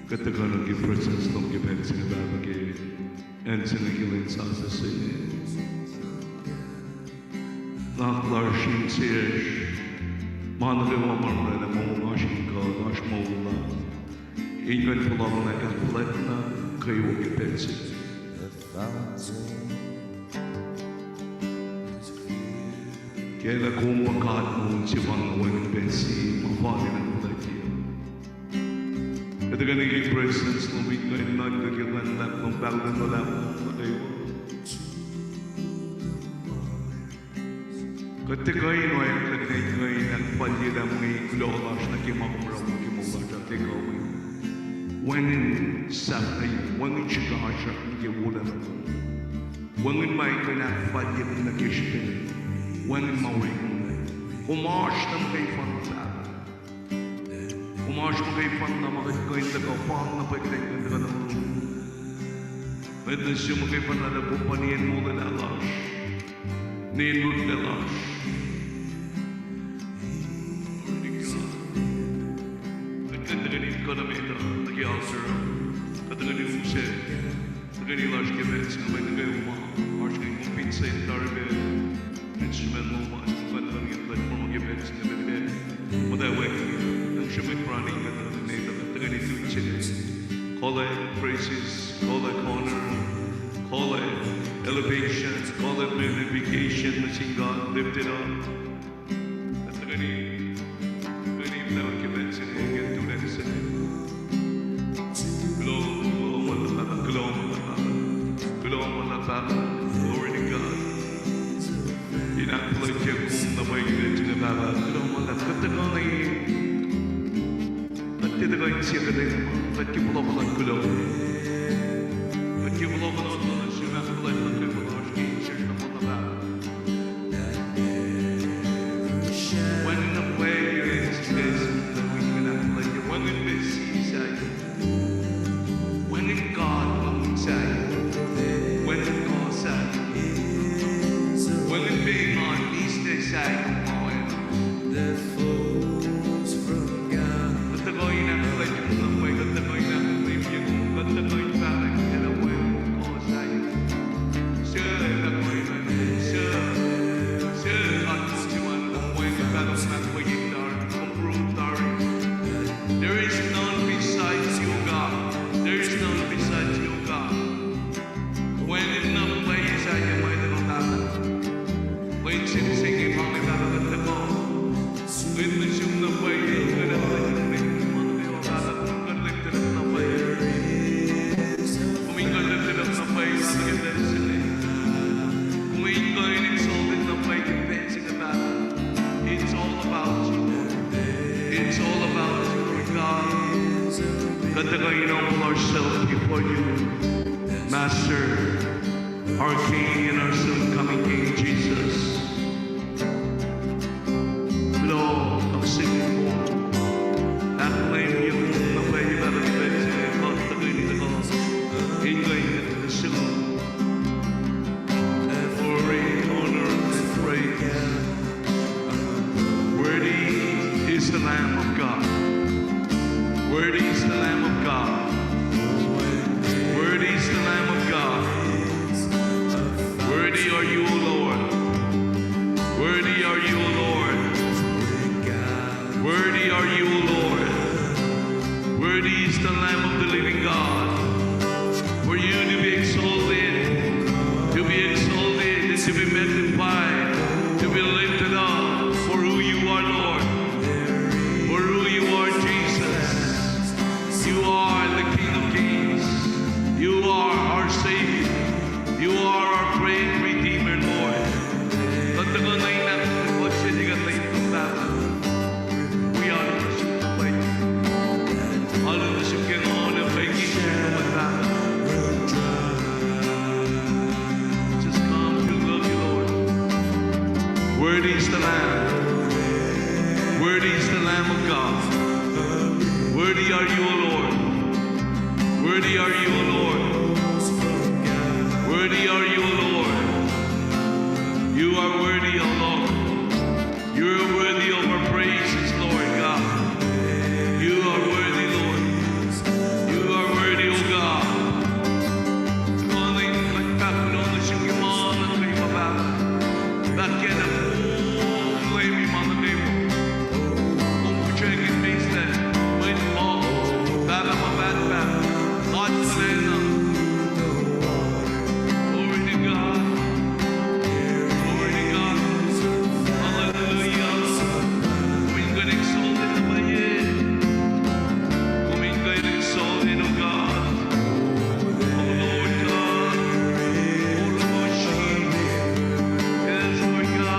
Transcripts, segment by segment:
Katakanang presence ng given sinababagi and sinagilin sa asasini. Naklar shin siyesh managawa marla na mamungashin ka nash maula ingan pulang na kalpulat na kayo given sin. Kaya kung wakat mo si mga walang bensi mafali ng kulati. Kaya naging presence ng week ngayon na nagkikilan lang ng bago na lang na kayo. Kaya kayo na yung lagnay ngayon ang palya ng mga ikulokas na kimakumaraw mo kimakumaraw at ikaw ay wangin sa kayo, wangin siya kahasya ang kiwulan ako. Wangin may kanakpalya ng nag-ispin, wangin mawin mo na. Umash ng kayo pangsa. Umash mo kayo pang na makikain na kapang na pagkain ka na mo. Medasyo mo kayo pang na nagpupaniyan mo na lalas. Ninod na lalas. Nagkandaganit ko na may ito. Nag-i-alter. Kataganin mo siya. Nagkandaganit lalas kibets. Kamay na kayo mga. Arch kayo mong pinsa yung tarbe. Instrument mo mga. Kataganin yung platform ng kibets. Nagkandaganit. Madawag. Siya may praning ka na nito. Kataganin yung siya. Call it praises. Call it honor. Call it elevation. Call it magnification. Machine God lifted up. Kataganin. Kataganin na kibets. And we'll get to that second. Glory to God. Inakulat siya kung nabayin siya na baba. Kataganin. Kataganin siya kataganin. Kataganin kulo. Kataganin siya nakulat na kulo. Siya na mga baba. When the way is this, when in this side, when in God side, when in God side, when in being on these days side, the foes from God. Katagoy na kalay yung lamay, katagoy na kalay yung katagoy pa rin kalaway yung kosay. Siya katagoy na siya katusiwan ng way na kalong nakawaging dar, kumprove dar. There is none besides you, God. There is none besides you, God. When in the place I am, I don't know. When sing mga kakaganda ko. When the siyong na way, I don't know. Katagayin humble ourselves before you, Master, our King and our soon-coming King Jesus. Lord, ang singing mo, acclaim you, napay ibalang ibig, katagayin ito ko, ingay na sila. Glory, honor, and praise. Worthy is the Lamb of God. Worthy is the Lamb of God. Worthy is the Lamb of God. Worthy are you, O Lord. Worthy are you, O Lord. Worthy are you, O Lord. Worthy is the Lamb of the living God. For you to be exalted, and to be magnified, to be lifted up for who you are, Lord. For who you are, Jesus. You are the King of Kings. You are our Savior. You are our great Redeemer, Lord. We are the Lord. Hallelujah. Just come to love you, Lord. Worthy is the Lamb. Worthy is the Lamb of God. Worthy are you, O Lord. Worthy are you, O Lord. Worthy are you, O Lord. You are worthy, O perché non levi mano om försöker visa min mat, där man värper, att träna. Glory to God, glory to God, hallelujah. Kom in och exalted of my head, kom in och exalted of God, oh Lord God, oh Lord Jesus, yes Lord God.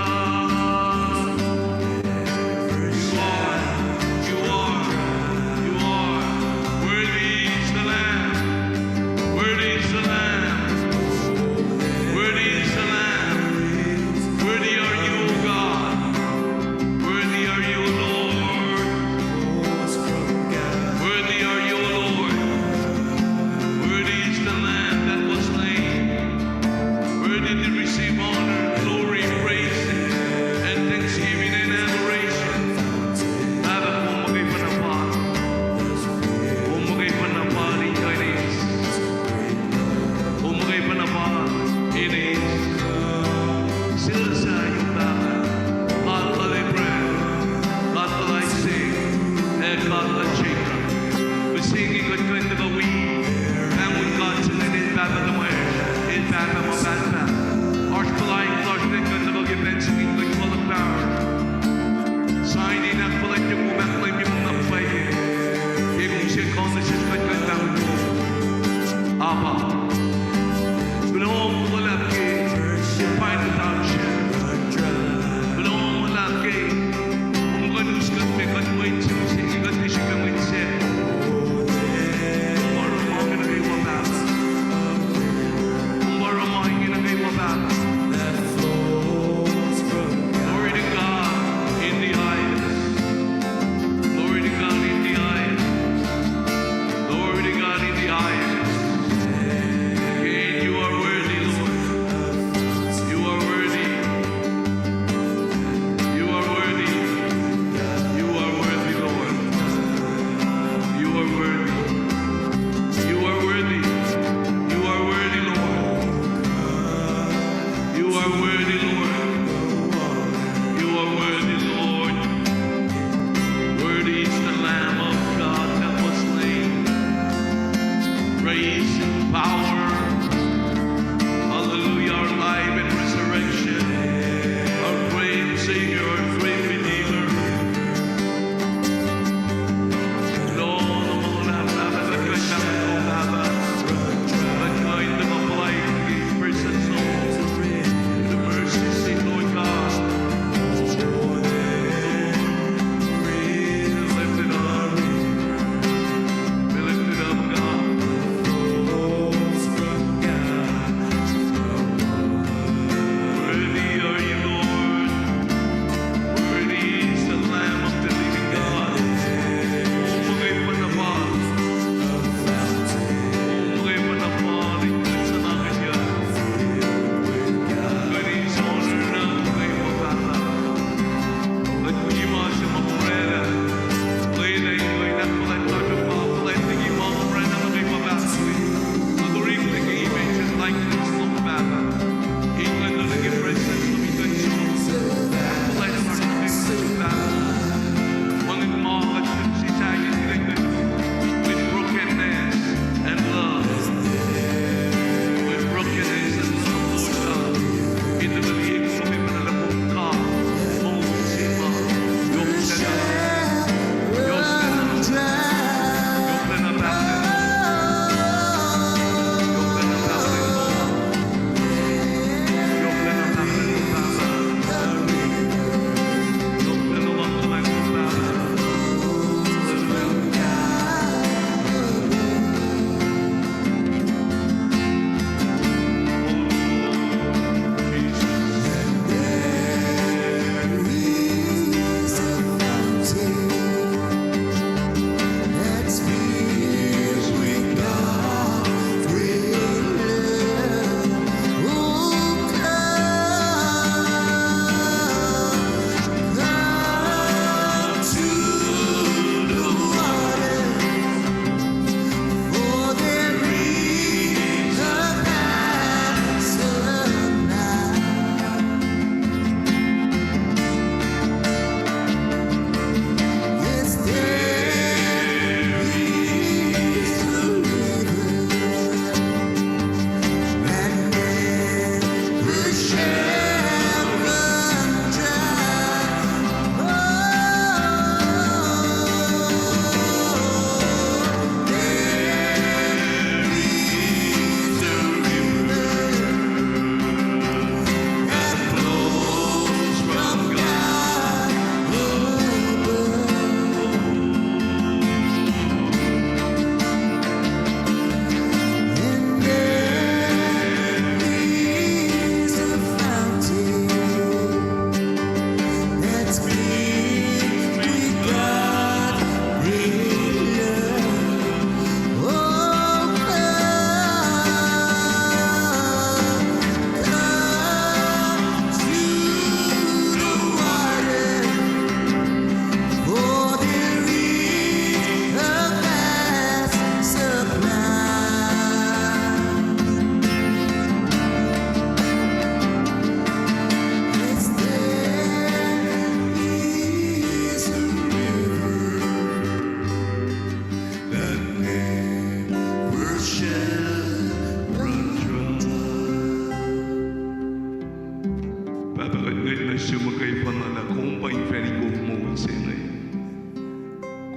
magay panala kumpa inferi ko mausinay.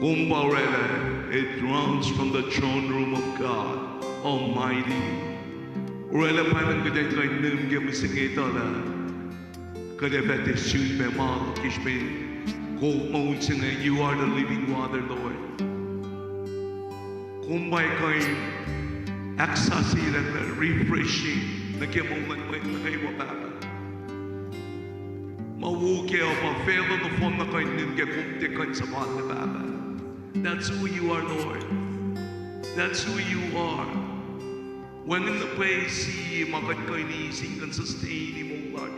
Kumpa rela, it runs from the throne room of God Almighty. Rela panang kaday kay nung gamisingita la. Kaday bete shoot me mal kishme ko mausinay. You are the living water, Lord. Kumpa kay aksasiran na refreshing na kiyamulan mo kay wapapa. Mawuke o mafelo no fon na kayo ninge kumte kayo sa mahal na Baba. That's who you are, Lord. That's who you are. When in the place siya makat kayo niising kan sustain ni mong Lord.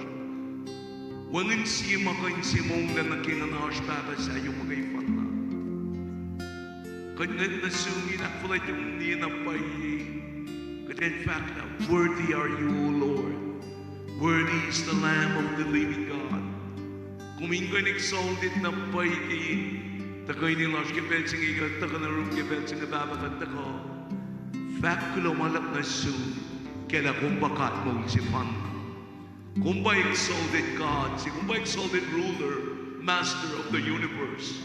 When in siya makain si mong na nakinanash Baba sa iyong magaypan na. Kanya nasungin ako lang yung ninapay. Kaya in fact, worthy are you, O Lord. Worthy is the Lamb of the living God. Kumingkoy exalted na pay kay takoy ni Lord kipel sing ikat taka na room kipel sing Baba kanta ko. Fact kulo malak na su kaya kumbakat mo si Pan. Kumba exalted God, si kumba exalted ruler, master of the universe.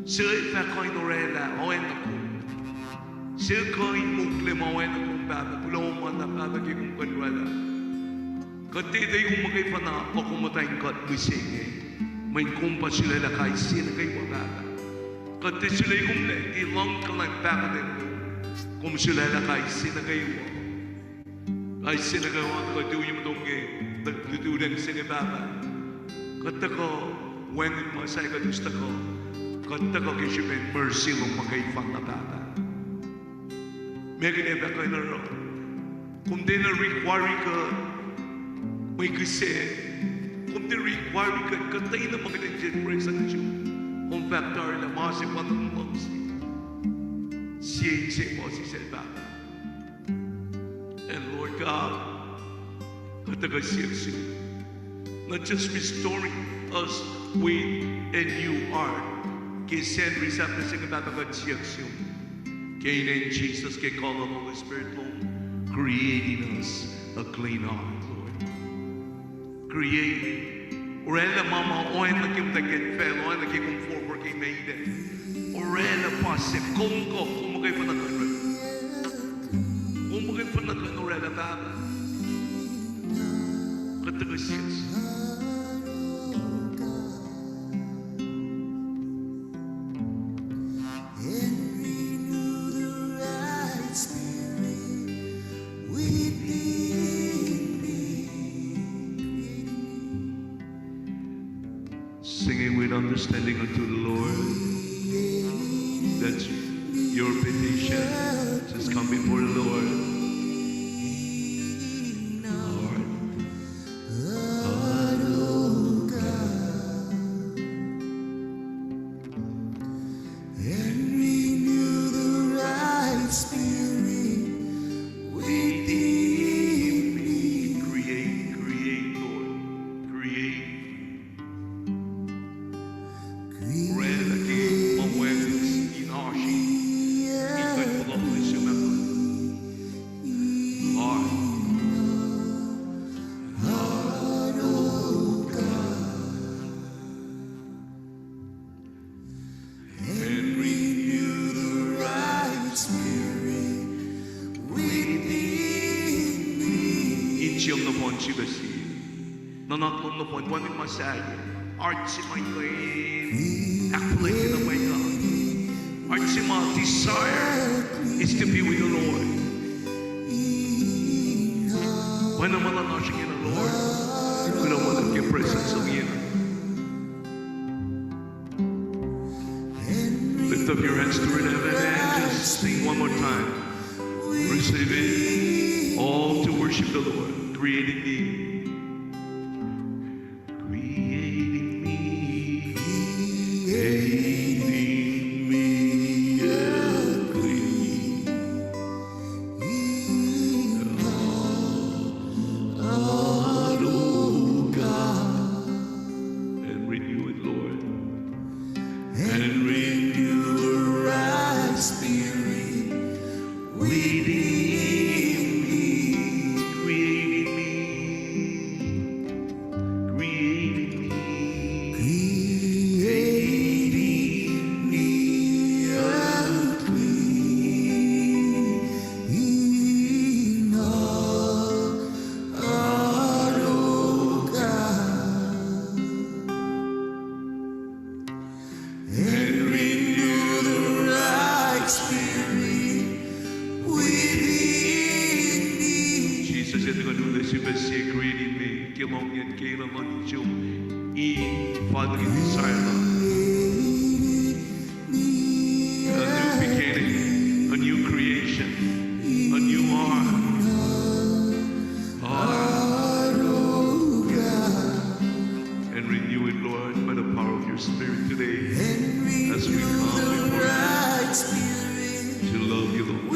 Sila takoy norela oen ako. Sila koy mukle oen ako Baba kulo mata Baba kay kumkanwala. Katitay kung magay pana o kumatayang kat musing may kumpa sila lakay sila kay wababa. Katitay sila yung ilang kalang baka din kung sila lakay sila kay wababa. Ay sila kay wababa katiw yung dongge nagdudulang sila baba. Katitay ko when masay kadusta ko katitay ko kay siya mercy mong magay pang nababa. May gineba kayo na rin kung di na require ka may kasi, kung di-require ka, katay na mga nag-generate sa Diyo. Kung factor na masip at ang mga siya mo si Baba. And Lord God, kataga siya not just restoring us with a new heart, kay send result na siya kataga siya kay in Jesus, kay call the Holy Spirit home, creating us a clean heart. Create. Orela mama oen na kim taget fel oen na kim forward kay meide. Orela pasip kongko kumagay pa nakan. Kumagay pa nakan orela Baba. Katagasiyas. Singing with understanding unto the Lord. That's your petition. Just come before the Lord. Lord. And renew the right spirit within me. Create, Lord. Create. Nanatong na po, one in Masaya, art si my claim, accolade in the way God. Art si my desire is to be with the Lord. When I'm mananashing in the Lord, when I'm in your presence of Him. Lift up your hands to heaven and just sing one more time. Receive it, all to worship the Lord, creating me. Within me, creating me. kailangan yung Father, we desire love. A new beginning, a new creation, a new heart, and renew it, Lord, by the power of your Spirit today, as we come before you to love you, Lord.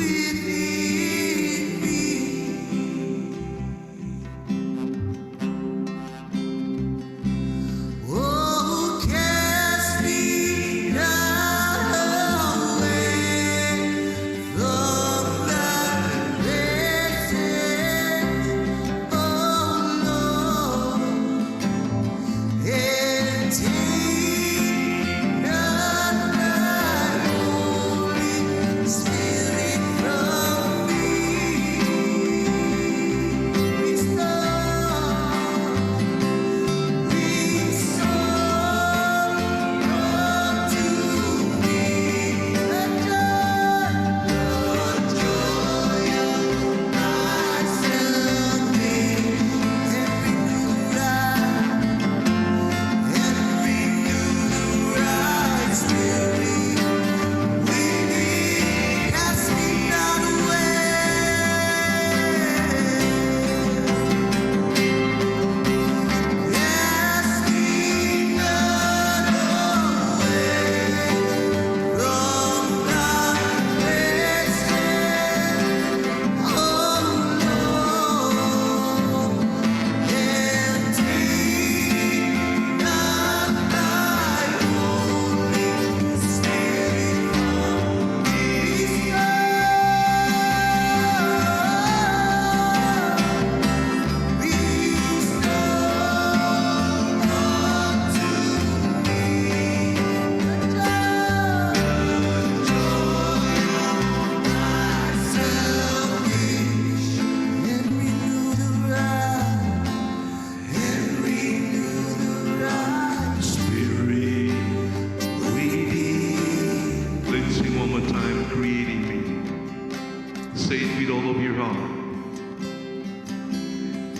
Say it with all of your heart.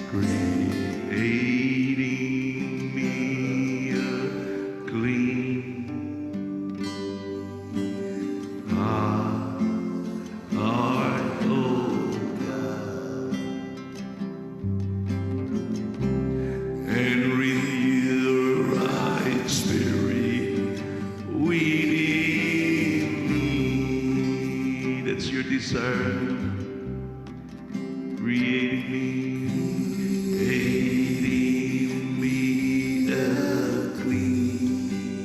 Creating me a clean heart, oh God, and renew the right spirit within me. That's your desire. Creating me a clean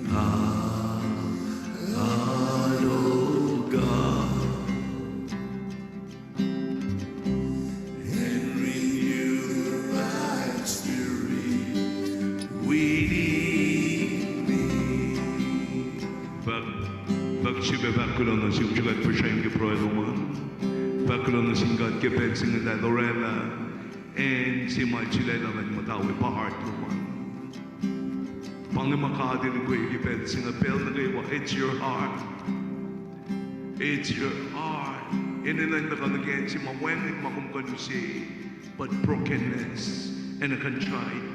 heart, oh God, and renew the right spirit within me. Bak şibe bakkulana şimçulat pışayım ki proedoman. Bakkulana singat ke pensing na Lorella and si Marcella na matawi pa heart naman. Pangimakadin ko yung pensing na pel na kayo, it's your heart. It's your heart. Inilang na kanagyan si mawenin makumkano si but brokenness and a contrite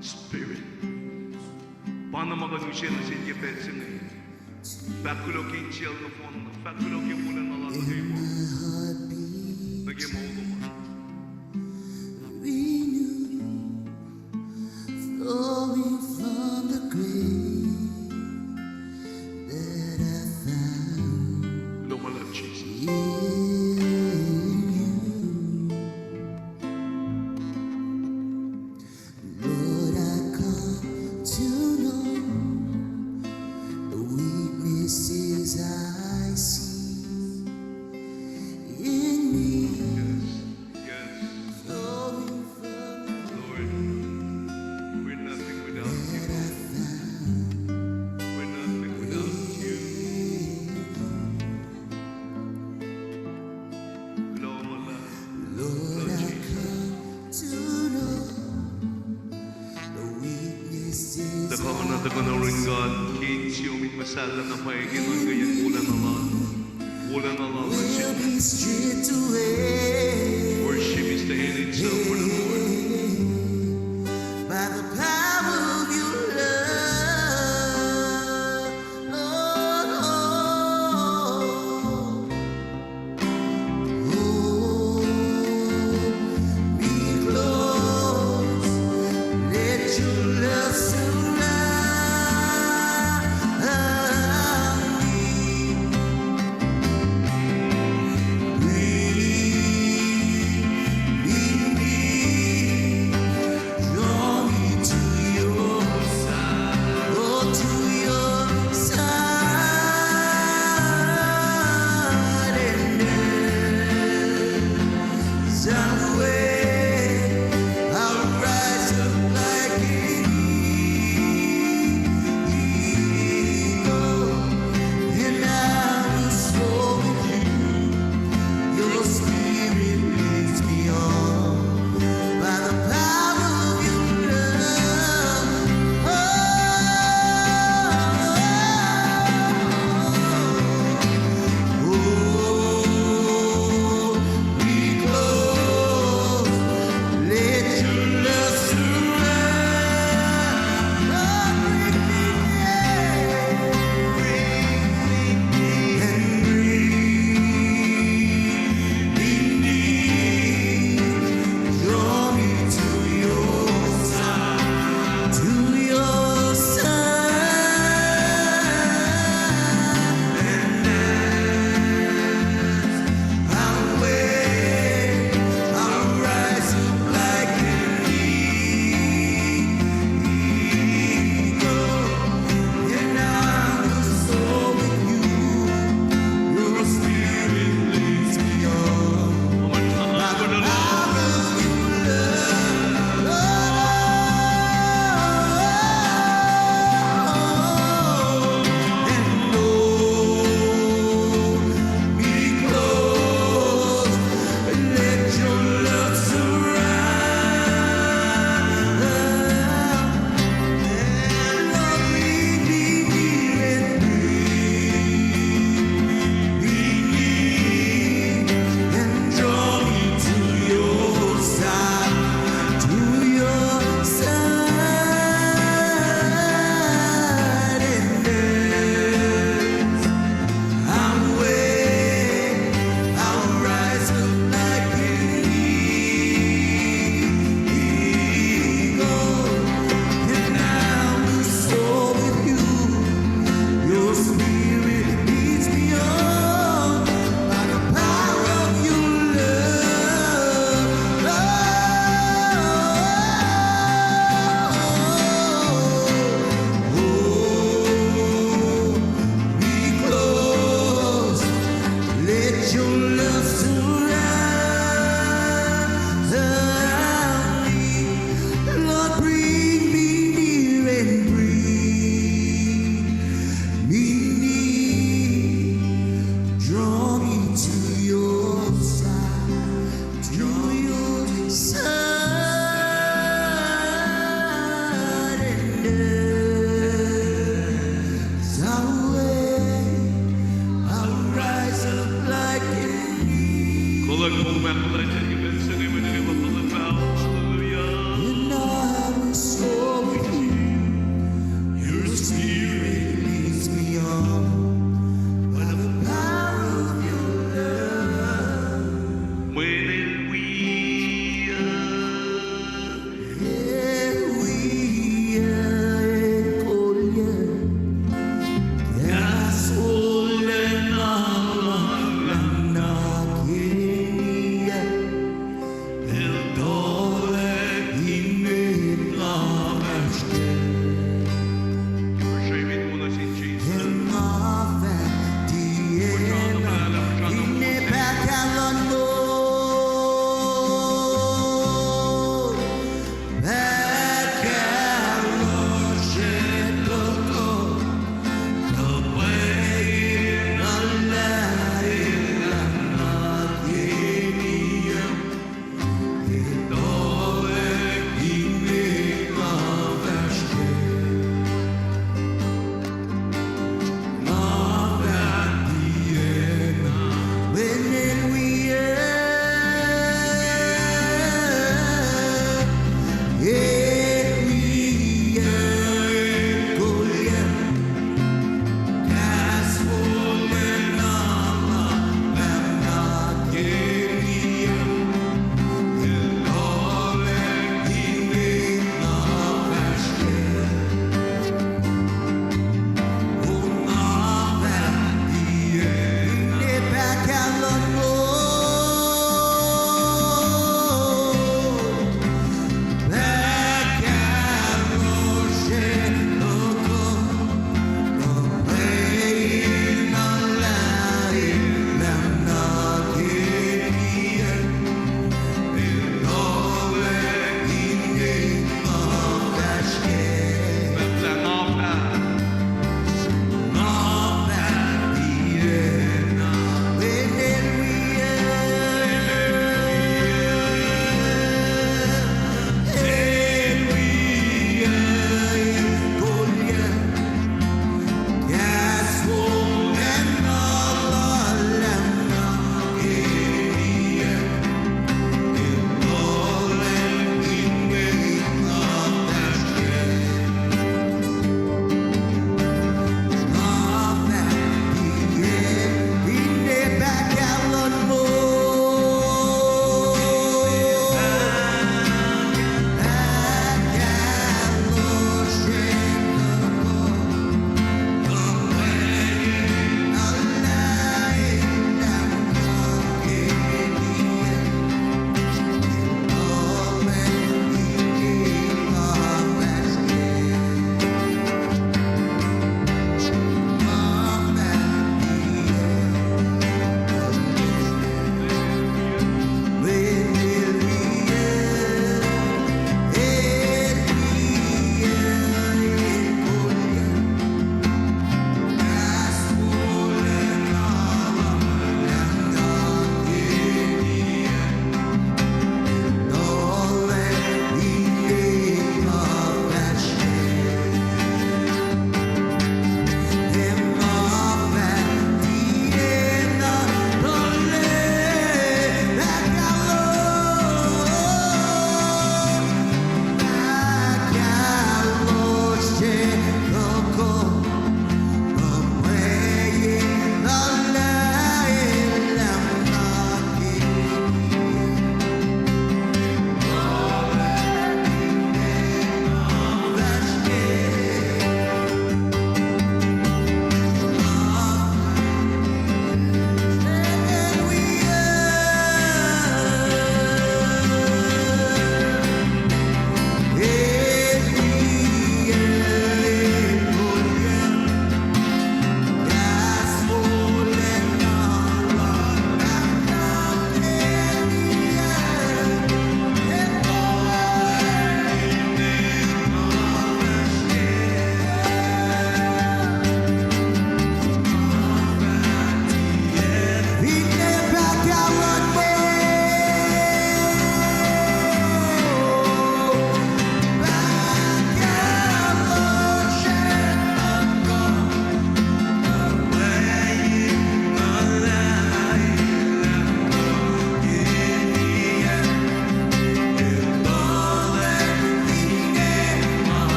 spirit. Paano makano siya na siya pensing na Bakkulo kinchil na po na bakkulo kinmula na lalagay mo. Lagyan mo ulo mo. Flowing from the grave that I found Lumalag, Jesus. in you. Lord, I come to know the weaknesses I see in me. Yes. Flowing from Lord, we're nothing without you. We're nothing without you. Lord, I come to know the weaknesses Dako na rin God, kinsiyuming masala na paigin ng ganyan ulan na lang. Ulan na lang. will be stripped away. Worship is stand itself for the Lord. By the power of your love, Lord, hold me close. Let your love surround me. Breathe in me.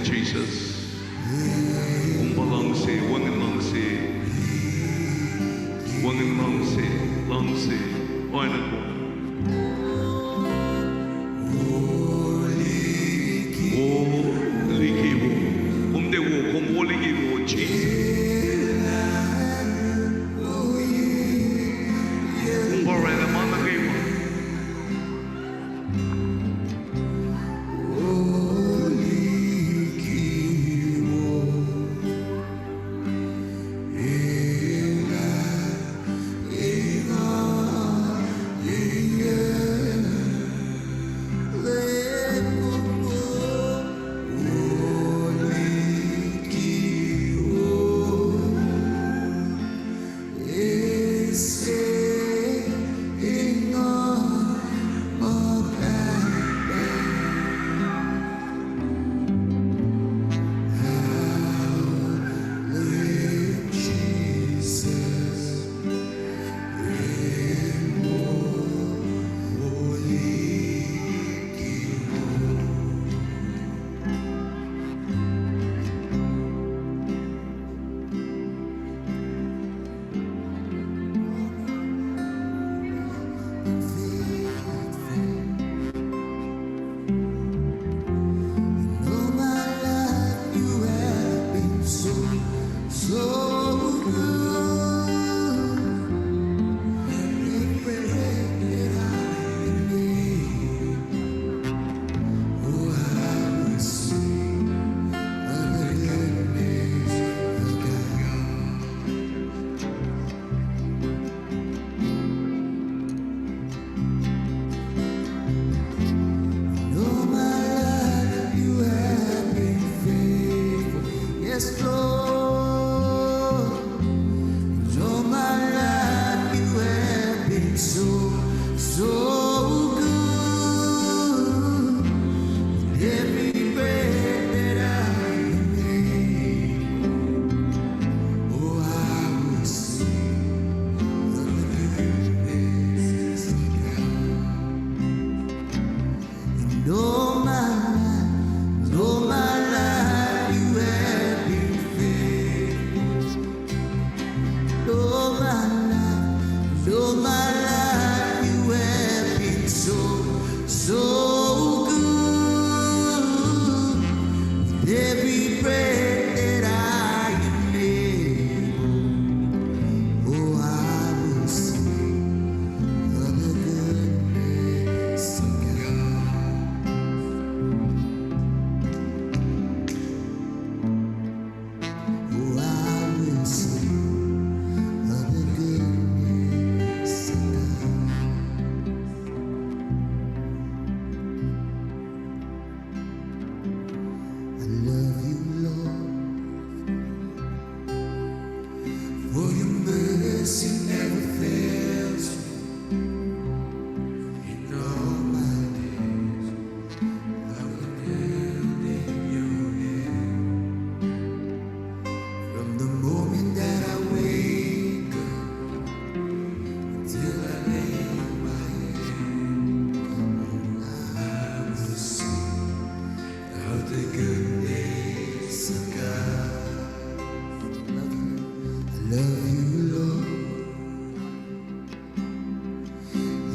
Jesus. Umbalangse, wanganlangse, wanganlangse, langse, oinago. Likiwo, umdewo, komolikiwo, Jesus. Umbarela manakiwo.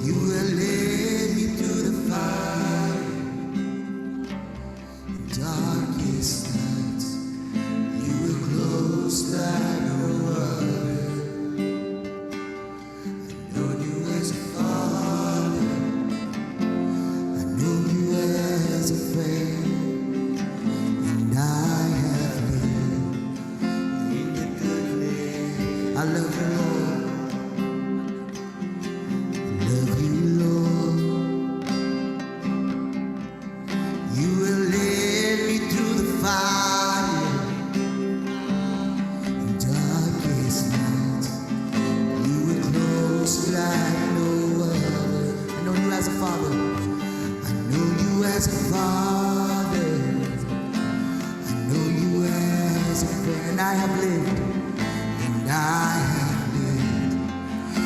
You have led me through the fire have lived, and I have lived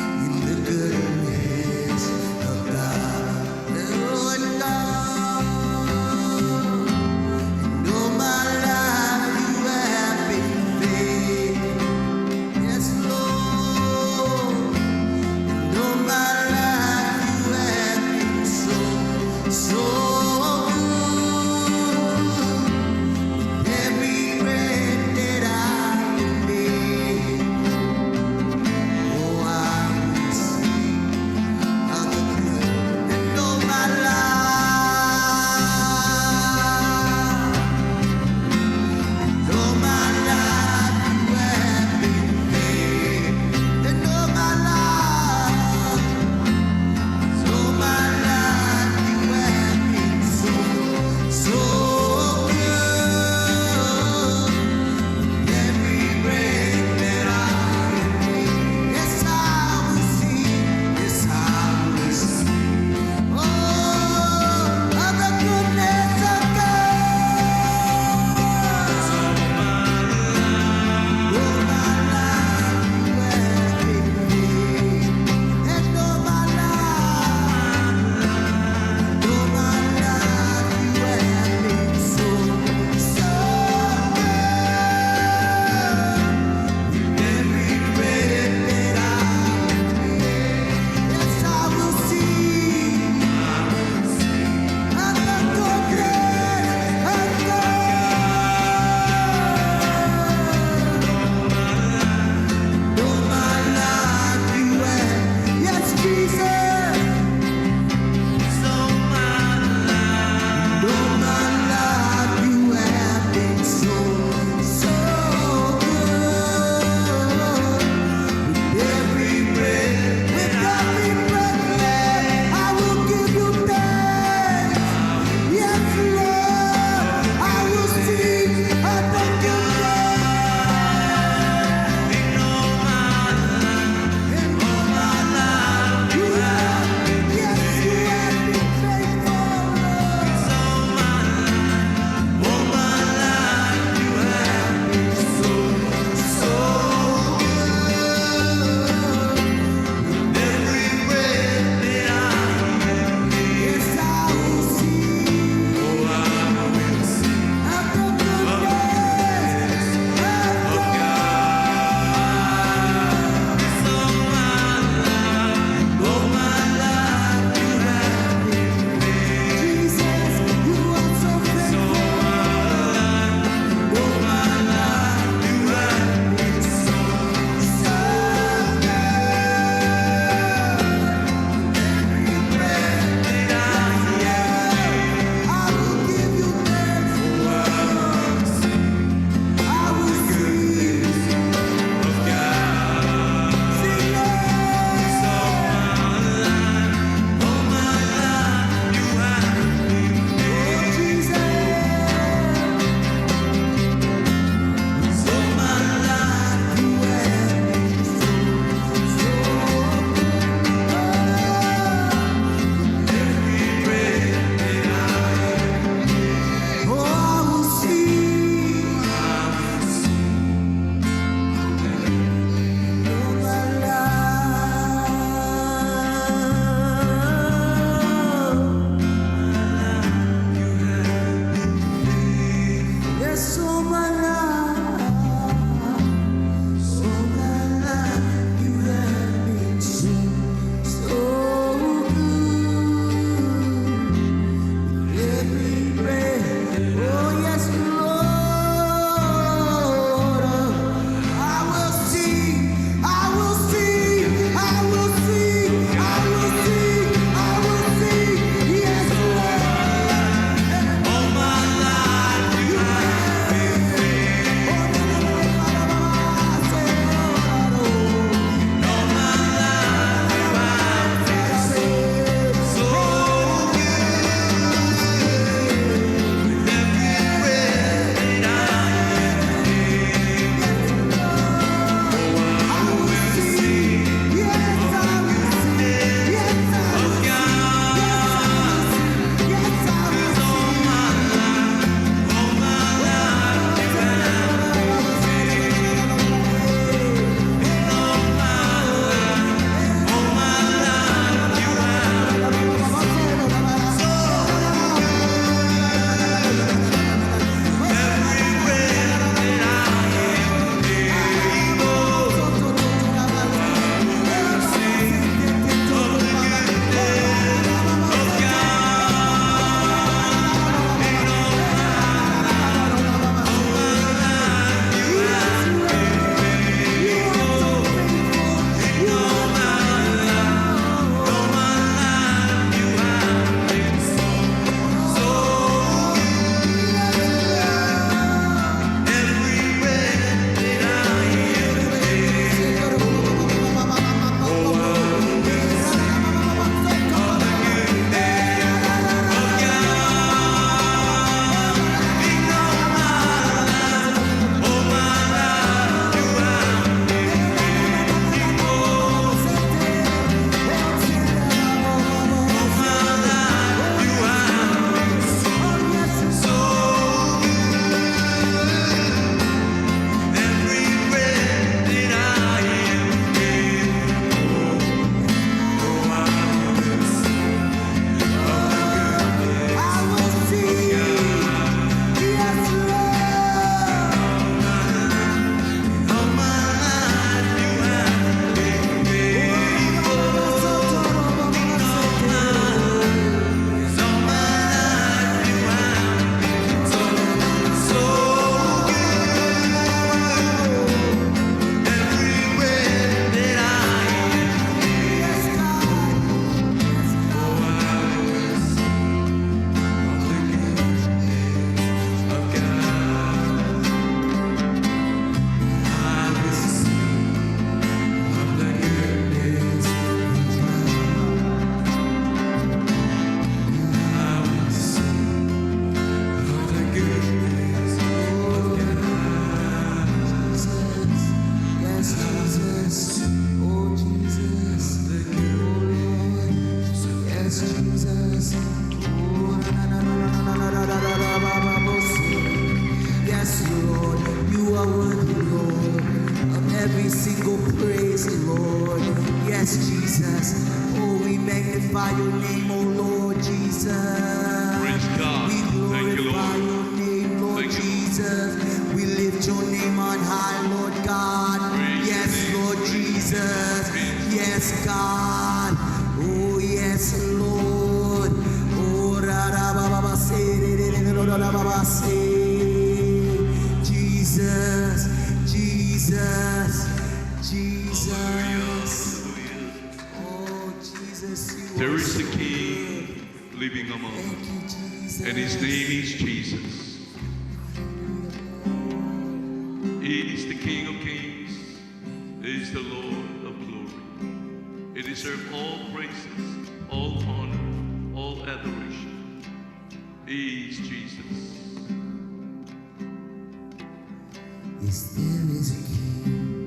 in the goodness of God. Lord God, and all my life you have been faithful. Yes, Lord, and all my life you have been so, so good. Every breath that I am made, every single praise, Lord. Yes, Jesus. Oh, we magnify your name, oh Lord Jesus. Praise God. We Thank you, glorify Lord. your name, Lord Thank you, Lord. Jesus. We lift your name on high, Lord God. Praise Yes, your name, Lord praise your name, Jesus. praise. Yes, God. Oh, yes, Lord. Oh, Jesus, Jesus, Jesus. Hallelujah. Oh, Jesus, you There are is so a good. King living among Thank us, you, Jesus. and his name is Jesus. He is the King of kings. He is the Lord of glory. He deserves all praises, all honor, all adoration. He is Jesus. Yes, there is a King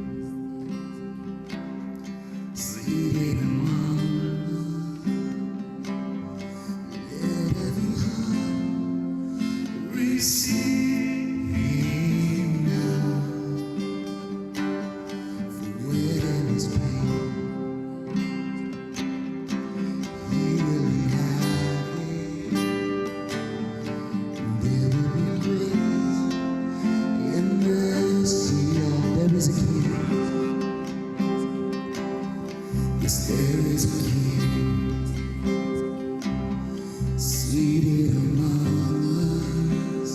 seated among us. Let every heart receive Him now. For where there is pain, He will inhabit. There will be grace and mercy. Oh, there is a King. Yes, there is a King seated among us.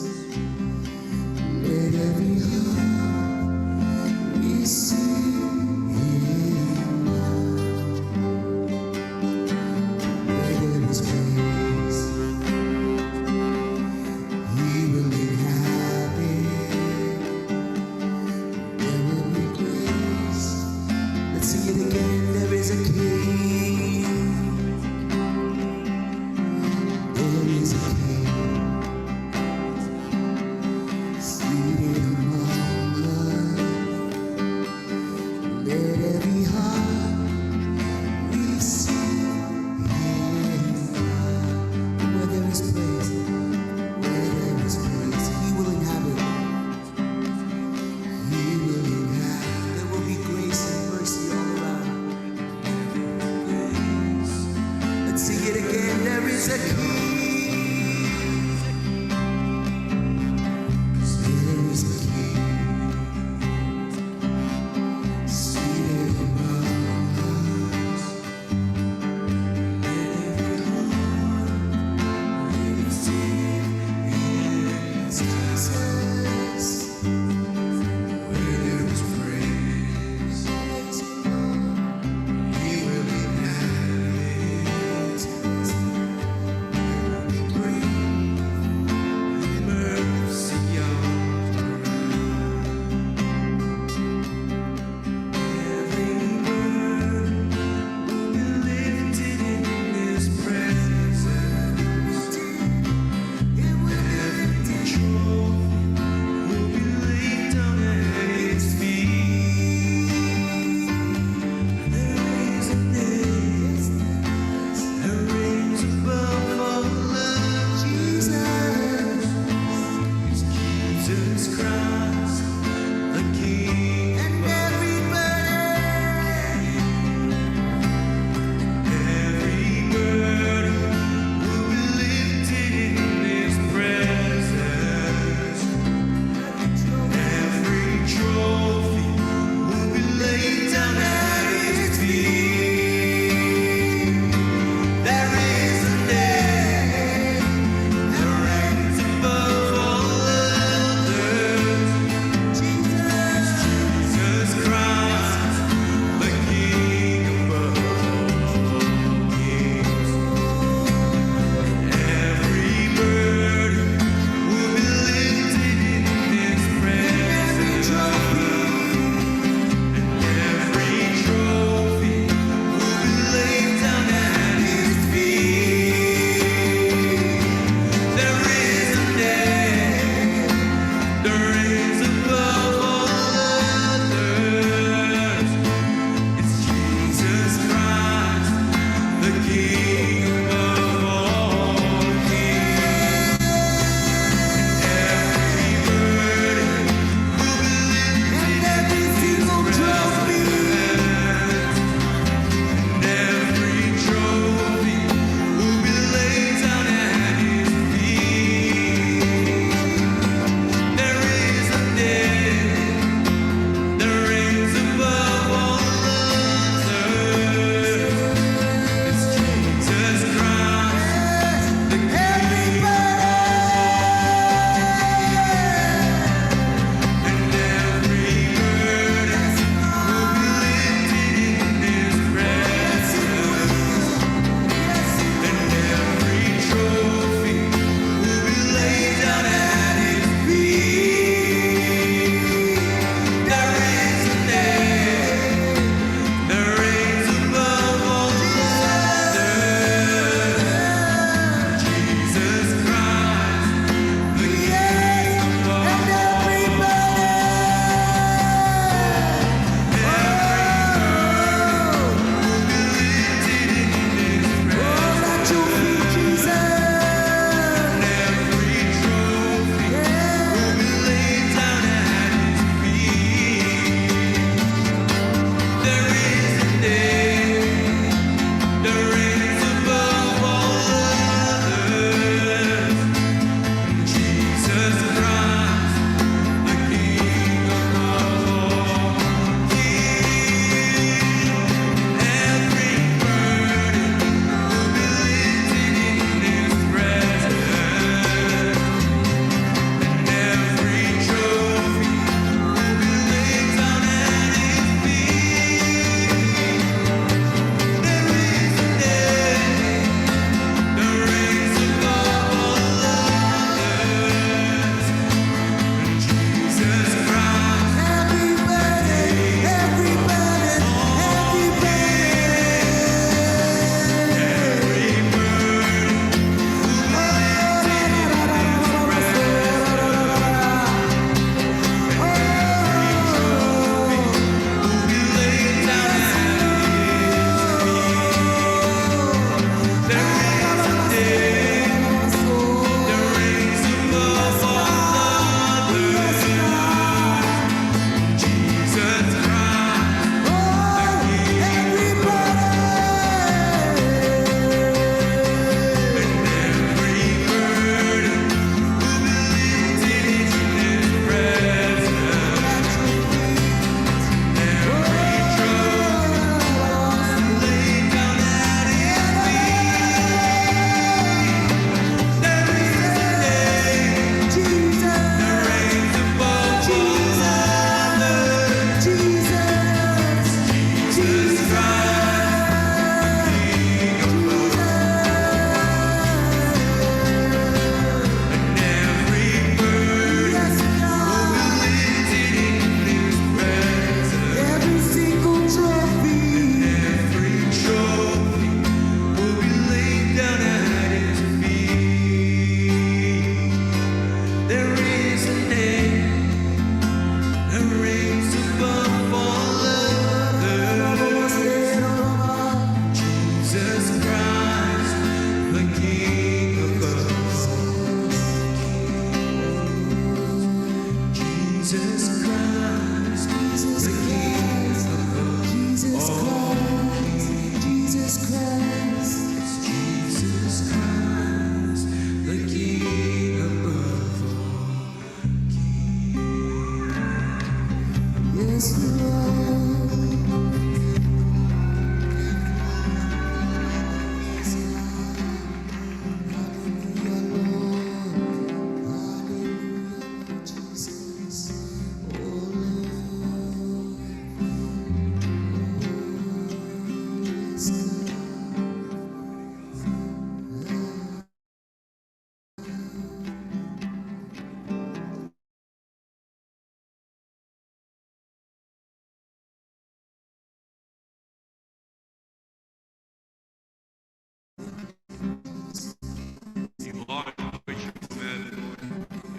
You are the worship man, Lord,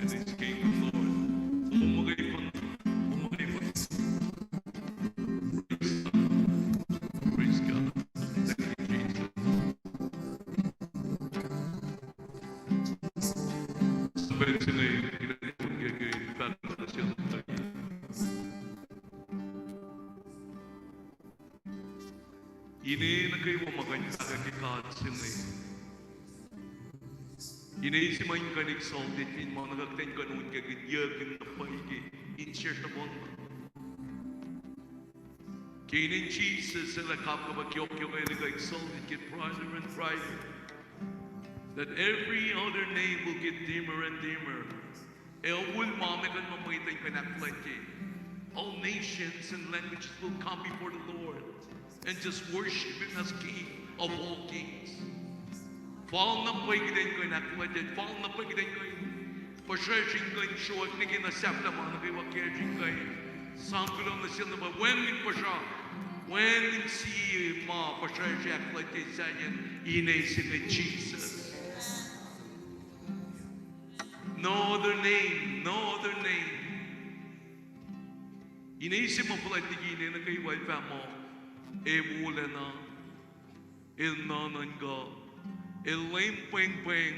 and His kingdom, Lord. Bumagay po, bumagay po. Praise God. Thank you, Jesus. Sabay sa ngayon, kinagagay, bago na siya ng tayo. Ini na kayo magkanyag kikad sa ngayon. Ini si main kanig salted in mga nagagten kanun kagidyagan na paigi insert na bon. Kainin Jesus sa lakap kabagyokyo kayo nag-exalted get brighter and brighter. That every other name will get dimmer and dimmer. Elwul mamikan mamagitan kanaklaki. All nations and languages will come before the Lord and just worship Him as King of all kings. Fall na pagitan ko naklaki. Fall na pagitan ko pasyasin ko yung show at nikinasap na mga nakiwakyasin ko sangkulong na sila ba when in pasya when in si ma pasyasin naklaki sa yan inaisip ni Jesus. No other name, no other name. Inaisip mo pala tiginin na kay wife mo. Wala na. Nanan ka. Lame peng peng.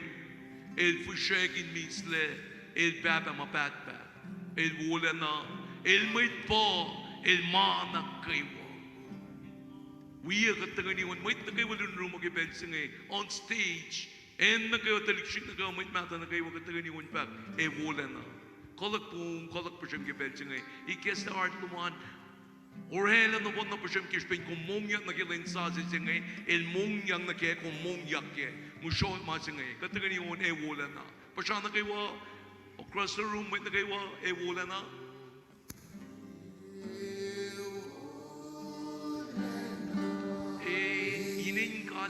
Fushekin misle. Baba mapatpa. Wala na. Mait po. Maanak kayo. We are katanganiwan. May tagay walun rumagibed sa on stage. And nagkataliksik na gamit mata na kayo katanganiwan pa. Wala na. Kolak po siyang gibed sa ikes na art kuman. Orhela na po na po siyang kispen kung mongyak na kilensa sa ngay. Mongyak na kaya kung mongyak kaya. Musyo ma sa ngay. Katanganiwan wala na. Pasya na kayo across the room may na kayo wala na. Inin ka.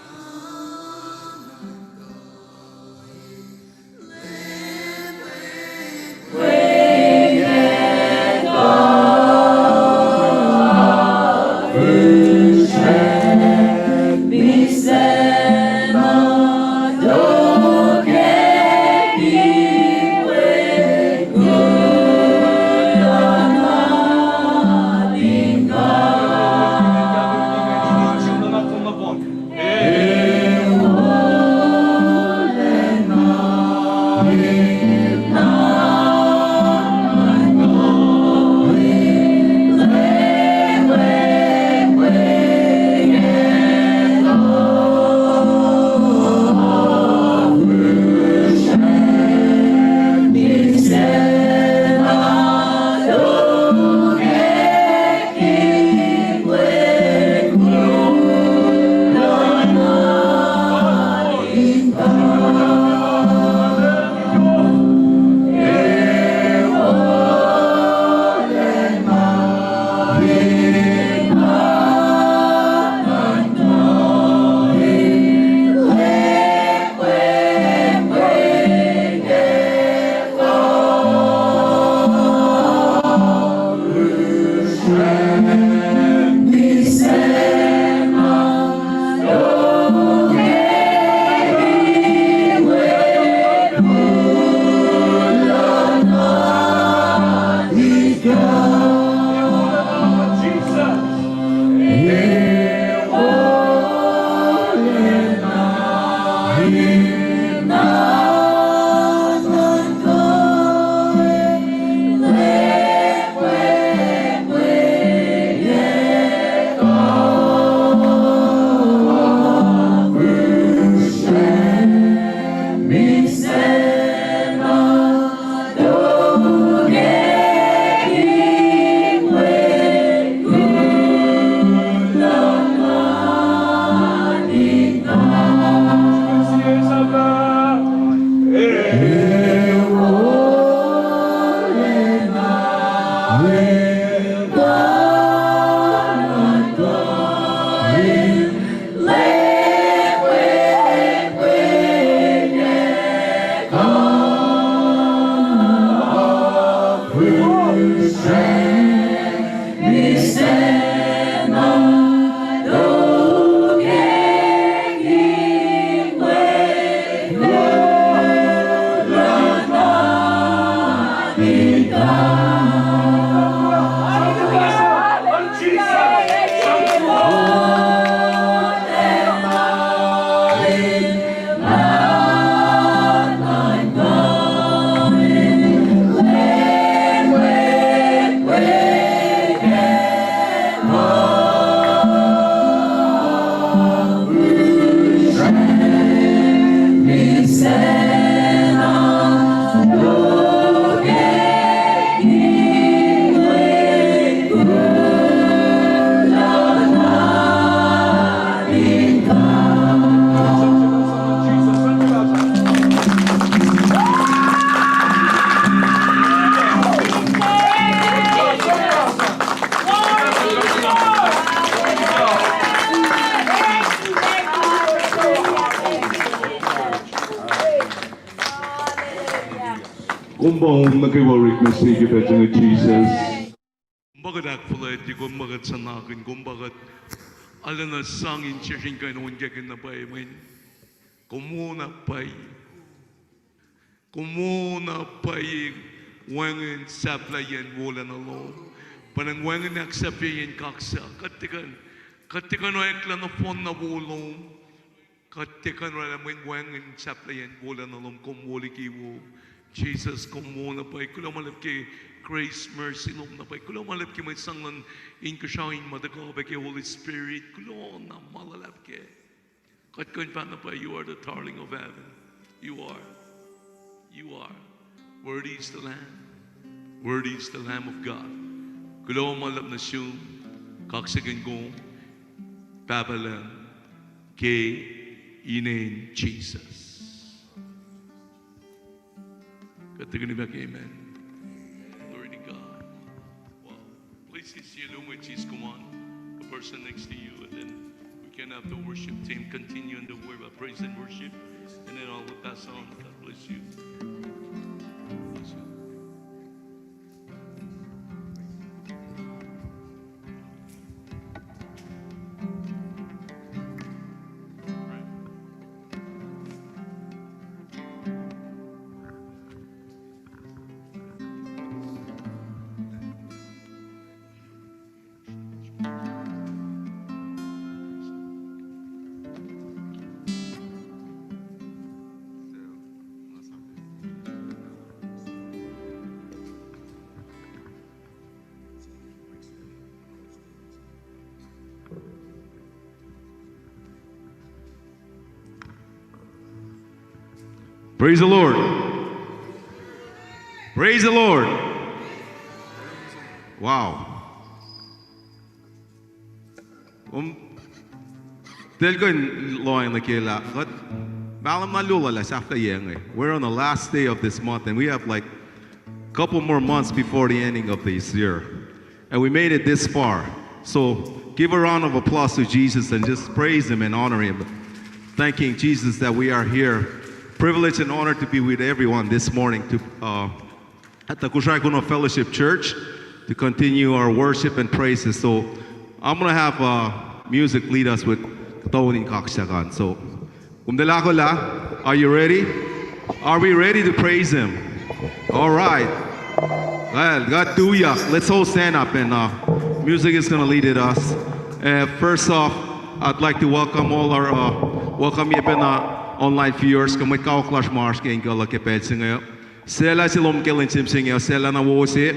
Kumbang nagkiwarik na sige tayo ng Jesus. Kumbagat akpulay, di kumbagat sanakin, kumbagat alam na sangin siya siyang kayo nung jakin na pa imin. Kumuna pa'y wangan saplayan wala na lo. Panang wangan aksapiyan kaksa. Katikan o ekla na pon na wulong. Katikan o alam wangan saplayan wala na lo. Kumuli kiwo. Jesus, kumuna pa'y kulamalap kay grace, mercy, lom na pa'y kulamalap kay may sanglan in kasyahin madagabe kay Holy Spirit. Kulon na malalap kay. Katkan pa na pa'y you are the darling of heaven. You are. Worthy is the Lamb. Worthy is the Lamb of God. Kulaw malap na siya, kaksagan ko, papalan, kay inin Jesus. Katagan niya kay amen. Glory to God. Wow. Please see you with Jesus. Come on. The person next to you, and then we can have the worship team continue in the word of praise and worship, and then I'll pass on. God bless you. Bless you. Praise the Lord. Praise the Lord. Wow. Del ko loin la kila. But balam malula la safka yang. We're on the last day of this month, and we have like a couple more months before the ending of this year, and we made it this far. So give a round of applause to Jesus and just praise Him and honor Him, thanking Jesus that we are here. Privilege and honor to be with everyone this morning at the Kosrae Kona Fellowship Church to continue our worship and praises. So I'm going to have music lead us with Katawanin Kaksyagan. So, are you ready? Are we ready to praise Him? All right. God do ya. Let's all stand up, and music is going to lead us. First off, I'd like to welcome all our welcome online viewers. Kamay clash mars kay ingkala kepel singayo. Sela silom kelin sim singayo. Sela na wose.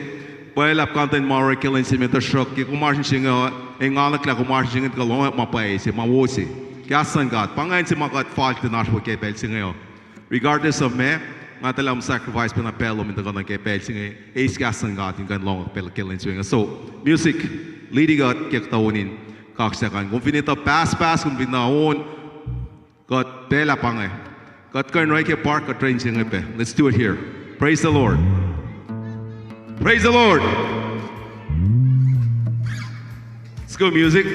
Pailap kantin mara kelin sim ito shock. Kumarsin singayo. Ingalak la kumarsin singayo kalong mapay si mawose. Kasan God. Pangain si makat fault na shwa kepel singayo. Regardless of me, matalam sacrifice pa na pelo minta kanang kepel singayo. Ace kasan God yung kan long pel kelin singayo. So music leading God kektawonin kaksakan. Kung finito pass kung finahon. God, bela pangay. God, kan right ke park ka train singa pe. Let's do it here. Praise the Lord. Praise the Lord. Let's go, music.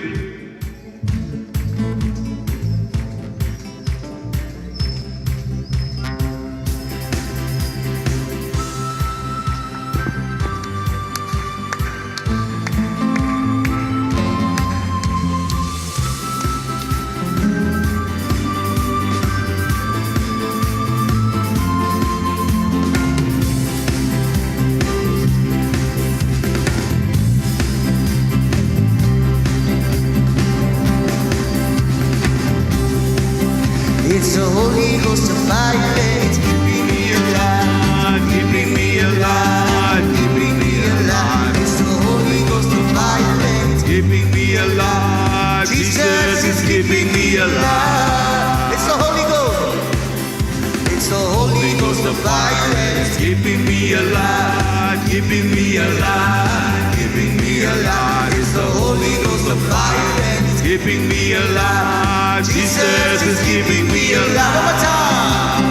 keeping me alive, keeping me alive. It's the Holy Ghost of fire and it's keeping me alive. Jesus is keeping me alive. One more time.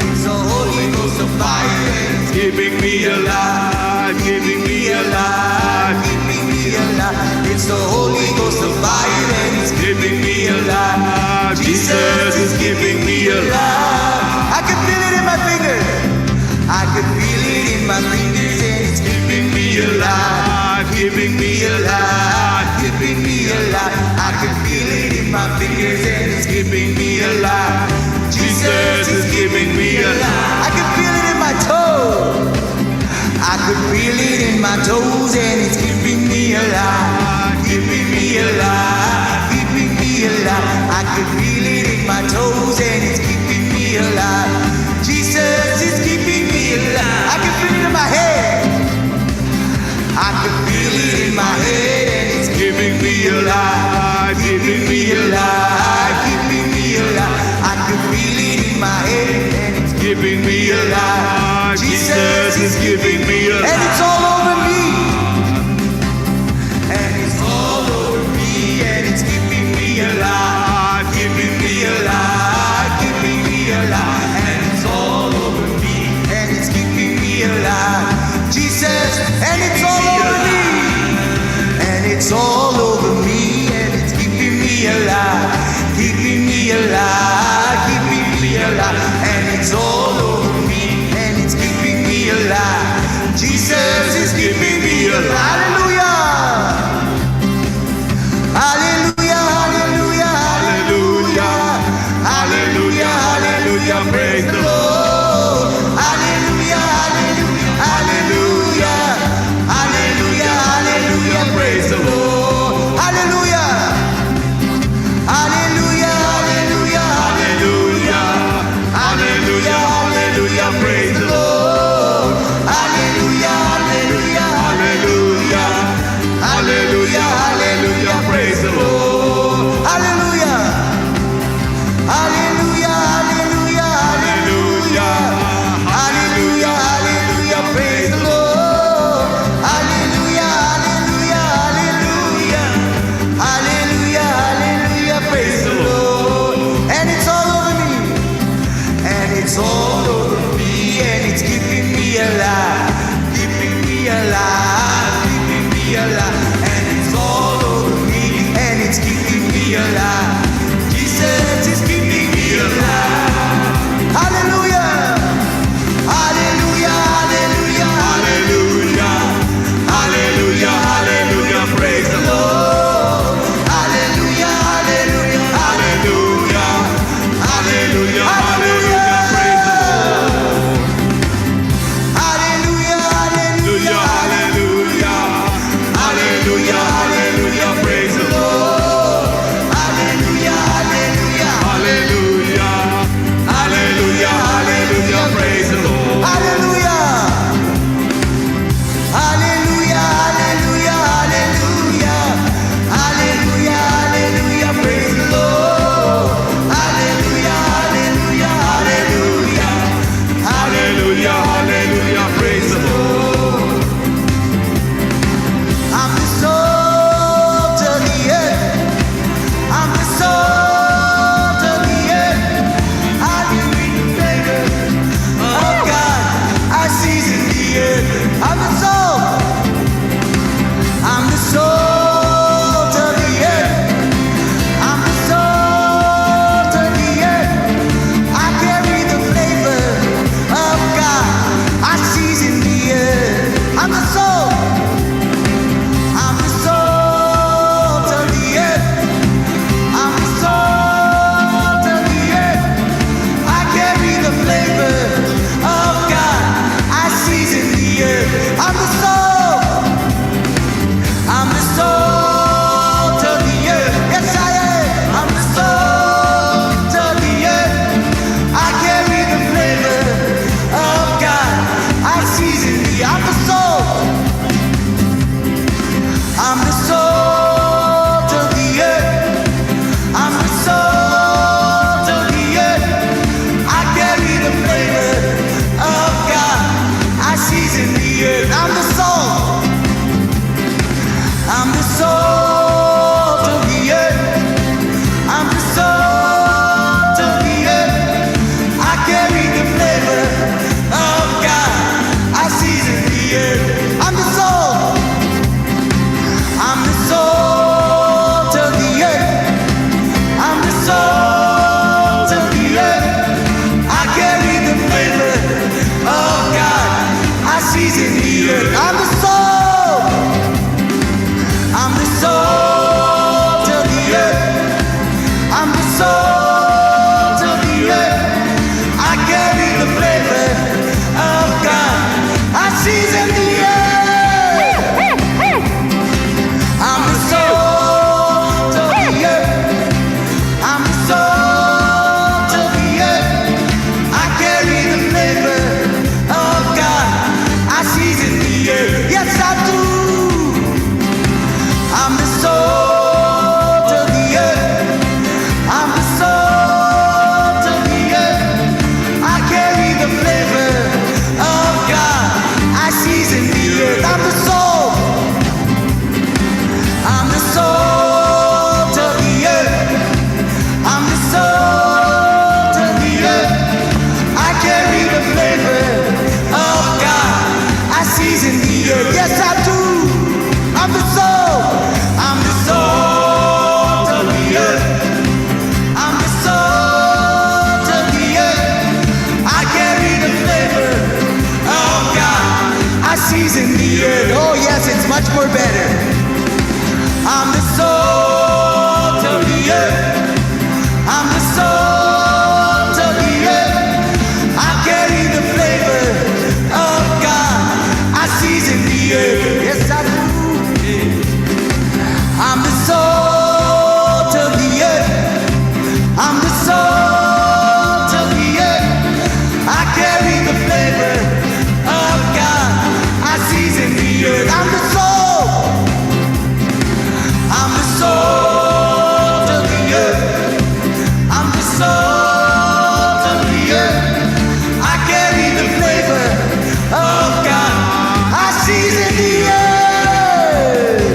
It's the Holy Ghost of fire and it's keeping me alive, keeping me alive, keeping me alive. It's the Holy Ghost of fire and it's keeping me alive. Jesus is keeping me alive. I can feel it in my fingers. I can feel it in my fingers and it's keeping me alive, keeping me alive, keeping me alive. I can feel it in my fingers and it's keeping me alive. Jesus is keeping me alive. I can feel it in my toes. I can feel it in my toes and it's keeping me alive, keeping me alive, keeping me alive. I can feel it in my toes and it's keeping me alive. Jesus is keeping me alive. I can feel it in my head. I can feel it in my head and it's keeping me alive, keeping me alive, keeping me alive. I can feel it in my head and it's keeping me alive. Jesus is keeping me alive. And it's all over me. And it's all over me and it's keeping me alive, keeping me alive, keeping me alive. And it's all over me and it's keeping me alive. Jesus, and it's all over me. And it's all over me and it's keeping me alive, keeping me alive, keeping me alive. And it's all over me and it's keeping me alive. Jesus is keeping me alive. Hallelujah. Hallelujah, hallelujah, hallelujah, hallelujah, hallelujah, praise the Lord. Hallelujah, hallelujah, hallelujah, hallelujah, hallelujah, praise the Lord. Hallelujah, hallelujah, hallelujah, hallelujah, hallelujah, hallelujah, praise the Lord. Hallelujah, hallelujah, hallelujah, hallelujah, hallelujah, praise the Lord. Hallelujah, hallelujah, hallelujah, hallelujah, hallelujah, hallelujah, praise the Lord. Hallelujah, hallelujah, hallelujah, hallelujah, hallelujah, praise the Lord. And it's all over me. And it's all over me and it's keeping me alive, keeping me alive, keeping me alive. And it's all over me and it's keeping me alive. Jesus is keeping me alive. Hallelujah, hallelujah, hallelujah, hallelujah, hallelujah, hallelujah, praise the Lord. Hallelujah, hallelujah, hallelujah, hallelujah, hallelujah, praise the Lord. Hallelujah, hallelujah, hallelujah, hallelujah, hallelujah, praise the Lord. Hallelujah, hallelujah, Hallelujah, hallelujah, hallelujah, praise the Lord. hallelujah, hallelujah, hallelujah, hallelujah, hallelujah, hallelujah, praise the Lord. Hallelujah, hallelujah, hallelujah, Hallelujah, hallelujah, praise the Lord. I'm the salt of the earth. I'm the salt of the earth. I can read the flavor of God. I season the earth. I'm the salt. I'm the salt of the earth. I'm the salt of the earth. I carry the flavor of God. much more better. I'm the salt of the earth. I'm the salt of the earth. I carry the flavor of God. I season the earth. Yes, I do. I'm the salt of the earth. I'm the salt of the earth. I carry the flavor of God. I season the earth. I'm the salt. I'm the salt of the earth. I'm the salt of the earth. I carry the flavor of God. I season the earth.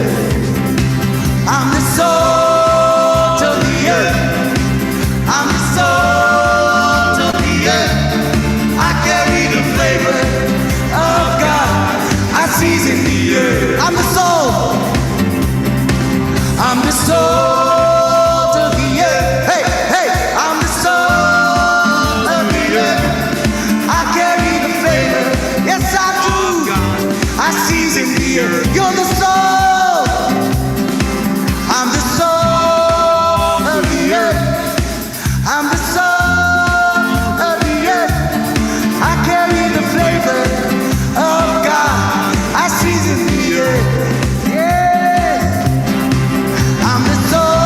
I'm the salt of the earth. I'm the salt of the earth. I carry the flavor of God. I season the earth. I'm the salt. I'm the salt of the earth. Hey, hey, I'm the salt of the earth. I carry the flavor. Yes, I do. I season the earth. You're the salt. I'm the salt of the earth. I'm the salt of the earth. I carry the flavor of God. I season the earth. Yes. I'm the salt.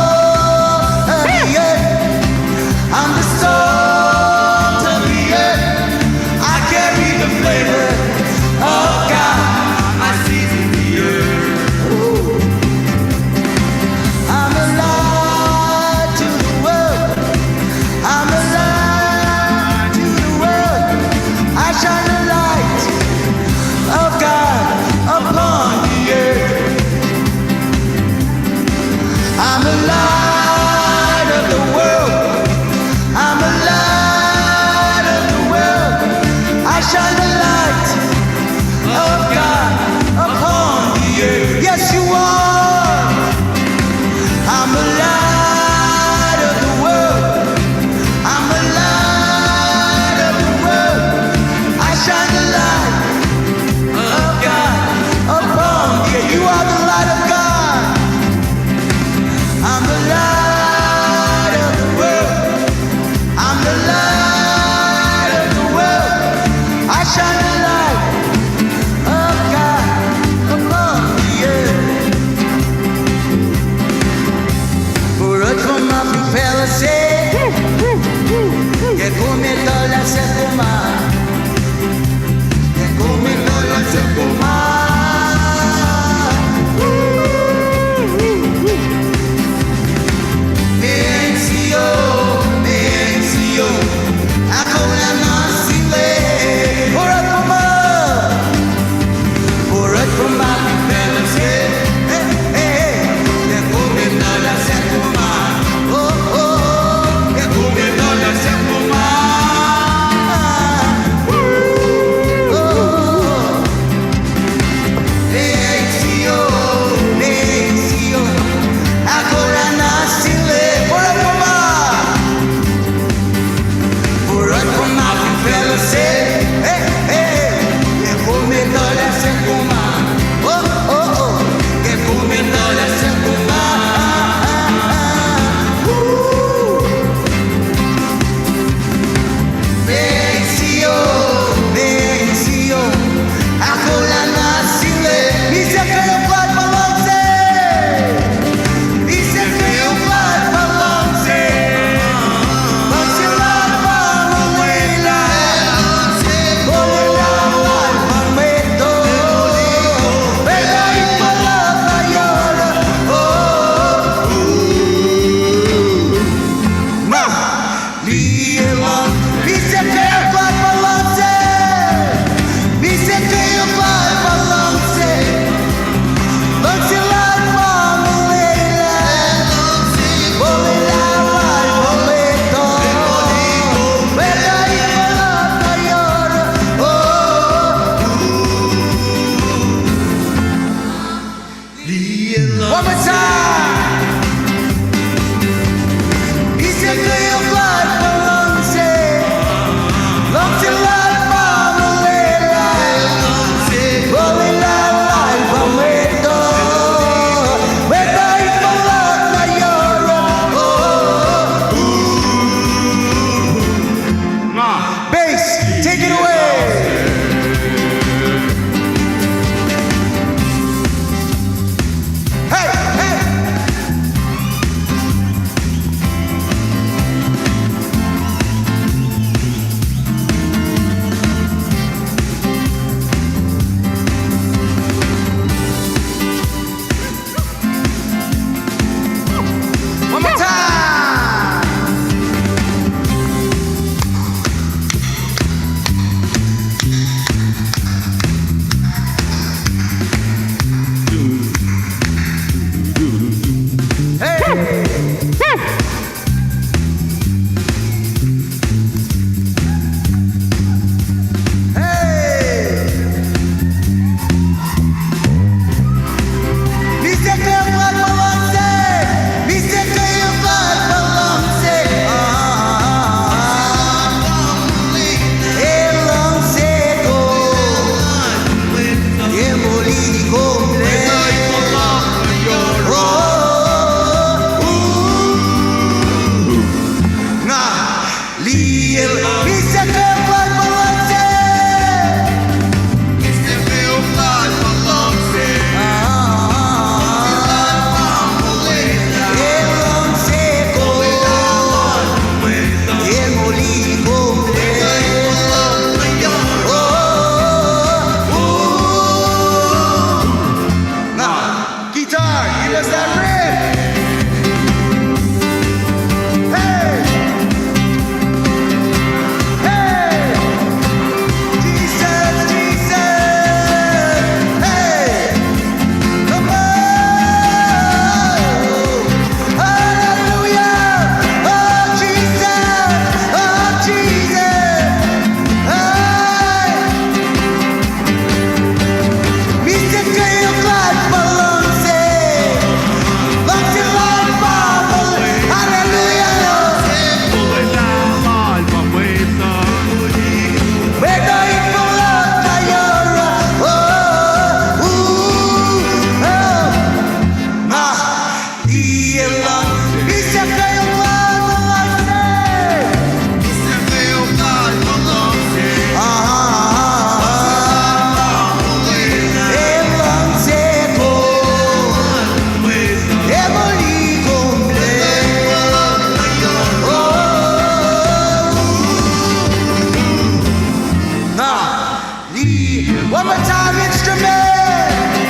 Lee. One more time, instrument.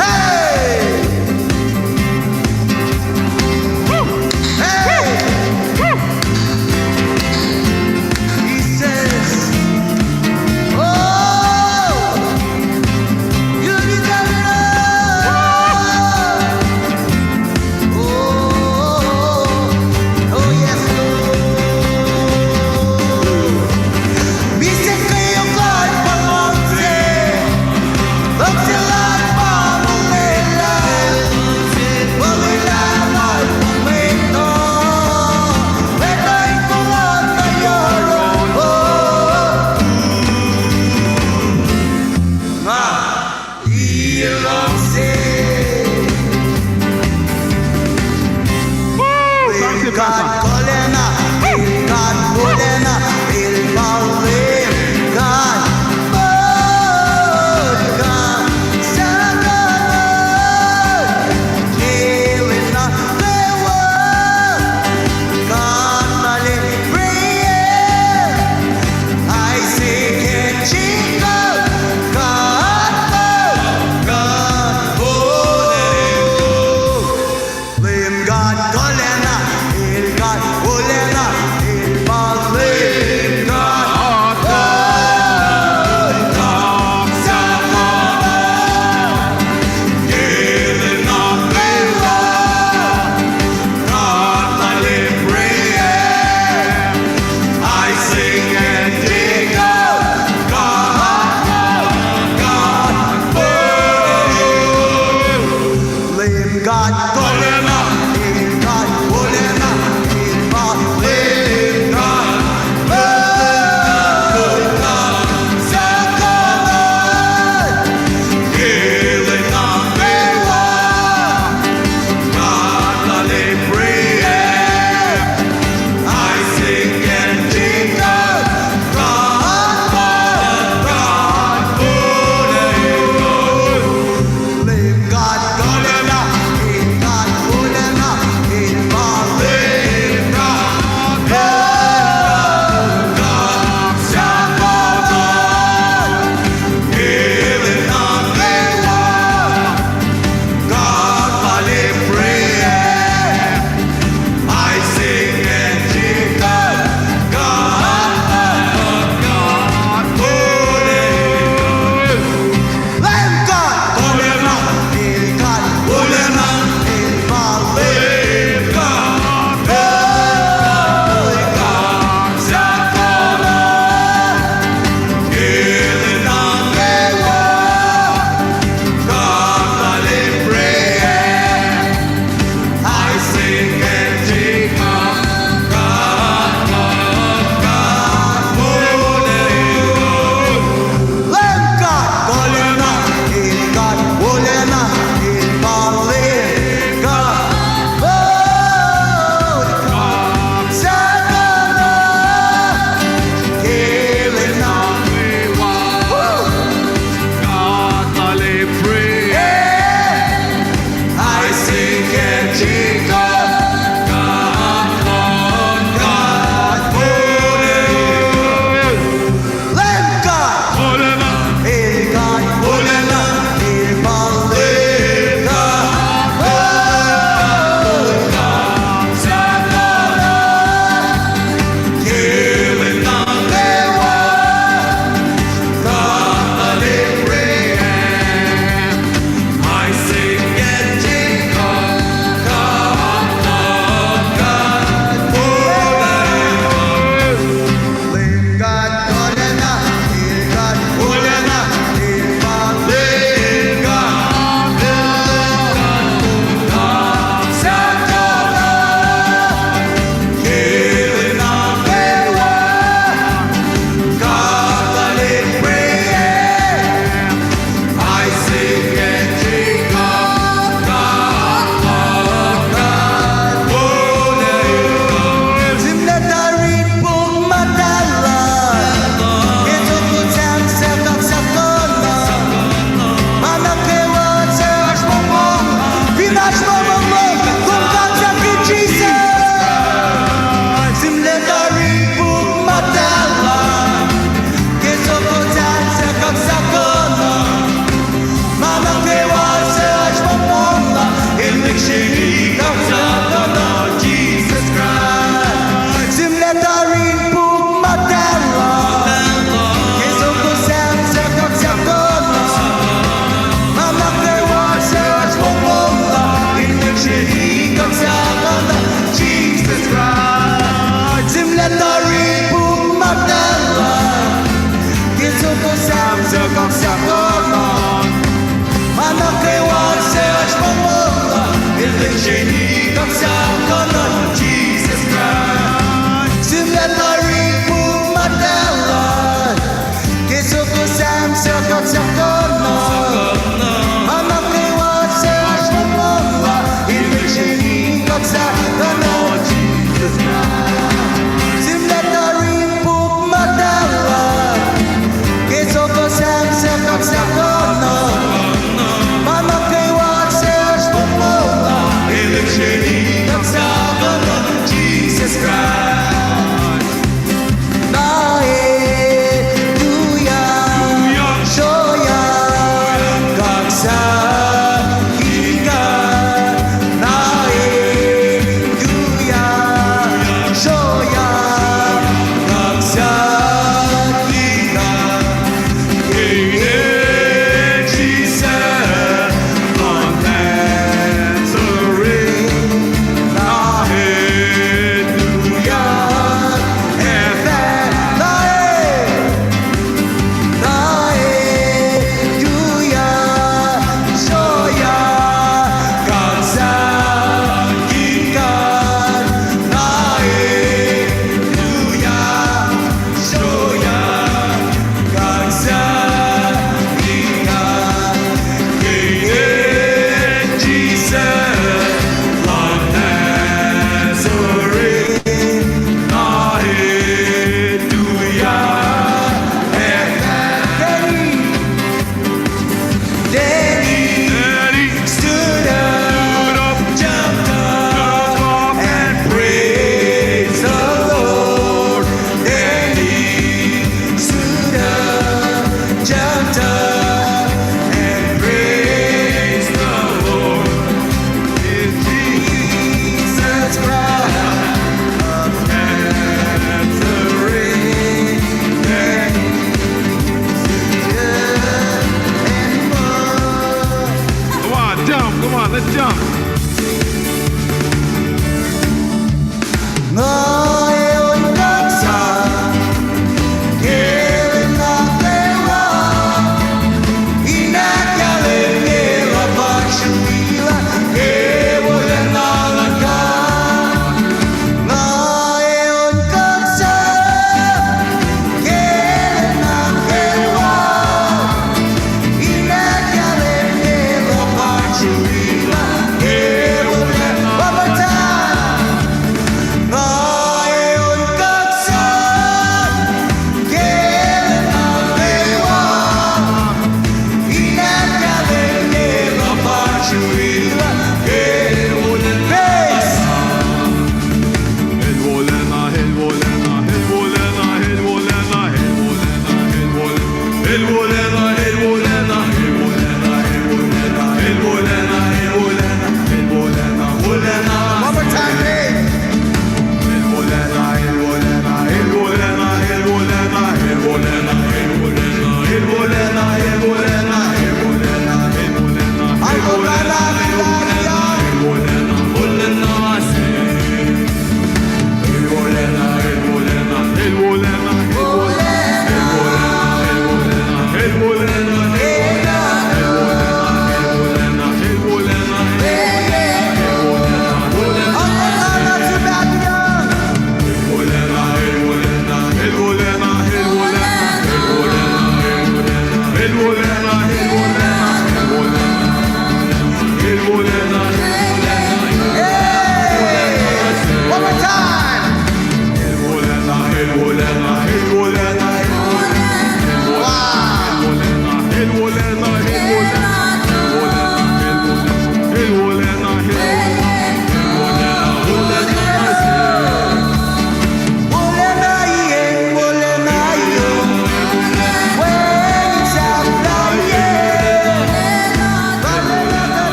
Hey! Hey! He says, oh, you deserve it all. Oh, yes, Lord. Me say, "Can you God for mountain?"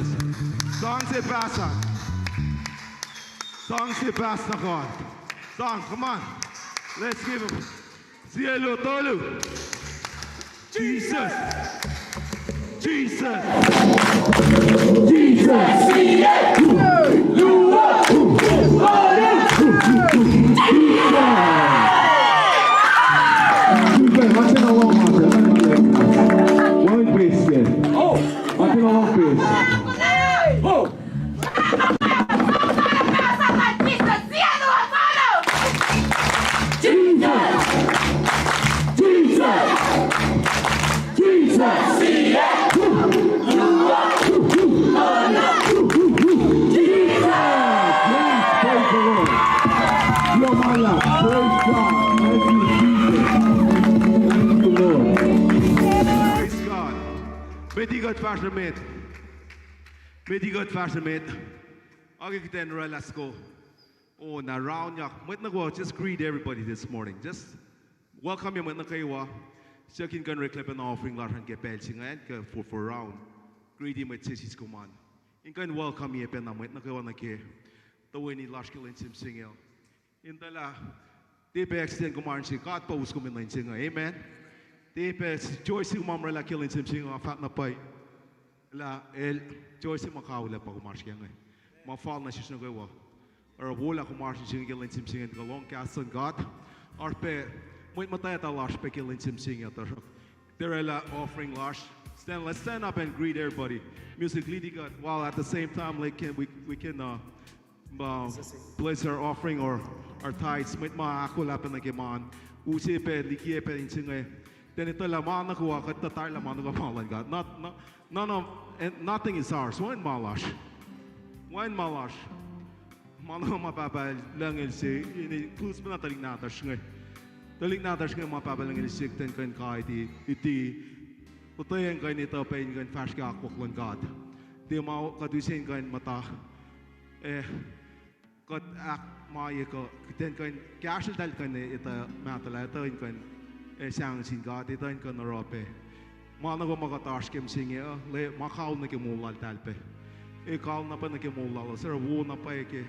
Jesus. Songs se pasan. Songs se pasan God. Song, come on. Let's give him. Cielo tolu. Jesus. Jesus. Good fashion, mate. Okay, then let's go. Oh, now round ya. Just greet everybody this morning. Just welcome you. Check in, reclip an offering, and get belching and for round. Greet him with his command. You can welcome you. Pen with Nakawanake. The winning last kill in Sim Singer. In the la, they pay extend command. She got post coming in singer. Amen. They pay Joyce Mamrella killing Sim Singer. Fat na pay. La el Joyce Macau la pag march yang ma fall na siya na gawa or wala ko march siya ng sim sing and long cast on God or pe mo matay ta lash pe killing sim sing at there la offering lash let's stand up and greet everybody music leading God while at the same time like we can place our offering or our tithes mit ma ako la pa nagiman usi pe likie pe in sing then ito la mana ko kat tatar la mana ko malan God none of and nothing is ours. One malash. Mana mapapa lang ilse. Ini plus na taling natas ngay. Taling natas ngay mapapa lang ilse ten kan kahit iti. Putayan kan ito pain kan fast ka akwak lang God. Di mau kadusin kan mata. Kat ak maya ko ten kan kasyal tal kan ito matala ito kan siyang sin God ito kan narope. Mana ko magatash kem singe le makaw na kemulal talpe e kaw na pa na kemulal sir wo na pa ke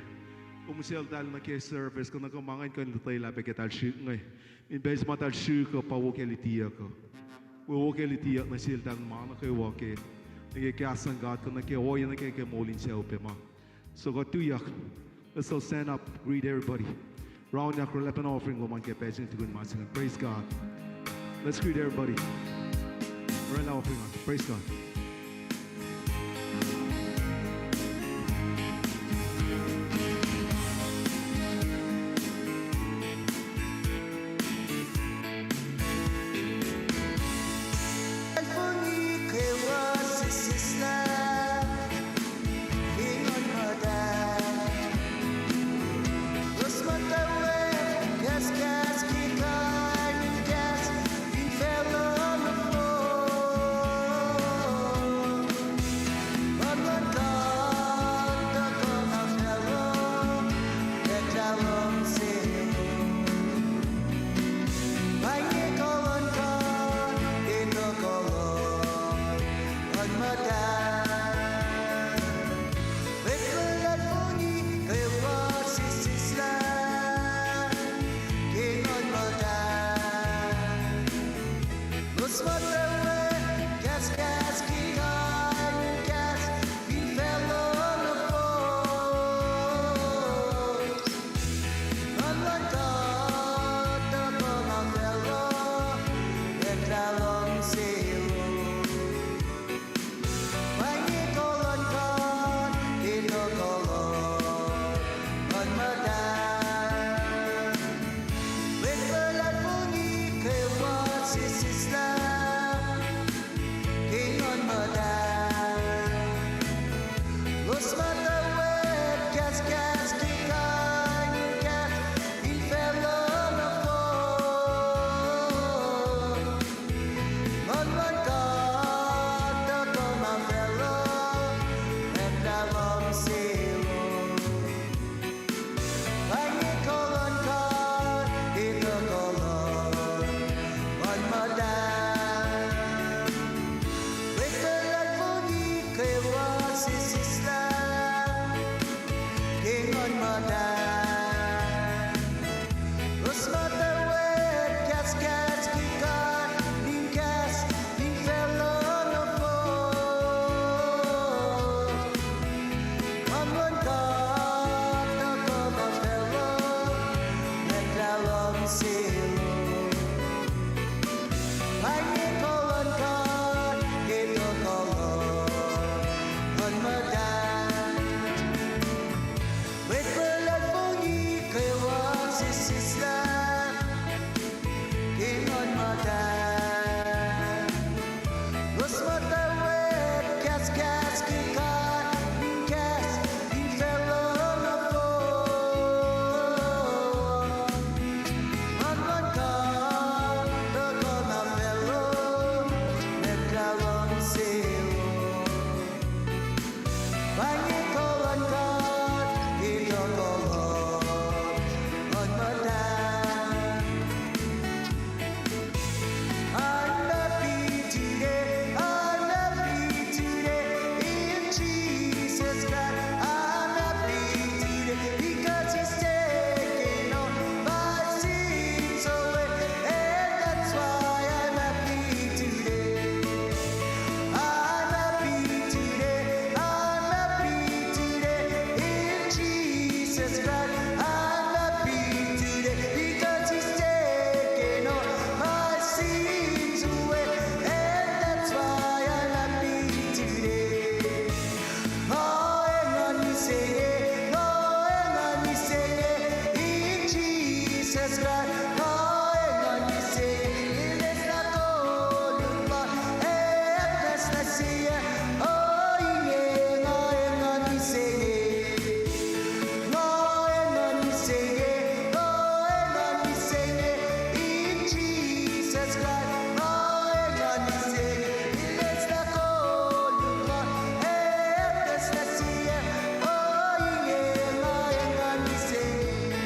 umusel dal na ke service ko na kumangan kan lutay lape ke tal shi ngai in base matal shi ko pa wo ke litia ko wo ke litia na sil dal mana ko wo ke ke kasan God ko na ke wo na ke molin se ope ma so go tu yak let's all stand up greet everybody round yak lepen offering lo man ke pejin to good masing praise God let's greet everybody. Right now, praise God. Wangi kawan kan kita kawan on madan. I'm happy today, in Jesus Christ. I'm happy today because He's taken all my sins away, and that's why I'm happy today. I'm happy today, in Jesus Christ. I'm happy today because He's taken all my sins away, and that's why I'm happy today. Oh, and when we sing it, oh, and when we sing it, in Jesus Christ. Oh, and when we sing it, let's not go look back, and let's not see it. Oh, yeah, oh, and when we sing it, oh, and when we sing it, oh, and when we sing it, in Jesus Christ. Oh, and when we sing it, let's not go look back, and let's not see it. Oh, yeah, oh, and when we sing it,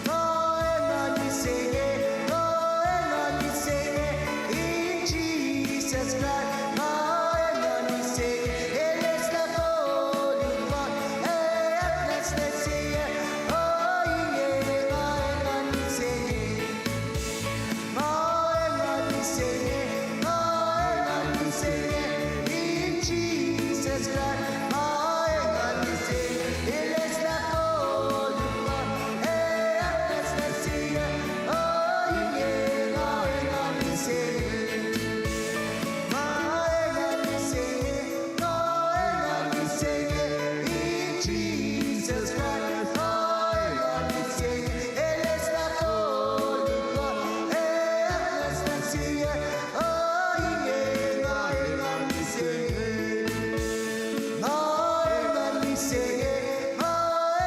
oh, and when we sing it, oh, and when we sing it, in Jesus Christ. Oh, and when we sing it, let's not go look back, and let's not see it. Oh, yeah, oh, and when we sing it, oh, and when we sing it, oh, and when we sing it, in Jesus Christ. Oh, and when we sing it, let's not go look back, and let's not see it. Oh, yeah, oh, and when we sing it, oh, and when we sing it, oh,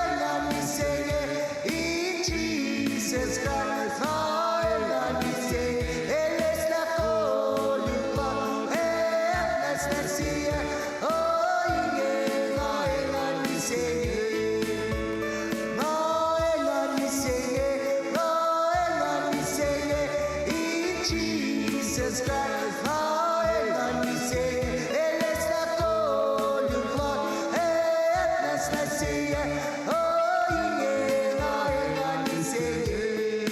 and when we sing it, in Jesus Christ. Oh, and when we sing it, let's not go look back, and let's not see it. Oh, yeah, oh, and when we sing it, oh, and when we sing it, oh, and when we sing it, in Jesus Christ. Oh, and when we sing it, let's not go look back, and let's not see it. Oh, yeah, oh, and when we sing it, oh, and when we sing it, oh, and when we sing it, in Jesus Christ. Oh, and when we sing it, let's not go look back, and let's not see it. Oh, yeah, oh, and when we sing it,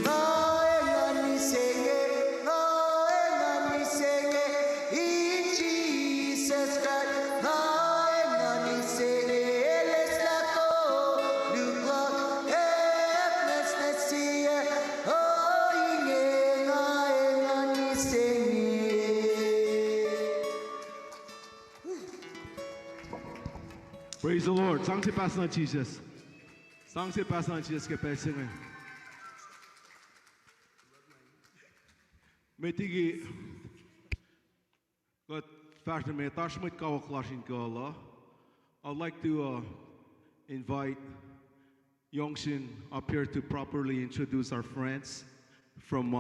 oh, and when we sing it, oh, and when we sing it, in Jesus Christ. Oh, and when we sing it, let's not go look back, and let's not see it. Oh, yeah, oh, and when we sing it. Praise the Lord. Sang si Pastor Jesus. Sang si Pastor Jesus ke pesing. Metigi got factor me tashmit kawa klashin gala. I'd like to invite Yongshin up here to properly introduce our friends from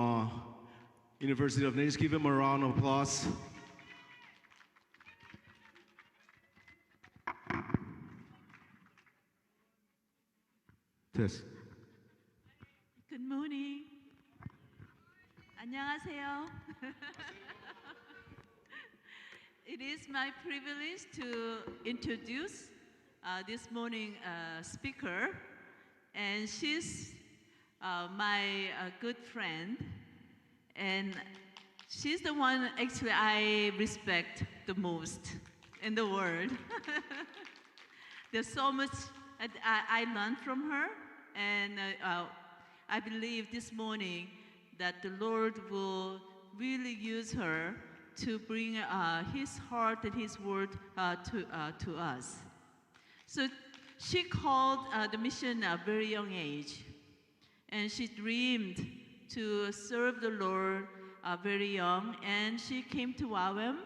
University of Nations. Give him a round of applause. Test. Good morning. 안녕하세요. It is my privilege to introduce this morning speaker, and she's my good friend, and she's the one actually I respect the most in the world. There's so much I learned from her, and I believe this morning that the Lord will really use her to bring His heart and His word to us. So she called the mission at a very young age, and she dreamed to serve the Lord very young, and she came to WAWM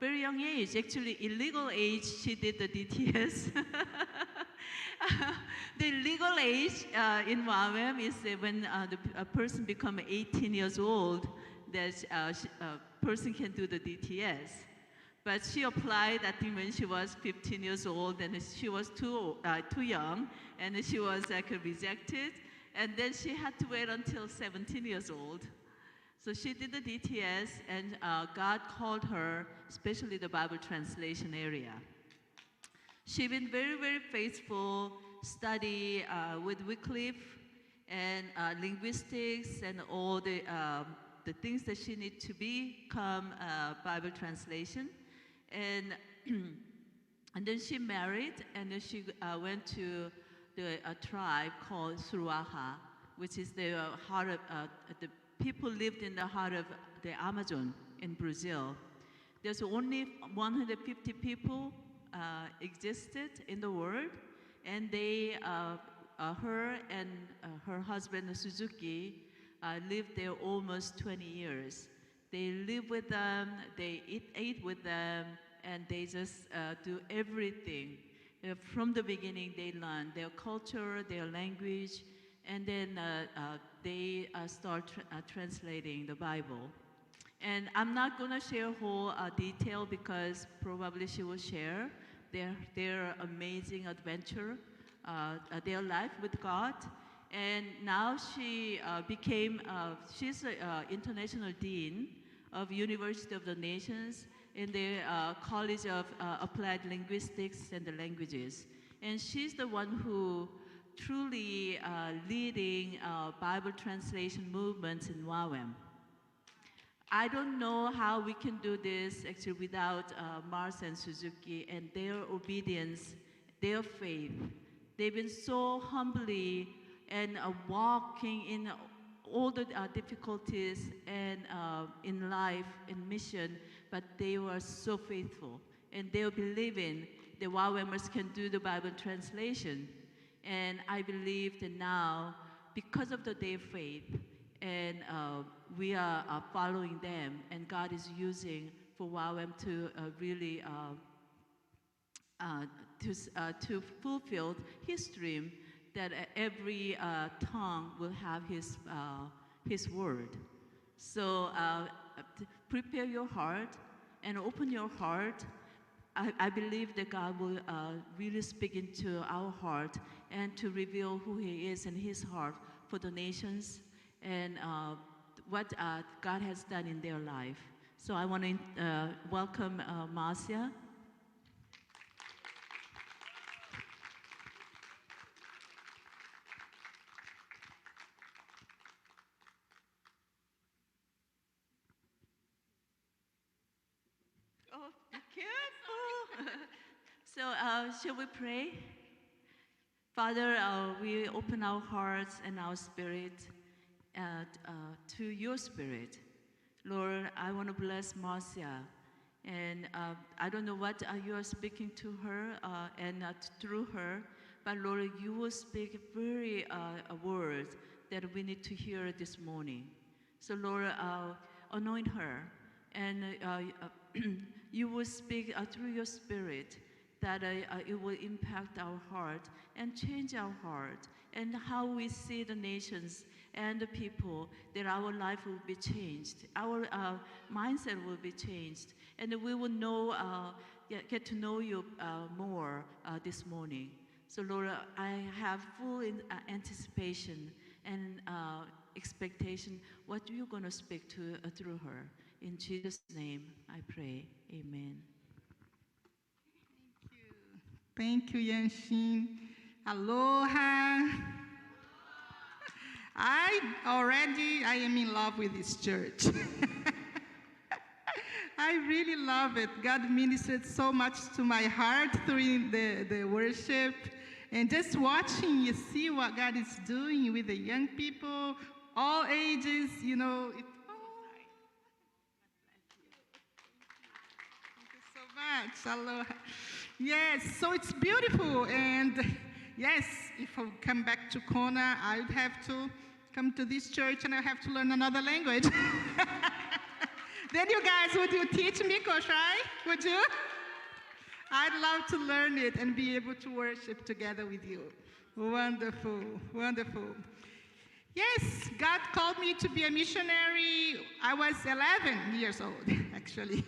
very young age. Actually, illegal age, she did the DTS. The legal age in WAWM is when a person becomes 18 years old, that person can do the DTS. But she applied, I think, when she was 15 years old, and she was too young, and she was rejected. And then she had to wait until 17 years old. So she did the DTS, and God called her, especially the Bible translation area. She's been very, very faithful, study with Wycliffe and linguistics and all the things that she needs to become Bible translation. And, and then she married, and then she went to a tribe called Suruaha, which is the heart of, the people lived in the heart of the Amazon in Brazil. There's only 150 people existed in the world, and they, her and her husband Suzuki lived there almost 20 years. They live with them, they ate with them, and they just do everything. From the beginning, they learn their culture, their language, and then they start translating the Bible. And I'm not going to share whole detail because probably she will share their amazing adventure, their life with God. And now she became, she's an international dean of University of the Nations in the College of Applied Linguistics and the Languages. And she's the one who truly leading Bible translation movements in WAWM. I don't know how we can do this actually without Mars and Suzuki and their obedience, their faith. They've been so humbly and walking in all the difficulties and in life, in mission, but they were so faithful. And they believe in the WAWMers can do the Bible translation. And I believe that now, because of their faith, and we are following them, and God is using for WAWM to really to fulfill His dream that every tongue will have His word. So prepare your heart and open your heart. I believe that God will really speak into our heart and to reveal who He is in His heart for the nations and what God has done in their life. So I want to welcome Marcia. Oh, be careful. So shall we pray? Father, we open our hearts and our spirit to your spirit. Lord, I want to bless Marcia. And I don't know what you are speaking to her and through her, but Lord, you will speak very words that we need to hear this morning. So Lord, anoint her, and you will speak through your spirit that it will impact our heart and change our heart and how we see the nations and the people, that our life will be changed, our mindset will be changed, and we will know, get to know you more this morning. So Lord, I have full anticipation and expectation what you're going to speak to through her. In Jesus' name, I pray. Amen. Thank you, Yanshin. Aloha. I am in love with this church. I really love it. God ministered so much to my heart through the worship. And just watching, you see what God is doing with the young people, all ages, you know. Thank you so much. Aloha. Yes, so it's beautiful. And yes, if I come back to Kona, I would have to come to this church and I have to learn another language. Then you guys, would you teach me Kosrae? Would you? I'd love to learn it and be able to worship together with you. Wonderful, wonderful. Yes, God called me to be a missionary. I was 11 years old, actually.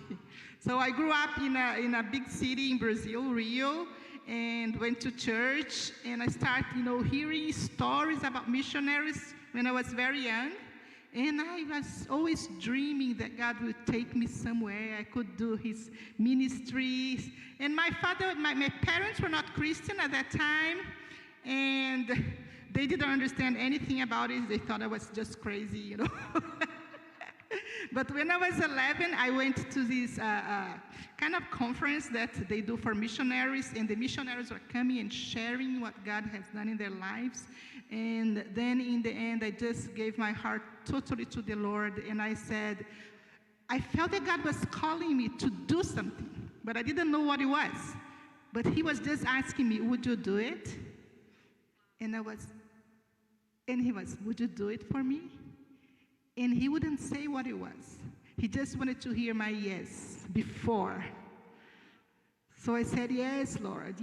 So I grew up in a big city in Brazil, Rio, and went to church, and I started, hearing stories about missionaries when I was very young. And I was always dreaming that God would take me somewhere. I could do his ministries. And my parents were not Christian at that time, and they didn't understand anything about it. They thought I was just crazy. But when I was 11, I went to this kind of conference that they do for missionaries, and the missionaries were coming and sharing what God has done in their lives. And then in the end, I just gave my heart totally to the Lord, and I said, I felt that God was calling me to do something, but I didn't know what it was. But he was just asking me, would you do it? And he was, would you do it for me? And he wouldn't say what it was. He just wanted to hear my yes before. So I said, yes, Lord,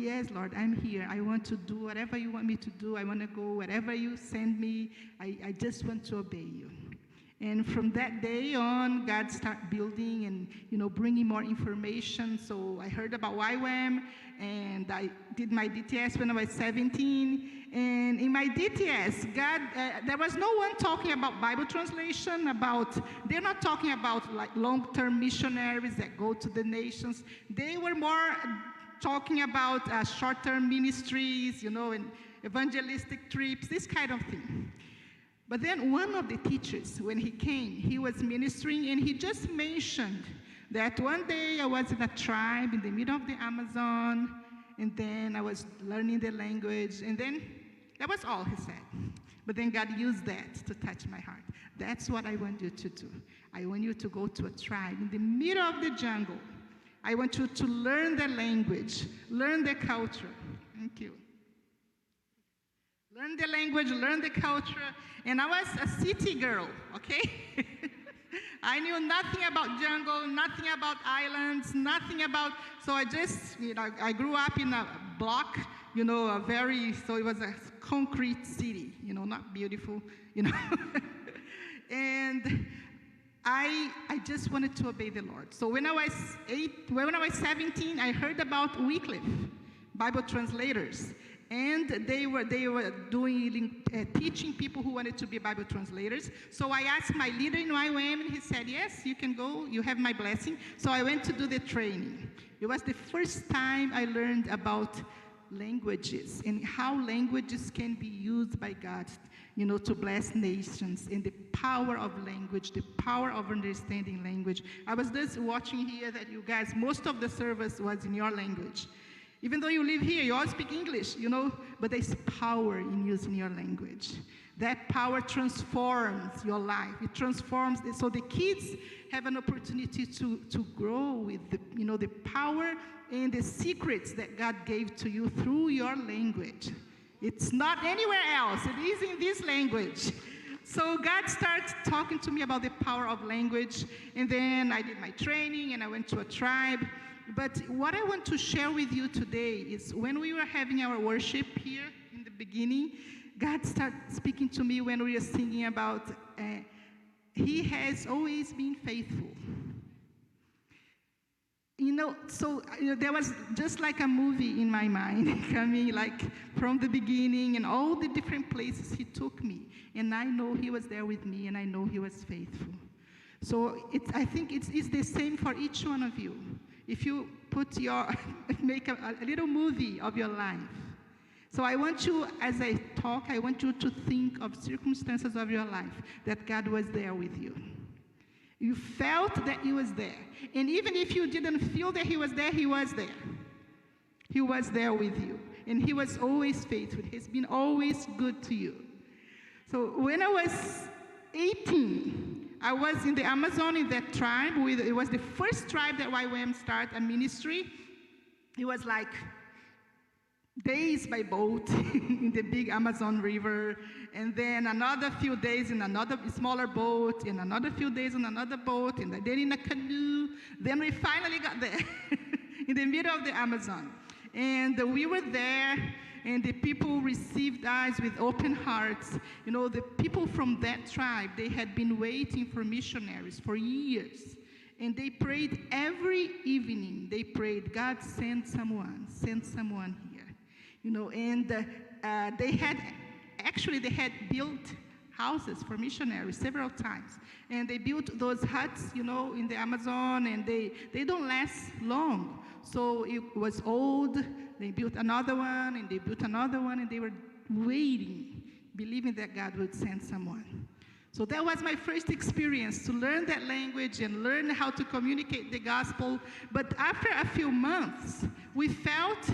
I'm here. I want to do whatever you want me to do. I want to go wherever you send me. I just want to obey you. And from that day on, God started building and, bringing more information. So I heard about YWAM, and I did my DTS when I was 17. And in my DTS, there was no one talking about Bible translation, they're not talking about like long-term missionaries that go to the nations. They were more talking about short-term ministries, and evangelistic trips, this kind of thing. But then one of the teachers, when he came, he was ministering, and he just mentioned that one day I was in a tribe in the middle of the Amazon, and then I was learning the language, and then that was all he said. But then God used that to touch my heart. That's what I want you to do. I want you to go to a tribe in the middle of the jungle. I want you to learn the language, learn the culture. Thank you. Learn the language, learn the culture. And I was a city girl, okay? I knew nothing about jungle, nothing about islands, so I just, I grew up in a block, so it was a concrete city, not beautiful, And I just wanted to obey the Lord. So when I was 17, I heard about Wycliffe, Bible translators. And they were doing teaching people who wanted to be Bible translators. So I asked my leader in YWAM, and he said, yes, you can go. You have my blessing. So I went to do the training. It was the first time I learned about languages and how languages can be used by God, to bless nations, and the power of language, the power of understanding language. I was just watching here that you guys, most of the service was in your language. Even though you live here, you all speak English, but there's power in using your language. That power transforms your life. It transforms, so the kids have an opportunity to grow with the power and the secrets that God gave to you through your language. It's not anywhere else. It is in this language. So God started talking to me about the power of language, and then I did my training, and I went to a tribe. But what I want to share with you today is when we were having our worship here in the beginning, God started speaking to me when we were singing about He has always been faithful. There was just like a movie in my mind coming like from the beginning and all the different places He took me. And I know He was there with me, and I know He was faithful. So I think it's the same for each one of you. If you make a little movie of your life. So I want you, as I talk, I want you to think of circumstances of your life that God was there with you. You felt that He was there. And even if you didn't feel that He was there, He was there. He was there with you. And He was always faithful. He's been always good to you. So when I was 18, I was in the Amazon in that tribe. It was the first tribe that YWAM started a ministry. It was like days by boat in the big Amazon River, and then another few days in another smaller boat, and another few days in another boat, and then in a canoe. Then we finally got there in the middle of the Amazon. And we were there, and the people received us with open hearts. The people from that tribe, they had been waiting for missionaries for years. And they prayed every evening. They prayed, God, send someone here. And they had built houses for missionaries several times. And they built those huts, in the Amazon, and they don't last long. So it was old. They built another one, and they built another one, and they were waiting, believing that God would send someone. So that was my first experience, to learn that language and learn how to communicate the gospel. But after a few months, we felt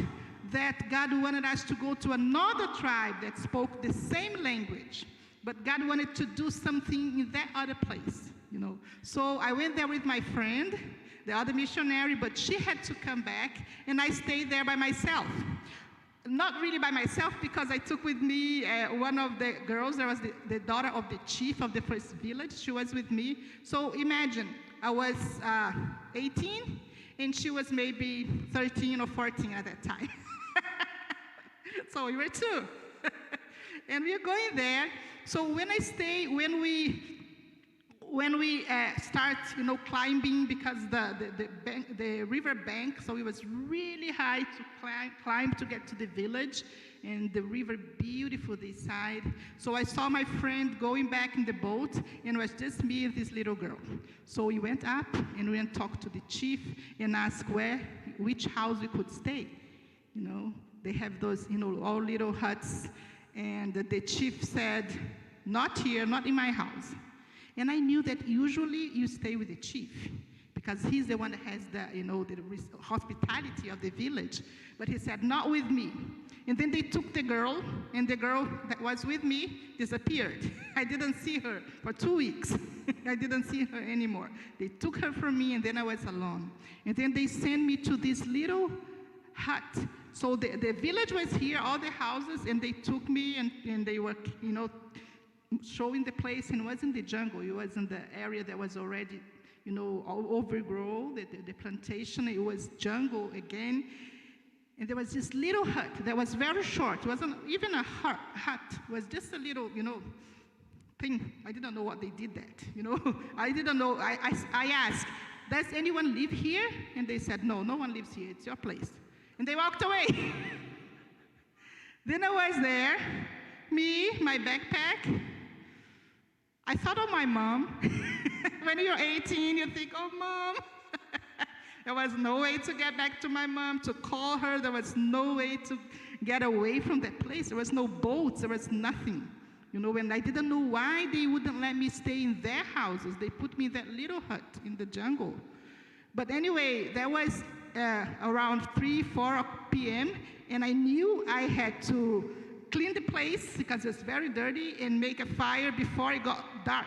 that God wanted us to go to another tribe that spoke the same language. But God wanted to do something in that other place, So I went there with my friend, the other missionary, but she had to come back, and I stayed there by myself. Not really by myself, because I took with me one of the girls. There was the daughter of the chief of the first village. She was with me. So imagine, I was 18, and she was maybe 13 or 14 at that time. So we were two. And we were going there. So when we start, climbing, because the river bank, so it was really high to climb to get to the village, and the river beautiful this side. So I saw my friend going back in the boat, and it was just me and this little girl. So we went up and we went and talked to the chief and asked which house we could stay. They have those, all little huts, and the chief said, not here, not in my house. And I knew that usually you stay with the chief, because he's the one that has the hospitality of the village. But he said, not with me. And then they took the girl, and the girl that was with me disappeared. I didn't see her for 2 weeks. I didn't see her anymore. They took her from me, and then I was alone. And then they sent me to this little hut. So the village was here, all the houses, and they took me, and they were, showing the place, and it wasn't the jungle. It was in the area that was already, overgrown, the plantation. It was jungle again. And there was this little hut that was very short. It wasn't even a hut. It was just a little, thing. I didn't know what they did that, I didn't know. I asked, does anyone live here? And they said, no one lives here. It's your place. And they walked away. Then I was there, me, my backpack. I thought of my mom. When you're 18, you think, oh, Mom. There was no way to get back to my mom, to call her. There was no way to get away from that place. There was no boats. There was nothing. And I didn't know why they wouldn't let me stay in their houses. They put me in that little hut in the jungle. But anyway, that was around 3-4 p.m., and I knew I had to clean the place because it was very dirty and make a fire before it got dark.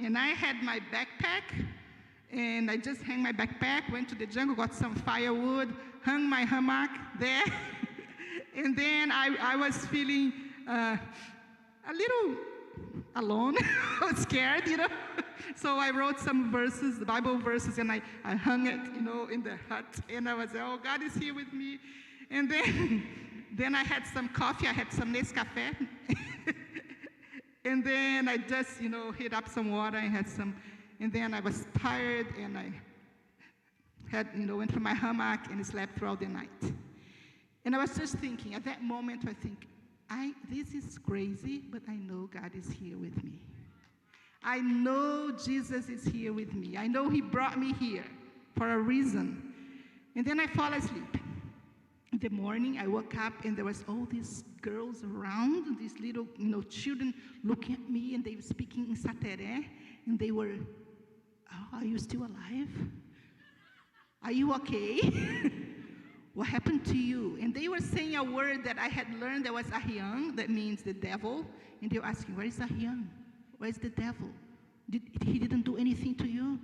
And I had my backpack, and I just hung my backpack, went to the jungle, got some firewood, hung my hammock there. And then I was feeling a little alone. I was scared, So I wrote some verses, the Bible verses, and I hung it, in the hut. And I was, oh, God is here with me. And then I had some coffee. I had some Nescafé. And then I just, heat up some water. I had some, and then I was tired, and I had, went to my hammock and slept throughout the night. And I was just thinking, at that moment, I think, this is crazy, but I know God is here with me. I know Jesus is here with me. I know he brought me here for a reason. And then I fall asleep. In the morning, I woke up, and there was all these girls around, these little, children looking at me, and they were speaking in Sateré, and they were, oh, are you still alive? Are you okay? What happened to you? And they were saying a word that I had learned that was Ahian, that means the devil, and they were asking, where is Ahian? Where's the devil? He didn't do anything to you?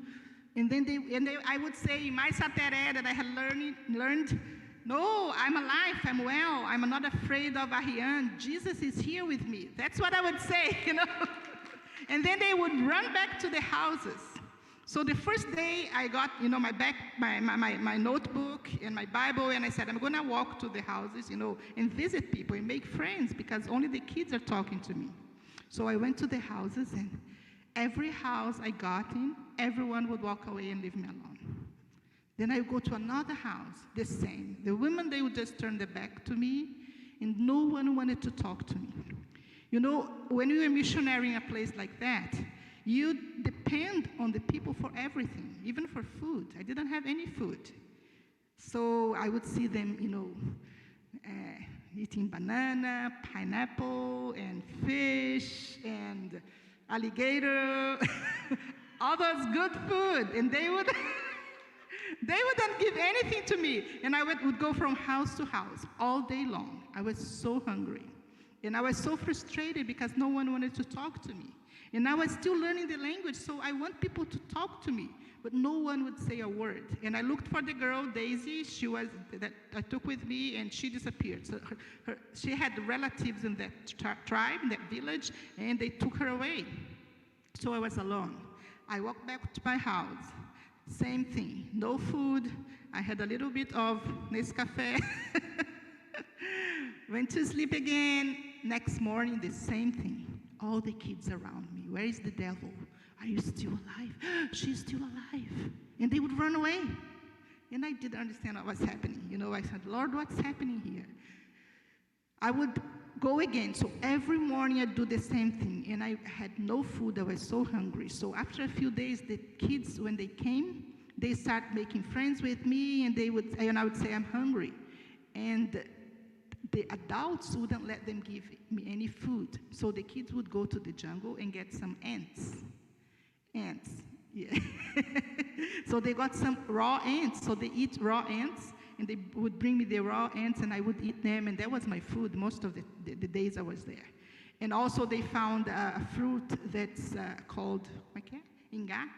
And then I would say in my Sateré that I had learned, no, I'm alive, I'm well, I'm not afraid of Ahian. Jesus is here with me. That's what I would say, And then they would run back to the houses. So the first day I got, my notebook and my Bible, and I said, I'm gonna walk to the houses, and visit people and make friends, because only the kids are talking to me. So I went to the houses, Every house I got in, everyone would walk away and leave me alone. Then I would go to another house, the same. The women, they would just turn their back to me, and no one wanted to talk to me. You know, when you're a missionary in a place like that, you depend on the people for everything, even for food. I didn't have any food. So I would see them, eating banana, pineapple, and fish, and alligator, all those good food. And they wouldn't give anything to me. And I would go from house to house all day long. I was so hungry. And I was so frustrated because no one wanted to talk to me. And I was still learning the language, so I want people to talk to me. But no one would say a word. And I looked for the girl, Daisy, that I took with me, and she disappeared. So she had relatives in that tribe, in that village, and they took her away. So I was alone. I walked back to my house. Same thing, no food. I had a little bit of Nescafe. Went to sleep again. Next morning, the same thing. All the kids around me. Where is the devil? Are you still alive? She's still alive. And they would run away. And I didn't understand what was happening. I said, Lord, what's happening here? I would go again. So every morning I'd do the same thing. And I had no food. I was so hungry. So after a few days, the kids, when they came, they started making friends with me. And I would say, I'm hungry. And the adults wouldn't let them give me any food. So the kids would go to the jungle and get some ants. Ants, yeah. So they got some raw ants. So they eat raw ants, and they would bring me the raw ants, and I would eat them, and that was my food most of the days I was there. And also they found a fruit that's called, ingá.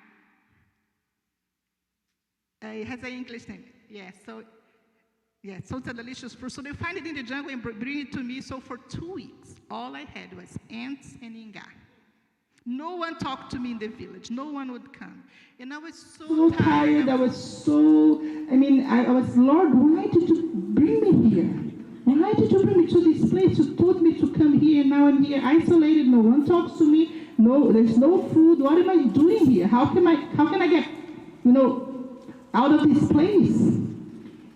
It has an English name. Yeah, so it's a delicious fruit. So they find it in the jungle and bring it to me. So for 2 weeks, all I had was ants and ingá. No one talked to me in the village. No one would come. And I was so tired. I was, Lord, why did you bring me here? Why did you bring me to this place? You told me to come here, and now I'm here isolated. No one talks to me. No, there's no food. What am I doing here? How can I get, out of this place?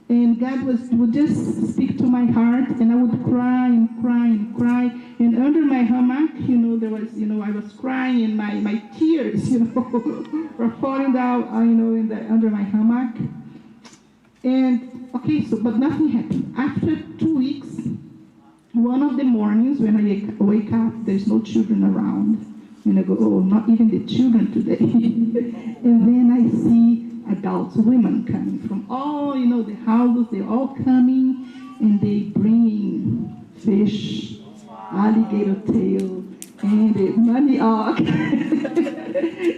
And God would just speak to my heart, and I would cry and cry and cry. And under my hammock, there was, I was crying, and my tears, were falling down, under my hammock. And, but nothing happened. After 2 weeks, one of the mornings when I wake up, there's no children around. And I go, oh, not even the children today. And then I see adults, women coming from all, the houses. They're all coming, and they bring fish, alligator tail, and manioc,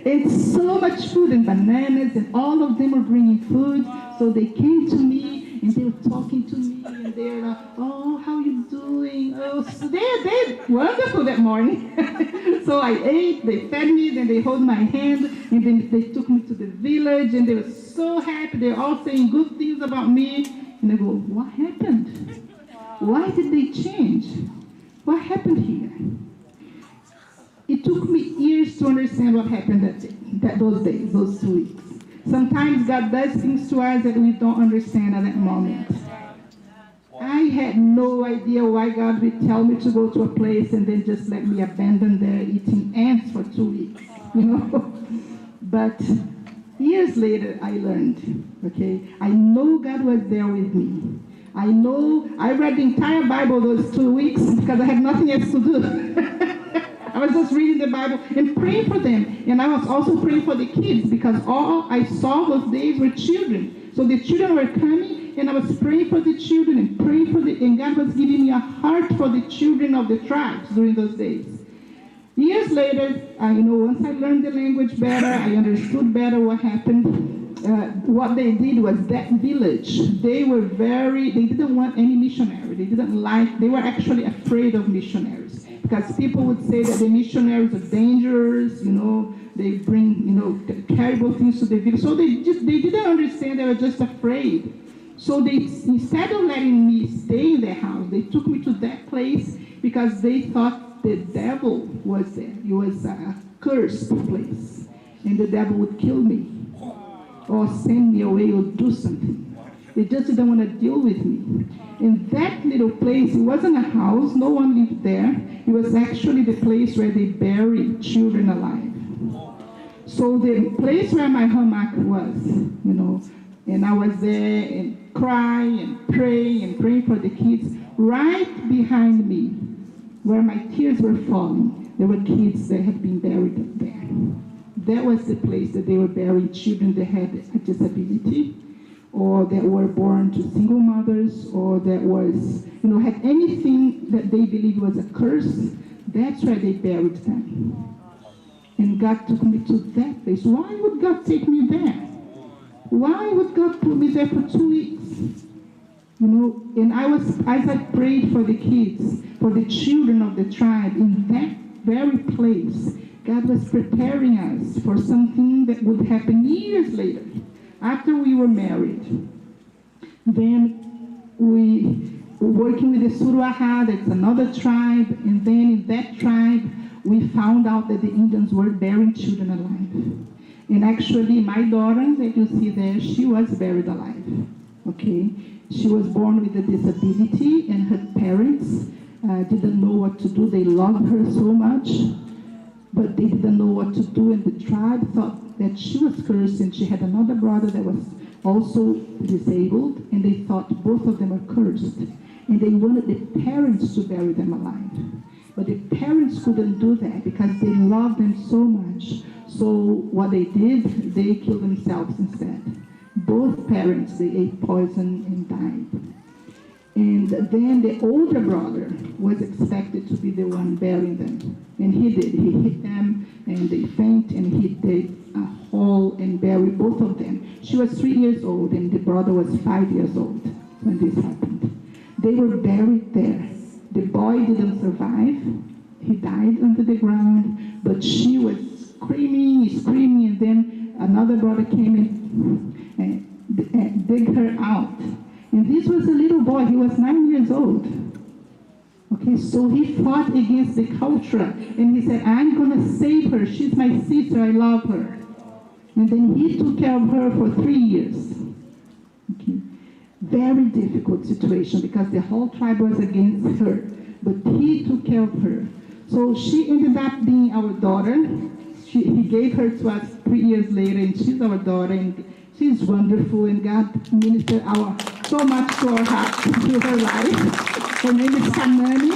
and so much food, and bananas, and all of them are bringing food. So they came to me, and they were talking to me, and they're like, oh, how you doing? Oh, so they're wonderful that morning. So I ate, they fed me, then they held my hand, and then they took me to the village, and they were so happy. They're all saying good things about me. And I go, what happened? Why did they change? What happened here? It took me years to understand what happened those days, those 2 weeks. Sometimes God does things to us that we don't understand at that moment. I had no idea why God would tell me to go to a place and then just let me abandon there eating ants for 2 weeks, But years later, I learned, I know God was there with me. I know I read the entire Bible those 2 weeks because I had nothing else to do. I was just reading the Bible and praying for them. And I was also praying for the kids because all I saw those days were children. So the children were coming, and I was praying for the children and praying and God was giving me a heart for the children of the tribes during those days. Years later, once I learned the language better, I understood better what happened. What they did was that village, they didn't want any missionary. They were actually afraid of missionaries because people would say that the missionaries are dangerous, they bring, terrible things to the village. So they didn't understand, they were just afraid. So instead of letting me stay in their house, they took me to that place because they thought the devil was there. He was cursed place, and the devil would kill me, or send me away, or do something. They just didn't want to deal with me. In that little place, it wasn't a house, no one lived there. It was actually the place where they buried children alive. So the place where my hammock was, and I was there and crying and praying for the kids. Right behind me, where my tears were falling, there were kids that had been buried up there. That was the place that they were burying children that had a disability, or that were born to single mothers, or that was, had anything that they believed was a curse. That's where they buried them. And God took me to that place. Why would God take me there? Why would God put me there for 2 weeks? And as I prayed for the kids, for the children of the tribe, in that very place, God was preparing us for something that would happen years later, after we were married. Then we were working with the Suruaha, that's another tribe, and then in that tribe, we found out that the Indians were burying children alive. And actually, my daughter that you see there, she was buried alive, okay? She was born with a disability, and her parents didn't know what to do. They loved her so much, but they didn't know what to do, and the tribe thought that she was cursed, and she had another brother that was also disabled, and they thought both of them were cursed. And they wanted the parents to bury them alive. But the parents couldn't do that because they loved them so much. So what they did, they killed themselves instead. Both parents, they ate poison and died. And then the older brother was expected to be the one burying them. And he did. He hit them, and they fainted, and he did a hole and buried both of them. She was 3 years old, and the brother was 5 years old when this happened. They were buried there. The boy didn't survive. He died under the ground, but she was screaming, and then another brother came in and dig her out. And this was a little boy. He was 9 years old. Okay, so he fought against the culture, and he said, I'm going to save her. She's my sister. I love her. And then he took care of her for 3 years. Okay. Very difficult situation because the whole tribe was against her, but he took care of her. So she ended up being our daughter. He gave her to us 3 years later, and she's our daughter, and she's wonderful, and God ministered so much to her life. Her name is Kanani.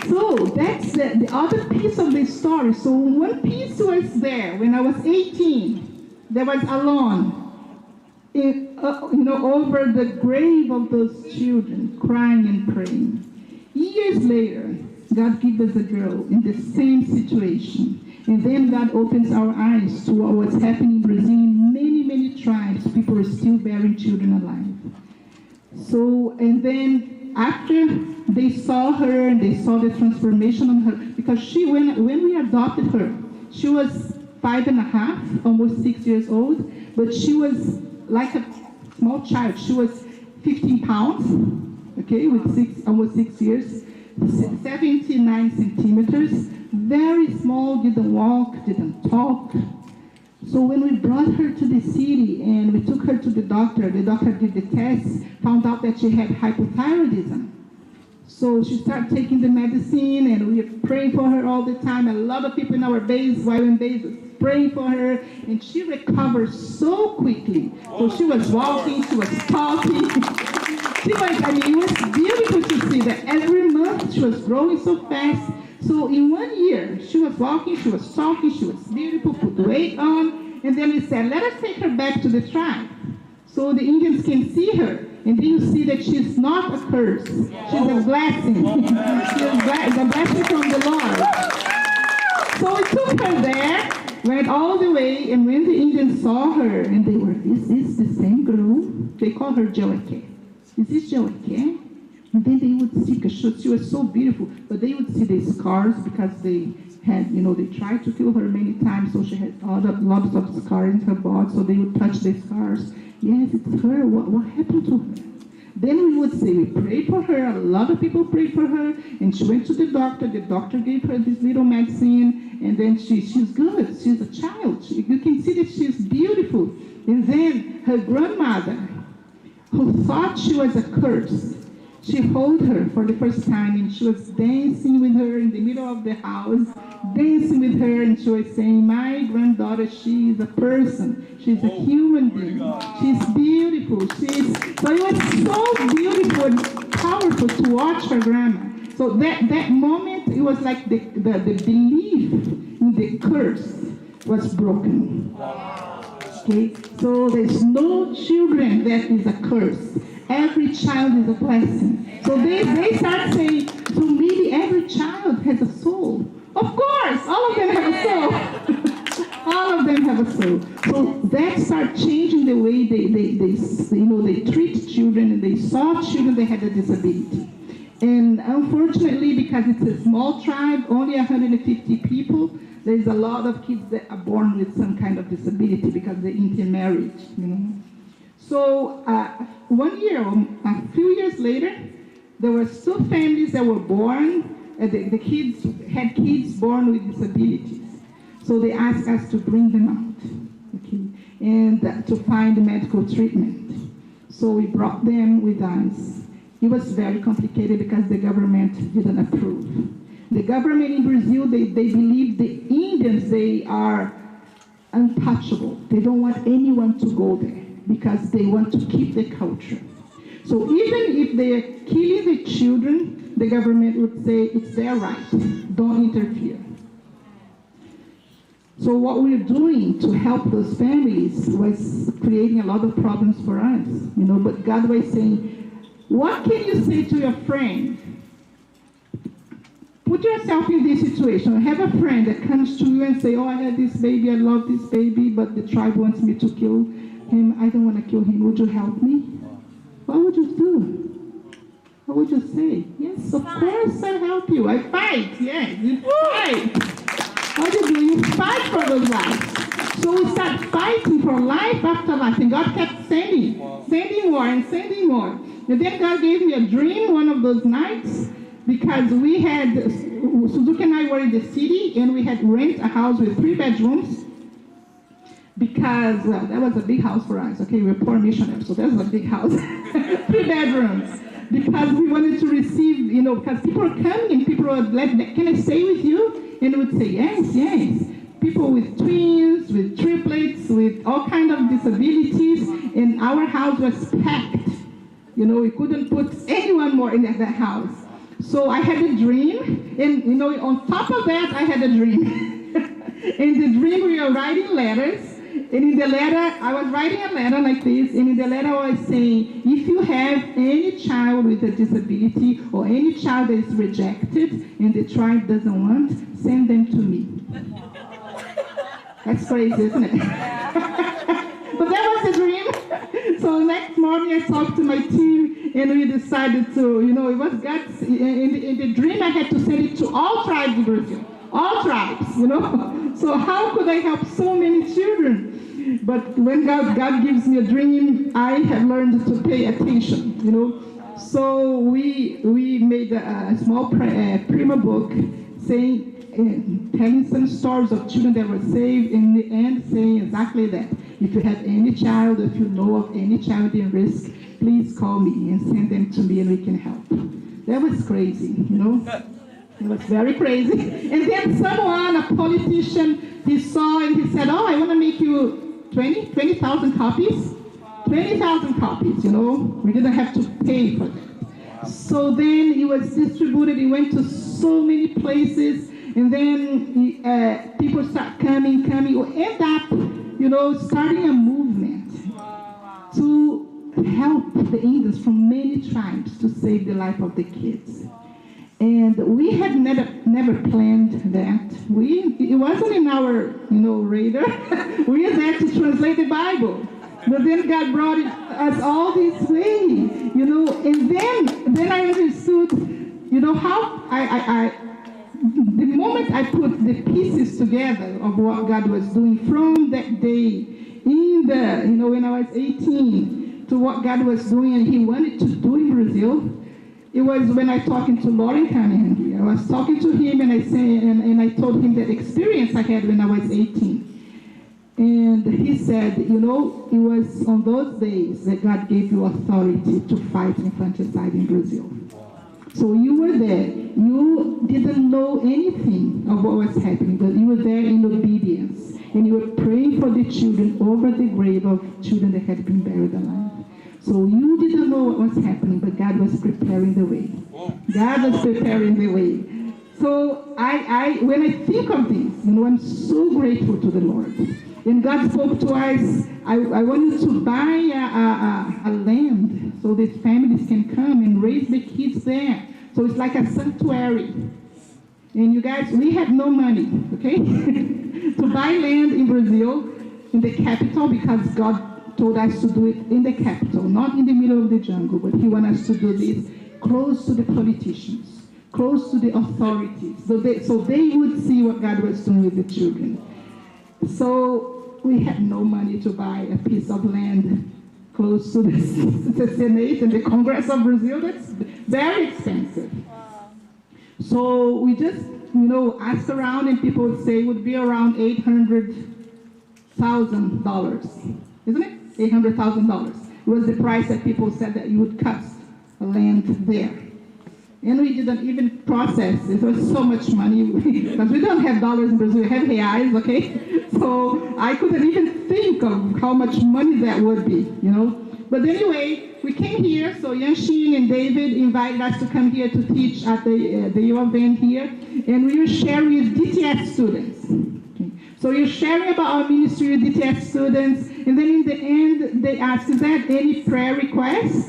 So that's the other piece of the story. So one piece was there when I was 18. There was alone. Over the grave of those children, crying and praying. Years later, God gave us a girl in the same situation. And then God opens our eyes to what was happening in Brazil. In many, many tribes, people are still burying children alive. So, and then after they saw her and they saw the transformation on her, because when we adopted her, she was 5.5, almost 6 years old, but she was like a small child. She was 15 pounds, okay, with almost 6 years, 79 centimeters, very small, didn't walk, didn't talk. So when we brought her to the city and we took her to the doctor did the tests, found out that she had hypothyroidism. So she started taking the medicine, and we were praying for her all the time. A lot of people in our base, YWAM base, was praying for her, and she recovered so quickly. So she was walking, she was talking. It was beautiful to see that every month she was growing so fast. So in 1 year, she was walking, she was talking, she was beautiful, put weight on, and then we said, let us take her back to the tribe. So the Indians can see her, and then you see that she's not a curse. She's a blessing. She's a blessing from the Lord. So we took her there, went all the way, and when the Indians saw her, and they were, is this the same girl? They call her Joeke. Is this Joeke? And then they would see, because she was so beautiful, but they would see the scars because they had, they tried to kill her many times, so she had lots of scars in her body, so they would touch the scars. Yes, it's her. What happened to her? Then we would say, we prayed for her, a lot of people prayed for her, and she went to the doctor gave her this little medicine, and then she's good, she's a child. You can see that she's beautiful. And then her grandmother, who thought she was a curse, she held her for the first time, and she was dancing with her in the middle of the house, dancing with her, and she was saying, my granddaughter, she is a person. She's a human being. She's beautiful. So it was so beautiful and powerful to watch her grandma. So that moment, it was like the belief in the curse was broken. Okay? So there's no children that is a curse. Every child is a blessing. So they start saying, so maybe every child has a soul. Of course, all of them have a soul. All of them have a soul. So that starts changing the way they treat children, and they saw children that had a disability. And unfortunately, because it's a small tribe, only 150 people, there's a lot of kids that are born with some kind of disability because they intermarried, So 1 year, a few years later, there were 2 families that were born, the kids had kids born with disabilities. So they asked us to bring them out, okay, and to find medical treatment. So we brought them with us. It was very complicated because the government didn't approve. The government in Brazil, they believe the Indians, they are untouchable. They don't want anyone to go there because they want to keep the culture. So even if they're killing the children, the government would say it's their right, don't interfere. So what we're doing to help those families was creating a lot of problems for us, but God was saying, what can you say to your friend? Put yourself in this situation. Have a friend that comes to you and say, oh, I had this baby, I love this baby, but the tribe wants me to kill him. I don't want to kill him. Would you help me? What would you do? What would you say? Yes, of course I'll help you. I fight. Yes, you fight. What do? You fight for those lives. So we start fighting for life after life. And God kept sending more and sending more. And then God gave me a dream one of those nights, because we had, Suzuki and I were in the city, and we had rent a house with 3 bedrooms, because that was a big house for us. Okay, we were poor missionaries, so that was a big house. 3 bedrooms. Because we wanted to receive, because people were coming and people were like, can I stay with you? And we would say, yes, yes. People with twins, with triplets, with all kinds of disabilities, and our house was packed. We couldn't put anyone more in that house. So I had a dream, and on top of that, I had a dream. In the dream, we were writing letters, and in the letter, I was writing a letter like this, and in the letter I was saying, if you have any child with a disability, or any child that is rejected, and the tribe doesn't want, send them to me. That's crazy, isn't it? But that was the dream. So next morning I talked to my team, and we decided to, it was God's, in the dream I had to send it to all tribes in Brazil. All tribes, So how could I help so many children? But when God gives me a dream, I have learned to pay attention, So we made a small prima book saying, telling some stories of children that were saved, in the end saying exactly that. If you have any child, if you know of any child in risk, please call me and send them to me and we can help. That was crazy, It was very crazy. And then someone, a politician, he saw and he said, oh, I want to make you 20,000 copies. 20,000 copies, We didn't have to pay for that. So then it was distributed. It went to so many places. And then people start coming. We end up, starting a movement to help the Indians from many tribes to save the life of the kids. And we had never planned that. It wasn't in our, radar. We were there to translate the Bible. But then God brought us all this way, And then I understood, how the moment I put the pieces together of what God was doing from that day, when I was 18, to what God was doing and he wanted to do in Brazil, it was when I talking to Lauren Cunningham here. I was talking to him and I told him that experience I had when I was 18. And he said, it was on those days that God gave you authority to fight infanticide in Brazil. So you were there. You didn't know anything of what was happening, but you were there in obedience. And you were praying for the children over the grave of children that had been buried alive. So you didn't know what was happening, but God was preparing the way. God was preparing the way. So when I think of this, I'm so grateful to the Lord. And God spoke to us, I want you to buy a land so these families can come and raise the kids there. So it's like a sanctuary. And you guys, we had no money, okay, to buy land in Brazil, in the capital, because God told us to do it in the capital, not in the middle of the jungle, but he wants us to do this close to the politicians, close to the authorities, so they would see what God was doing with the children. So we had no money to buy a piece of land close to the Senate and the Congress of Brazil. That's very expensive. So we just, asked around, and people would say it would be around $800,000, isn't it? $800,000. It was the price that people said that you would cut a land there. And we didn't even process. It was so much money because we don't have dollars in Brazil, we have reais, okay? So I couldn't even think of how much money that would be, But anyway, we came here, so Yanshin and David invited us to come here to teach at the U of N here, and we were sharing with DTS students. Okay. So you're sharing about our ministry with DTS students, and then in the end, they asked, is there any prayer request?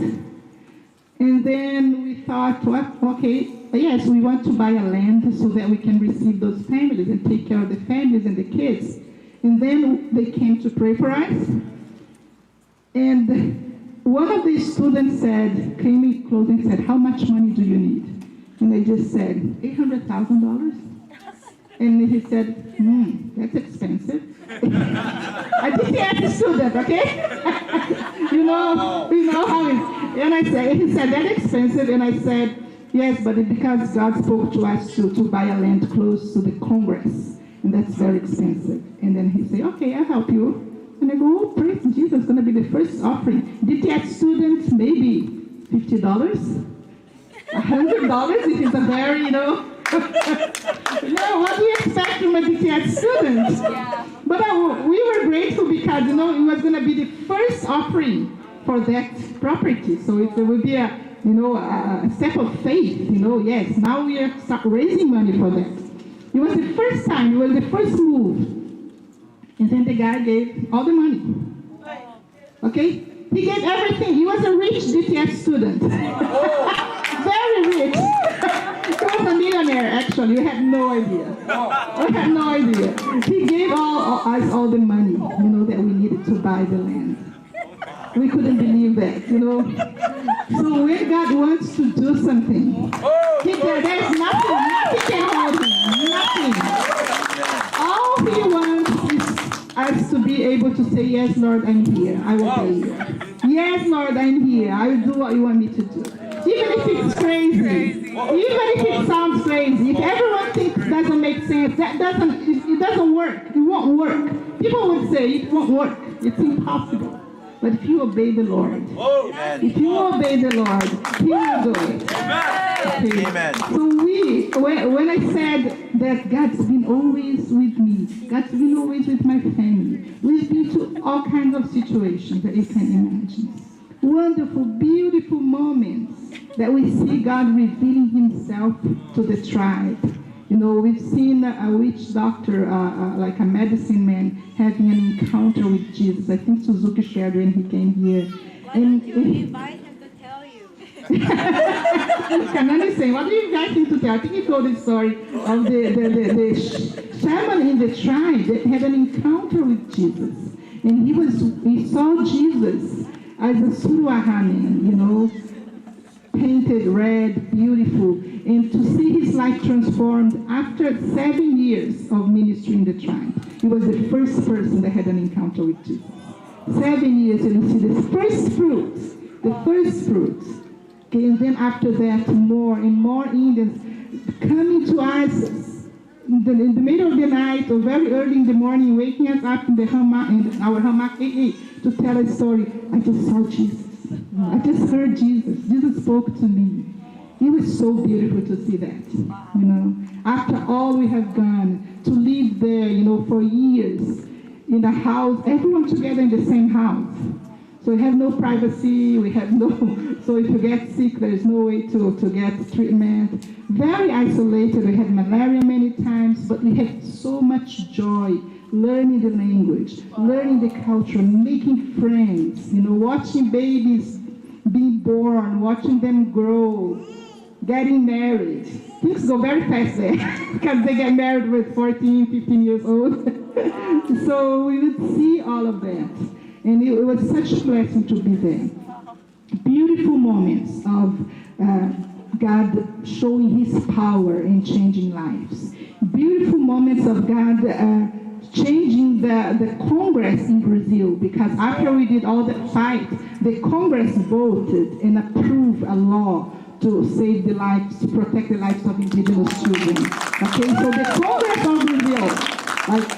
And then we thought, well, okay, yes, we want to buy a land so that we can receive those families and take care of the families and the kids. And then they came to pray for us. And one of the students came in close and said, how much money do you need? And I just said, $800,000. And he said, that's expensive. I didn't ask the student, okay? you know how it's. And he said, that's expensive. And I said, yes, but it's because God spoke to us to buy a land close to the Congress. And that's very expensive. And then he said, okay, I'll help you. And I go, oh, praise Jesus, it's going to be the first offering. DTS students, maybe $50, $100 if it's a very, what do you expect from a DTS student? Yeah. But we were grateful because, it was going to be the first offering for that property. So it would be a step of faith, yes, now we are start raising money for that. It was the first time, it was the first move. And then the guy gave all the money. Okay? He gave everything. He was a rich DTS student. Very rich. He was a millionaire, actually. We had no idea. We had no idea. He gave us all the money, that we needed to buy the land. We couldn't believe that, So when God wants to do something, there's nothing can hold him. Nothing. All he wants is us to be able to say, yes, Lord, I'm here. I will be here. Yes, Lord, I'm here. I will do what you want me to do. Even if it's crazy. Even if it sounds crazy. If everyone thinks it doesn't make sense, it doesn't work. It won't work. People would say it won't work. It's impossible. But if you obey the Lord, if you obey the Lord, he will do it. Okay. Amen. So when I said that God's been always with me, God's been always with my family, we've been to all kinds of situations that you can imagine. Wonderful, beautiful moments that we see God revealing himself to the tribe. We've seen a witch doctor, like a medicine man, having an encounter with Jesus. I think Suzuki shared when he came here. Why don't you invite him to tell you? Kanan is saying, what do you invite him to tell? I think he told the story of the shaman in the tribe that had an encounter with Jesus. And he saw Jesus as a Suruaha man, painted red, beautiful, and to see his life transformed after 7 years of ministry in the tribe. He was the first person that had an encounter with Jesus. 7 years, and you see the first fruits, the first fruits. Okay, and then after that, more and more Indians coming to us in the middle of the night or very early in the morning, waking us up in the hammock, in our hammock, to tell a story. I just saw Jesus. I just heard Jesus. Jesus spoke to me. It was so beautiful to see that, you know. After all we have gone, to live there, you know, for years, in a house, everyone together in the same house. So we have no privacy, we have no, so if you get sick, there's no way to get treatment. Very isolated, we had malaria many times, but we had so much joy, learning the language, learning the culture, making friends, you know, watching babies being born, watching them grow, getting married. Things go very fast there because they get married with 14, 15 years old. So we would see all of that. And it was such a blessing to be there. Beautiful moments of God showing his power in changing lives. Beautiful moments of God changing the Congress in Brazil, because after we did all that fight, the Congress voted and approved a law to save the lives, to protect the lives of indigenous children. Okay, so the Congress of Brazil, like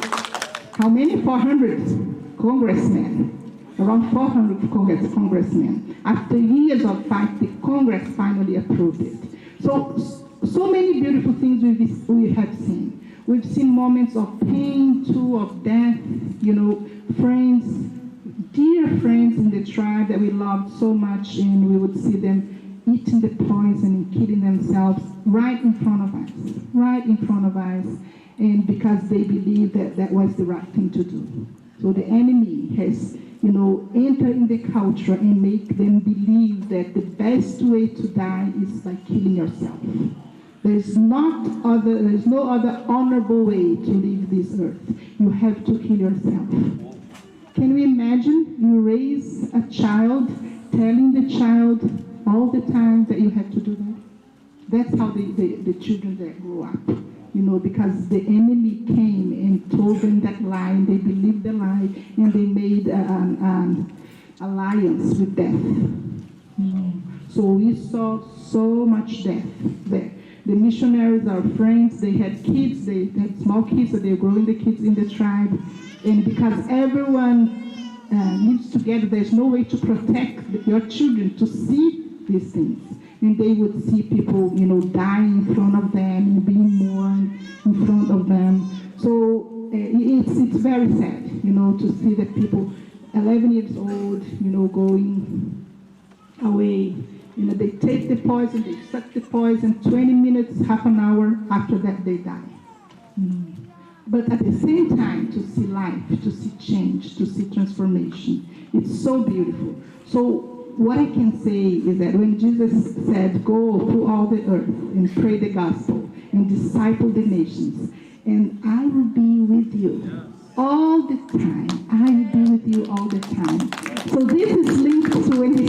how many? 400 congressmen, around 400 congressmen. After years of fight, the Congress finally approved it. So many beautiful things we have seen. We've seen moments of pain, too, of death, you know, friends, dear friends in the tribe that we loved so much, and we would see them eating the poison and killing themselves right in front of us, and because they believed that that was the right thing to do. So the enemy has, you know, entered in the culture and make them believe that the best way to die is by killing yourself. There's no other honorable way to leave this earth. You have to kill yourself. Can we imagine you raise a child, telling the child all the time that you have to do that? That's how the children that grow up, you know, because the enemy came and told them that lie, and they believed the lie, and they made an alliance with death. So we saw so much death there. The missionaries, our friends, they had kids, they had small kids, so they were growing the kids in the tribe. And because everyone lives together, there's no way to protect your children to see these things. And they would see people, you know, dying in front of them and being mourned in front of them. So it's very sad, you know, to see that people, 11 years old, you know, going away. You know, they take the poison, they suck the poison, 20 minutes, half an hour, after that they die. But at the same time, to see life, to see change, to see transformation, it's so beautiful. So what I can say is that when Jesus said, go through all the earth and pray the gospel and disciple the nations, and I will be with you all the time. I will be with you all the time. So this is linked to when he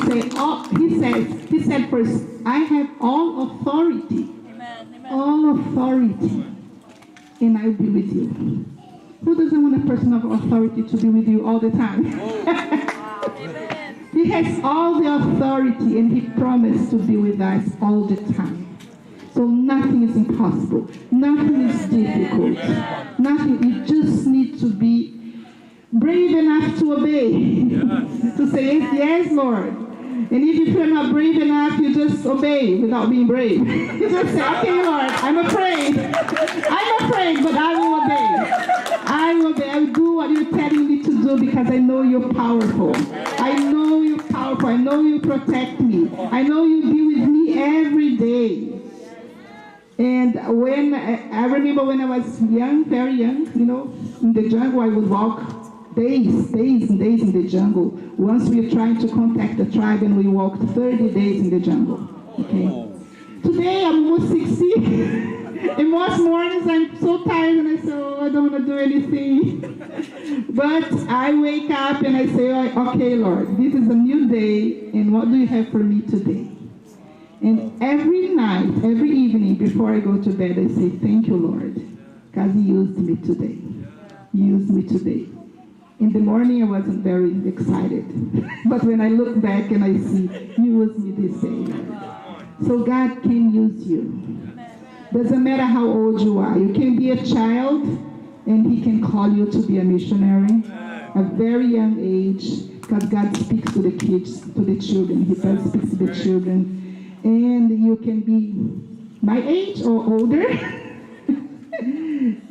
said first, I have all authority. Amen. All authority. And I will be with you. Who doesn't want a person of authority to be with you all the time? Amen. He has all the authority, and he promised to be with us all the time. So nothing is impossible. Nothing is difficult. Nothing. You just need to be brave enough to obey. To say, yes, Lord. And if you're not brave enough, you just obey without being brave. You just say, okay, Lord, I'm afraid. I'm afraid, but I will obey. I will obey. I will do what you're telling me to do because I know you're powerful. I know you're powerful. I know you protect me. I know you be with me every day. And when I remember when I was young, very young, you know, in the jungle, I would walk days and days in the jungle. Once we were trying to contact the tribe, and we walked 30 days in the jungle. Okay. Today I'm almost 60. And most mornings I'm so tired, and I say, oh, I don't want to do anything. But I wake up and I say, oh, okay, Lord, this is a new day, and what do you have for me today? And every night, every evening, before I go to bed, I say, thank you, Lord, because He used me today. He used me today. In the morning, I wasn't very excited. But when I look back and I see, you was me this day. So God can use you. Doesn't matter how old you are. You can be a child, and He can call you to be a missionary. A very young age, because God speaks to the kids, to the children. He does speak to the children. And you can be my age or older.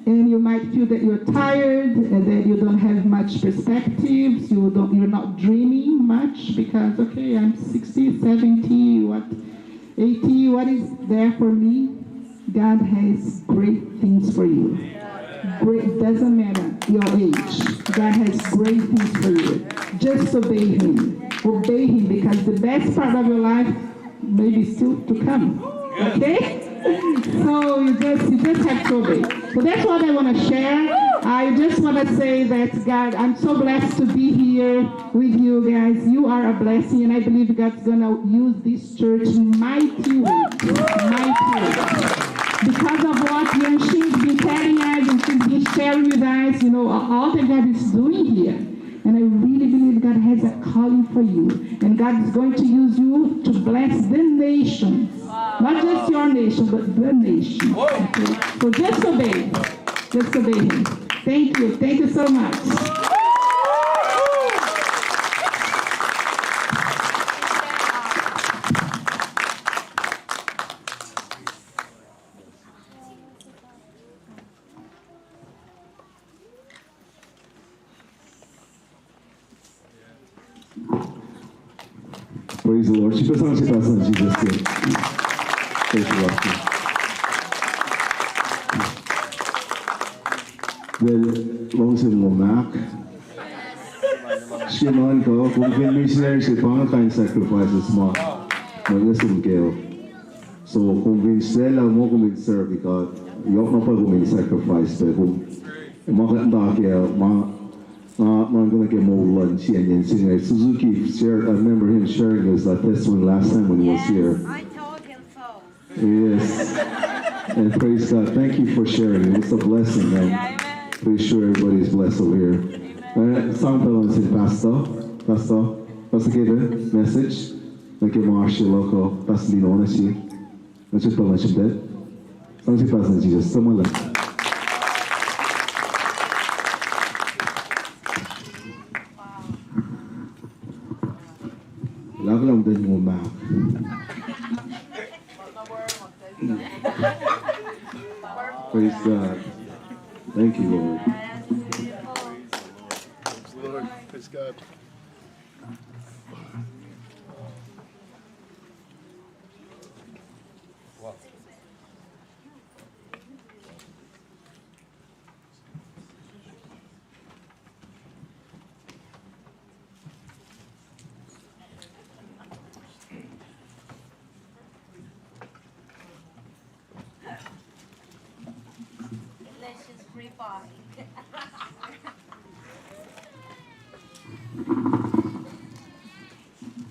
And you might feel that you're tired and that you don't have much perspectives. You're not dreaming much because, okay, I'm 60, 70, 80, what is there for me? God has great things for you. Great, doesn't matter your age. God has great things for you. Just obey Him. Obey Him because the best part of your life may be still to come. Okay? So you just have to obey. So that's what I want to share. I just want to say that God, I'm so blessed to be here with you guys. You are a blessing, and I believe God's gonna use this church mighty way. Because of what she's been telling us and she's been sharing with us, all that God is doing here. And I really believe God has a calling for you. And God is going to use you to bless the nations. Not just your nation, but the nation. Okay? So just obey. Just obey Him. Thank you. Thank you so much. Praise the Lord. Chicos, vamos a pasar en Jesus' name. Praise the Lord. Well, vamos a Momac. Shimon ko, kung missionary siya, pang kain sacrifices mo. Mag-nasumgeo. So, kung sila mo serve ka, yok na pa sacrifice. Pero kung makanda kaya, I'm going to get more lunch and Suzuki shared, I remember him sharing his testimony last time when he was here. I told him so. Yes. And praise God. Thank you for sharing. It's a blessing, man. Pretty sure everybody's blessed over here. Song balance in Pastor, get a message. Like your Marshall local, Pastor Lino Onashi. Let's just balance in bed. Song si Pastor Jesus. Someone like Love lang din mo ma. Praise God. Thank you, Lord. Lord, praise God. Delicious free body.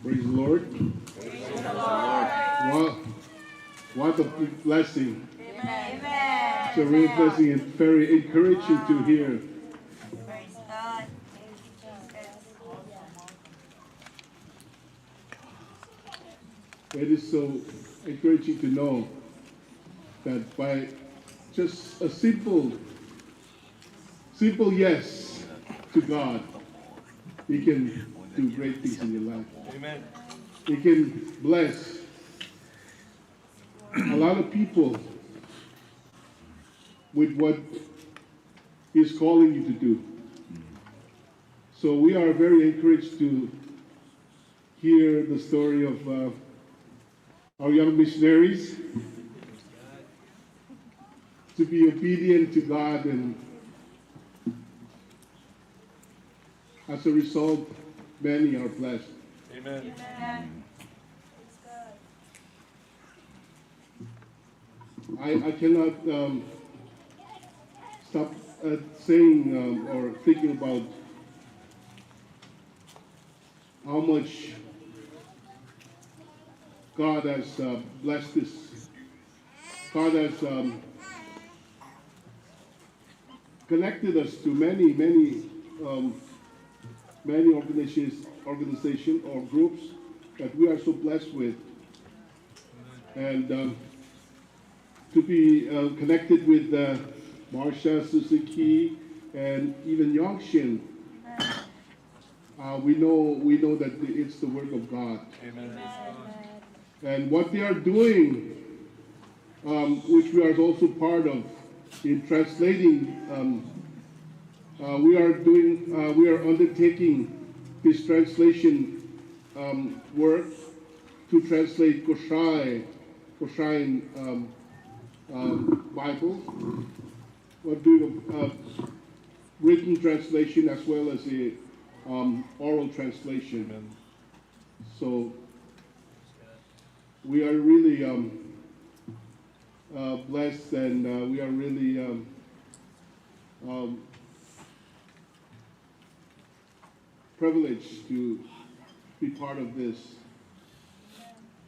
Praise the Lord. What a blessing. Amen. It's a real blessing and very encouraging to hear. Praise God. It is so encouraging to know that by just a simple yes to God, He can do great things in your life. Amen. He can bless a lot of people with what He's calling you to do. So we are very encouraged to hear the story of our young missionaries, to be obedient to God, and as a result, many are blessed. Amen. I cannot stop saying or thinking about how much God has blessed this. God has connected us to many many organizations or groups that we are so blessed with. And to be connected with Marsha, Suzuki, and even Yongshin, we know that it's the work of God. Amen. And what they are doing, which we are also part of, in translating, we are undertaking this translation work to translate Kosrae Bible. We're doing a written translation as well as a oral translation. Amen. So we are really blessed, and we are really privileged to be part of this.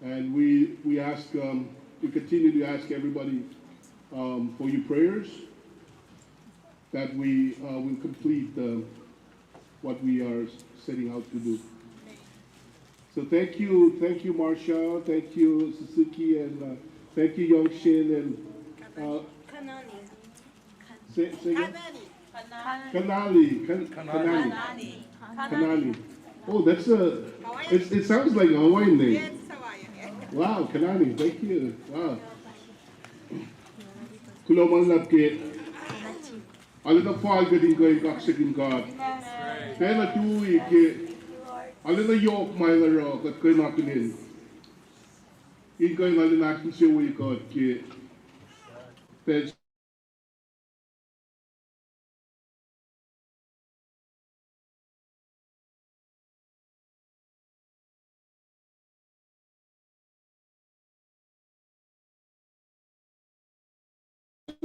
And we ask, we continue to ask everybody for your prayers that we will complete what we are setting out to do. So thank you, Marsha, thank you, Suzuki, and thank you, Yongshin, and Kanani. say again? Kanani. Kanani. Oh, that's it sounds like a Hawaiian name. Yes, Hawaiian. Wow, Kanani, thank you. Wow. Kuloman lapke. Alina fall gading ko kaksakin God. Tena tuwi ke. Alina yok may laro kat ko nakunin. In ko alina akin siya wi ko ke. Peds.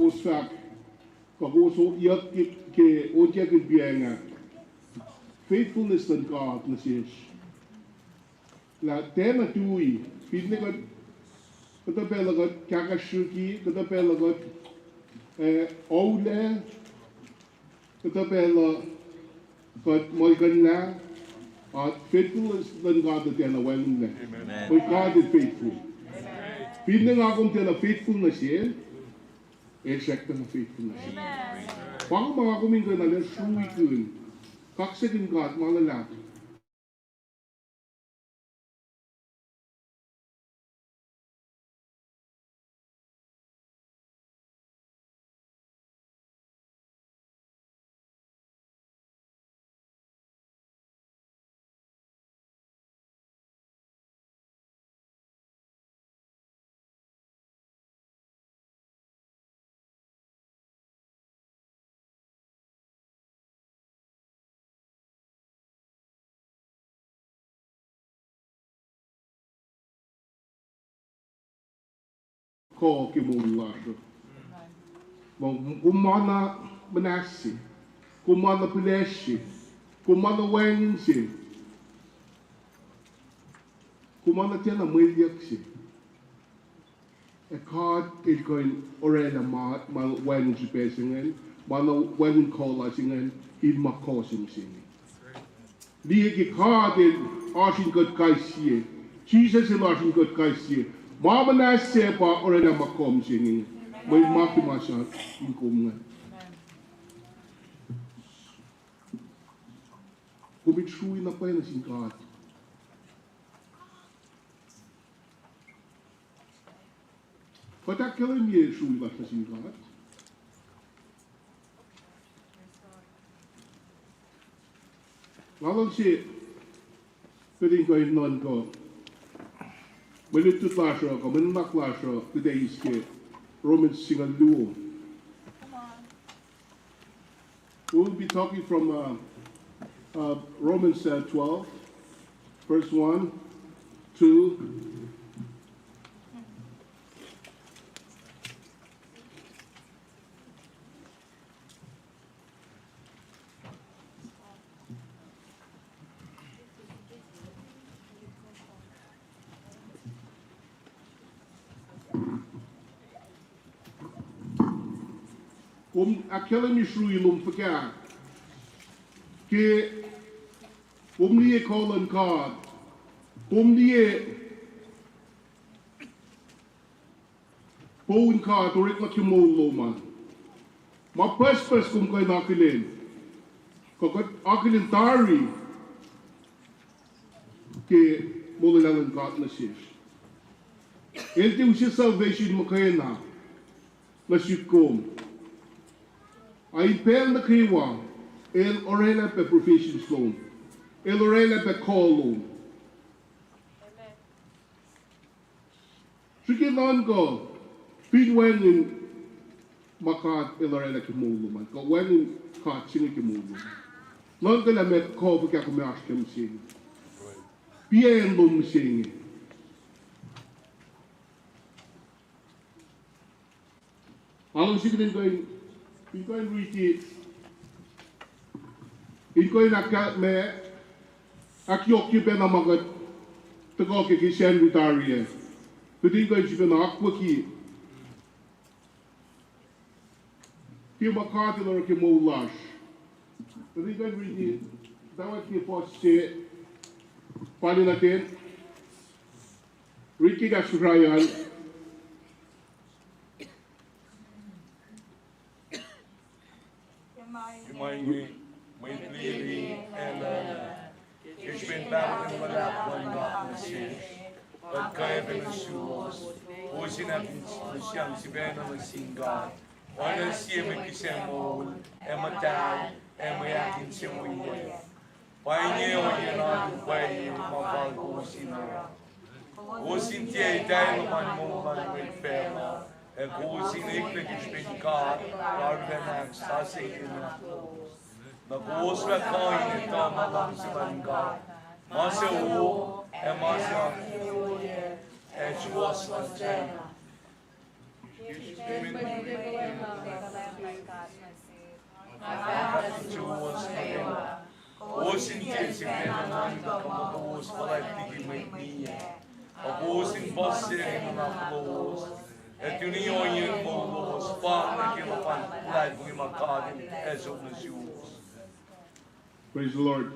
Usak, kaguso yak ke oja ke bianga. Faithfulness to God, nasish. La tema tui, pidne kat kata pela kat kakashuki, kata pela kat ole, kata pela kat molganla. Faithfulness to God that yana welnle. But God is faithful. Pidne nga kung tena faithfulness yan. Exact na faithfulness. Pang mga kumingko na lang suwi kun, kaksakin ka at mga lalaki. Ko ke mulaso. Kumana manasi, kumana pileshi, kumana wensi, kumana tena mwilyaksi. A card is going orela ma wensi pesingen, mana wen kola singen, in ma kosim singen. Liege card in arsin god kaisi, Jesus in arsin god kaisi. Mama na sepa orela ma kom singen. May maki masya in kumungan. Kumitsui na pa yun sin God. Patakala niya sui ba sa sin God? Lalang si pwedeng ko non ko. Malutut lasyo ko, manunak lasyo, today is ke Romans singal luo. We'll be talking from Romans 12, verse 1, 2. Om aquela misrui lum faca que Pumliye calling card. Pumliye Pun card to rik makimolo man. Ma pers kum kay nakilin. Kokot akilin tari. Ke mulalang card na shish. Enti usi salvation makayna. Na shitkom. Ay pel na kriwa. El orela pe profession sloan. El orela pe call loan. Sige non ko. Pin when makat el orela ke mulu man. Ko when kat singi ke mulu. Non ko la met ko pa kya ko me askem sing. Bien lum sing. Alam sige din ko in reach in nakkat me akyok ki ben amagat tego ke kishen vitarie. Tudin ko in ben akwa ki makat lor ke molash. Tudin ko in reach dawat ki poste pali natin Ricky Gasurayan May living and ich bin darin wala pagkaya benusuos o sinabi siyang si Beno ng Singa wala siya may kisemol matay mayakin siya mo yun pahingi o yun ang pahingi mabal ko sinara o sintiya dahil naman mo man may pera kung siniklik ich bin God rather than accessing in Nag-uuswa ko ito malang si Mangga. Masa u, masa Juos na Tena. Juos na Tena. Usin din si Menaman na kumatuos pala tigimay niya. Usin ba siya na nakuluos. At yun yung muluos pa na kilapan lahat ng makagin esok na Juos. Praise the Lord.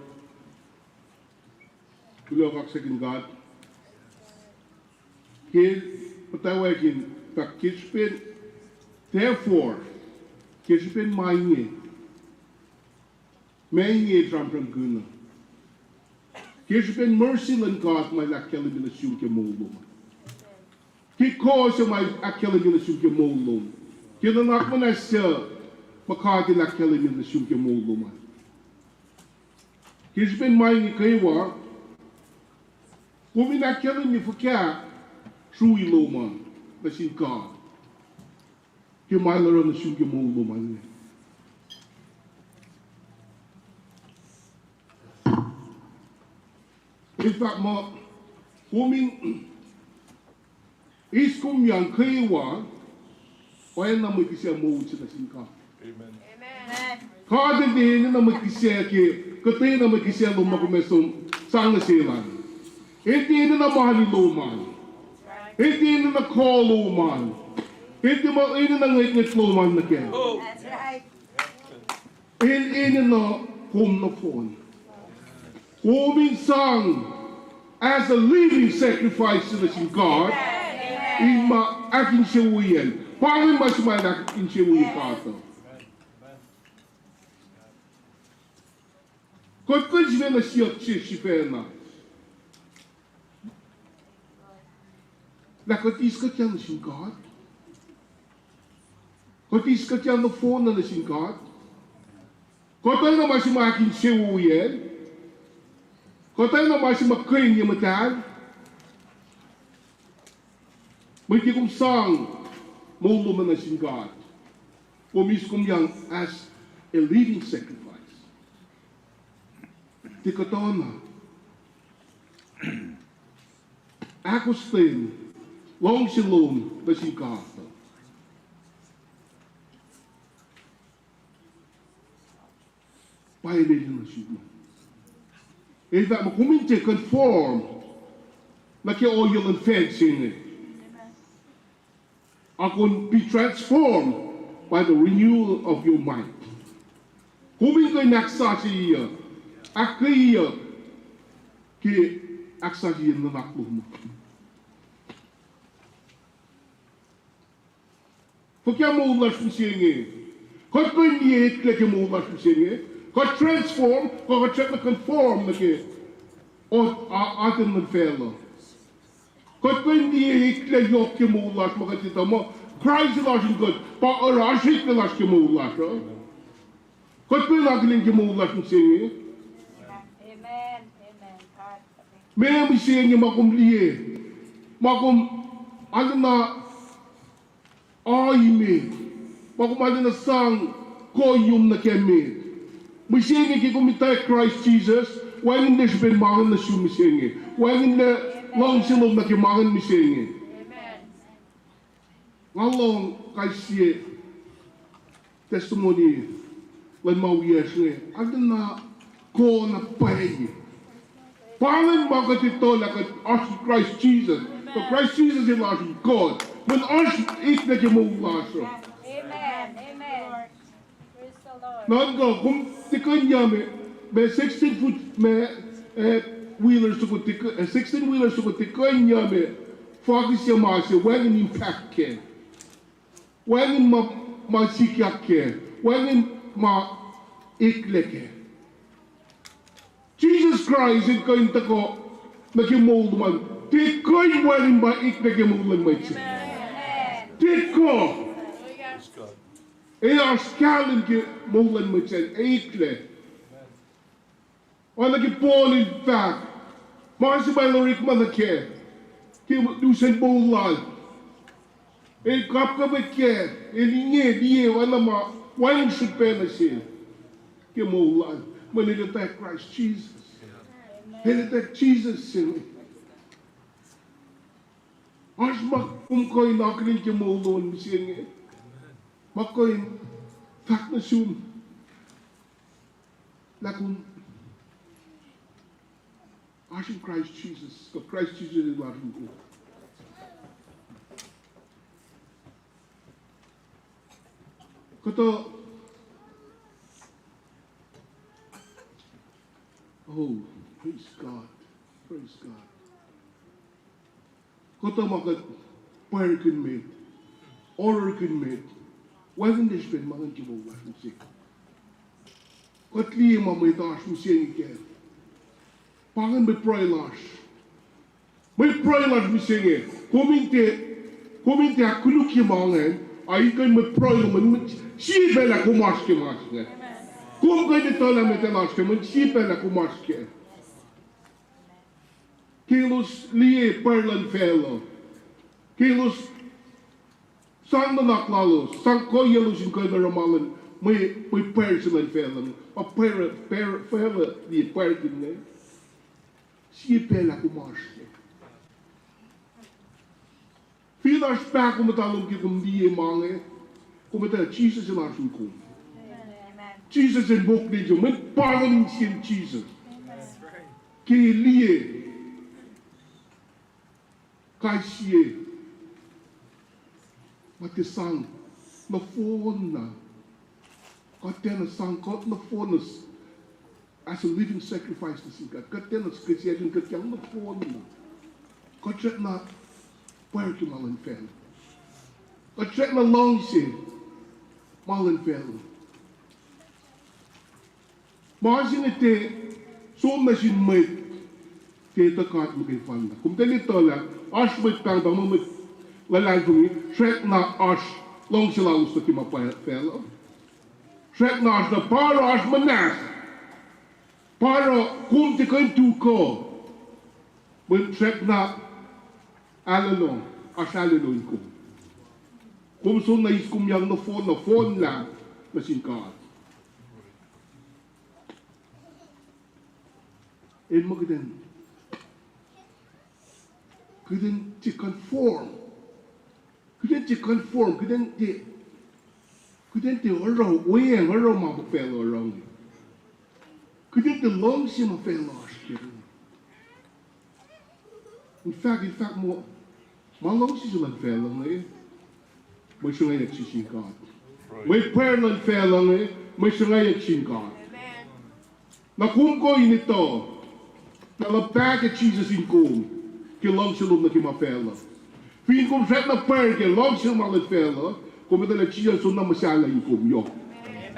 Tuloy ako sa God. Patawagin, kispin, therefore, kispin maingi. Maingi dramdram guna. Kispin mercy lan God may lakeli bilasyon ke mulong. Kikosa may akeli bilasyon ke mulong. Kinanak mo na siya, makagin lakeli bilasyon ke mulong. He's been mining kaiwa. Kung inakyalan niya fakya, sui loma, na sinka. Kimalara na sugi mo loma niya. In fact, kuming is kumyang kaiwa, kaya na may kisya mo na sinka. Amen. Kada din na magkisya ki, katay na magkisya luma kumesong sang na silan. Hindi na mahali luman. Hindi na call luman. Hindi na ngit luman na ken. That's right. Hindi na home na phone. Kuming sang as a living sacrifice to the God. Ima akin siya uyan. Paano mas may akin siya uyan kato? Kot je na siya chifena. Na kot is kot yan sin God. Kot is kot yan na phone na sin God. Kot ay na mas makin siya uyen. Kot ay na mas makain niya matag. May di kong sang muluman na sin God. Pumis kong yang as a living sacrifice. Di katona. Ako stin, long silom na si kata. Pahilin na siya. In fact, makuminte conform na kaya oil and fencing. Ako be transformed by the renewal of your mind. Kuming ko'y naksa siya. Akiya, ki aksahin na naklo mo. Porque mo ulas mo siya Kot ko hindi like mo ulas mo siya Kot transform, ko check na conform na ke. O atin ng fellow. Kot ko hindi like yok ke mo ulas mo katita mo. Christ ulas yung God. Pa orashik na ulas ke mo ulas. Kot ko nagaling ke mo ulas mo siya Amen. Amen. May mo siya niya makumliye. Ano na me. Makumali na sang koyum na kemi. Misienge ki kumita Christ Jesus. Wangin na siya mangan na siya misienge. Wangin na long silog na kimangan misienge. Ngalong kay siya testimony lan mawiyas niya. Ano na ko na pahay. Paling makatito na Christ Jesus. So Christ Jesus is our God. When us eat na kimulaso. Amen. Amen. Praise the Lord. Nanga kung tikanya may 16 foot may wheelers to 16 wheelers to tikanya me focus siya masi when impact ke. When ma sikyak ke. When ma ikleke. Jesus Christ it going to go nakimold man. Tikoy when ba iknakimold man siya. Tiko. En als skalen ke molen met zijn eekle. Want ik Paul in vaak. Maar als je bij Lorik man een keer. Ke doe zijn bolan. En kap een keer. En die want maar wijn super zijn. Ke molen. Maar niet dat Christ Jesus. En dat Jesus zijn. Als mag ko in akling ke molen misschien. Makoin tak na sum lakun Ashim Christ Jesus, because Christ Jesus is what we go. Koto oh, praise God, praise God. Koto makat prayer kun made, order kun made. Wasn't this been mga kibo was musik? Kotli mamay taas musik ke. Pangan may proilas. May proilas musik. Kominte akuluk mangan. Ay kan may proil man si bela kumas ke mas ke. Kom kan de tola metelas ke man si bela kumas ke. Kilos liye perlan fellow. Kilos sang naklalos, sang koyelos in koy ramalan, may personal feeling, a fela di parking ne. Si pela kumas. Filas pa kumatalong ki kumdi mange, kumata Jesus in our kom. Jesus in book ni jo, met parang sin Jesus. Ki liye, kai siye. Wat is sang na phone na. God ten a sang God na phone as a living sacrifice to see God. God ten a skesiatin God yang na phone na. God check na where to malin fel. God check na long si malin fel. Maasin ite so machine made te ta kat mo kay fanda. Kung tenito la as mit pang ba mo mit lalai kumi, trek na as long sila gusto ki mapelo. Trek na as na para as manas. Para kung ti kain tuko. But trek na alalong, as alalong ko. Kung so na iskum yang na phone lang na singkat. En magden. Couldn't to conform. Couldn't orang weng orang mau pelo orang. Couldn't the long sim of pelo askeren. In fact more long sim lang pelo ne. May sungay nagsisin God. May prayer lang pelo ne. May sungay nagsisin God. Na kung ko inito, Na la pega Jesus in kom. Ke lang shalom na ke ma fella. Fin kom zet na per ke lang shalom al het fella. Kom met de Jesus so na masala in kom yo. Amen.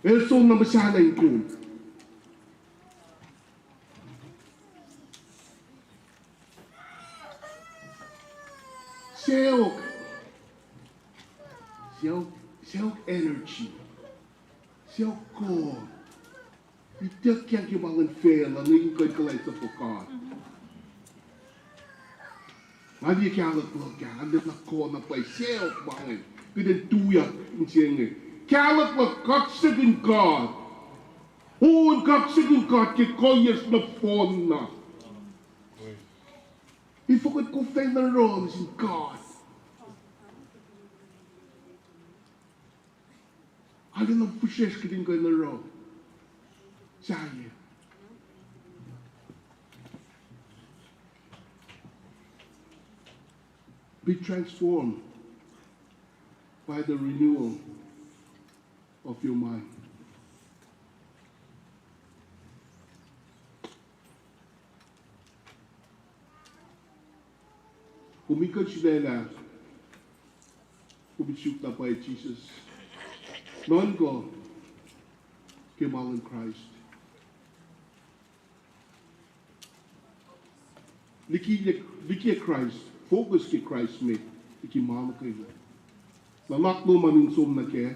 El so na masala in kom. Selk energy. Selk core. Je dat kan je wel een veel en je kunt gelijk op elkaar. Maar die kan het wel gaan, dit naar kona bij zelf man. Je den doe je in zingen. Kan het wel kakzig in God. Hoe een kakzig in God, je kon je naar voren. Je voelt het komt in de rol in God. Alleen op verschillende dingen in de rol. Zei je. Be transformed by the renewal of your mind. Kung ikaw sila kumitsuk na by Jesus, noon ko kimal in Christ. Liki Christ, focus ki Christ me, ikimal kayo. Lalak mo maninsum na ke.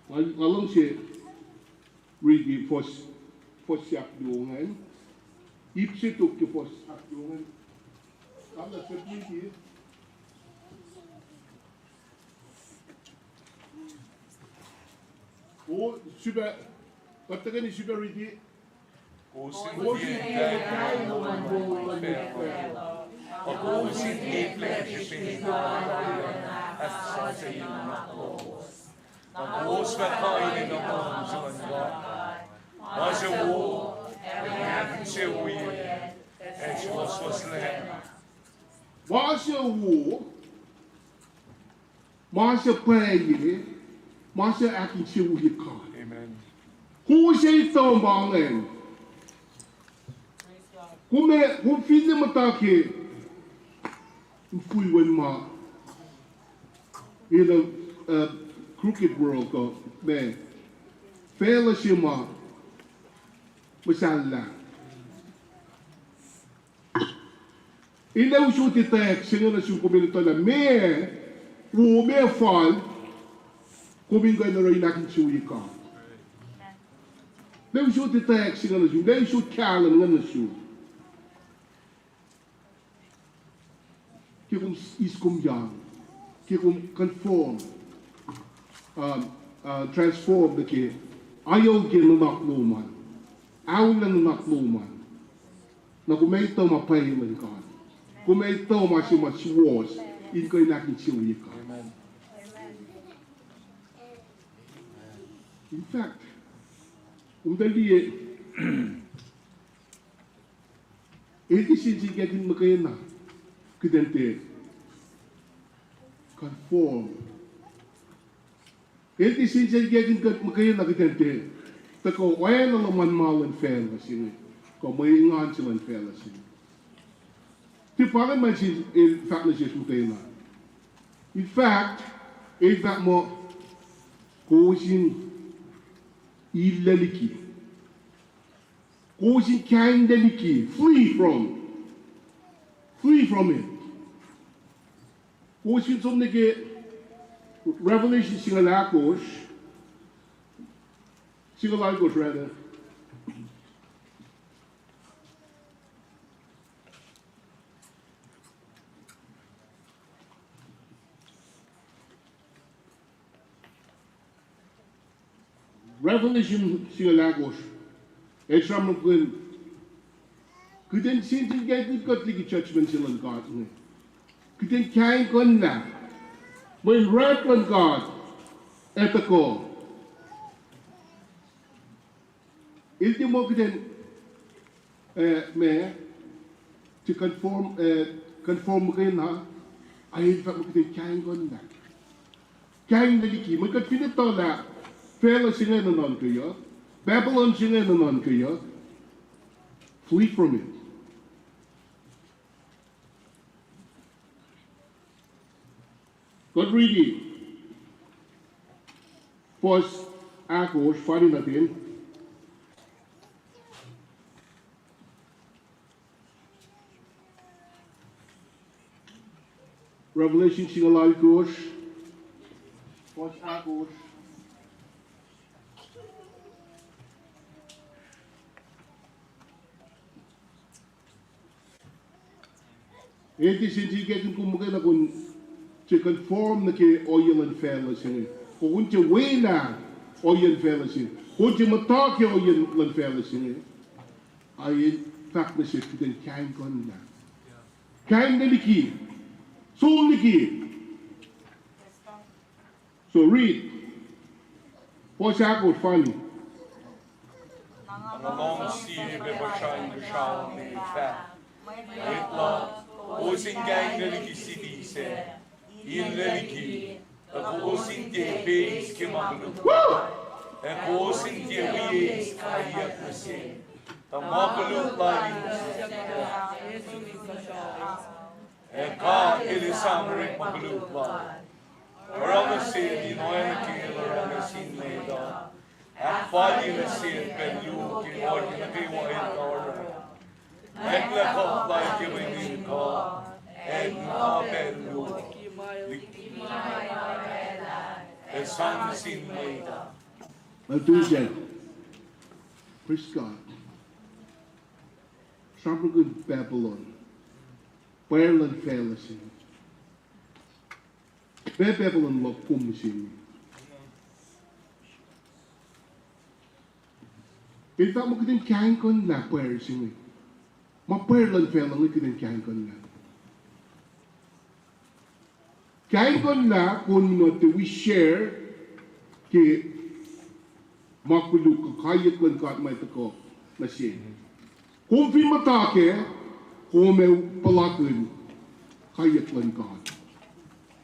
Walang siya read fos siya akdungan. Ipsi tuk ki fos akdungan. Kala sa read. O super, patagan ni super read. Masya pay, masya akin siya ulikan. Amen. Hoe siya ito bangen? Kung fili matake, fuiwan ma. In a crooked world ko, man. Fela siya ma. Masala. Ilaw siya titek, siya na siya kuminito na, me fall, kumingay na rin nakin siya ka. Ilaw siya titek, siya na siya, ilaw siya kalan na siya. Kaya kung iskom yang, kaya kung conform, transform na kaya, ayaw ginanak luman, ayaw na nanak luman, na kung may ito mapahilan ka, kung may ito masiwas, hindi ko nakin siya ka. In fact, kung dali hindi sinsigatin mo kayo na, kudente, conform. Hindi sinsigatin mo kayo na kudente, tako, kaya na naman malan fela sila, kung may ingan silang fela sila. Di parang man in fact na siya mo kayo na. In fact, mo, kusin ilaliki. Kusin kain daliki. Flee from it. Kusin som nage Revelation singalakos rather. Revelation singalakos. Esram kun. Kuten sintin gait godlike judgment silang God. Kuten kain kon na. May right on God. Eto ko. Hindi mo kuten to conform kayo na. Ay, in fact, mo kuten kain kon na. Kang Naliki, Makafinitola, Fellas in Anankuya, Babylon's in Anankuya, flee from it. God reading. First, Akos, fighting natin. Revelation singalal Akos. First, Akos. Iti sinsigatin kumbaga na kung to conform na ke oil and fellowship. Kung je wena oil and fellowship. Kung je matake oil and fellowship. Ay partnership den kain kon na. Kain naliki. Soul niki. So read. What's that good funny? Long see bebashan shall me fat. With love, osing gang naliki city se. In naliki, ako osing te base kimaglu. Ako osing te wies kayak na se. Tamakulot lagi. Eka ilisamrik maglut lagi. Orang nasi di noy kiri orang nasi leda. Akfadi nasi pelu kiri orang nasi wahin orang. Ekla kau lagi winin kau. Ekla pelu. Esang nasi leda. Maltujan. Praise God. Sampai Babylon. Ireland fellowship. Babylon love pumisin. Kita mo kitin kain kon na prayer sing. Ma Ireland fellow kitin kain kon na. Kain kon na kun no te we share ke makulu ko kayat lan kat mai tako na siya. Kung fi matake kung may palakun kayat lan kat.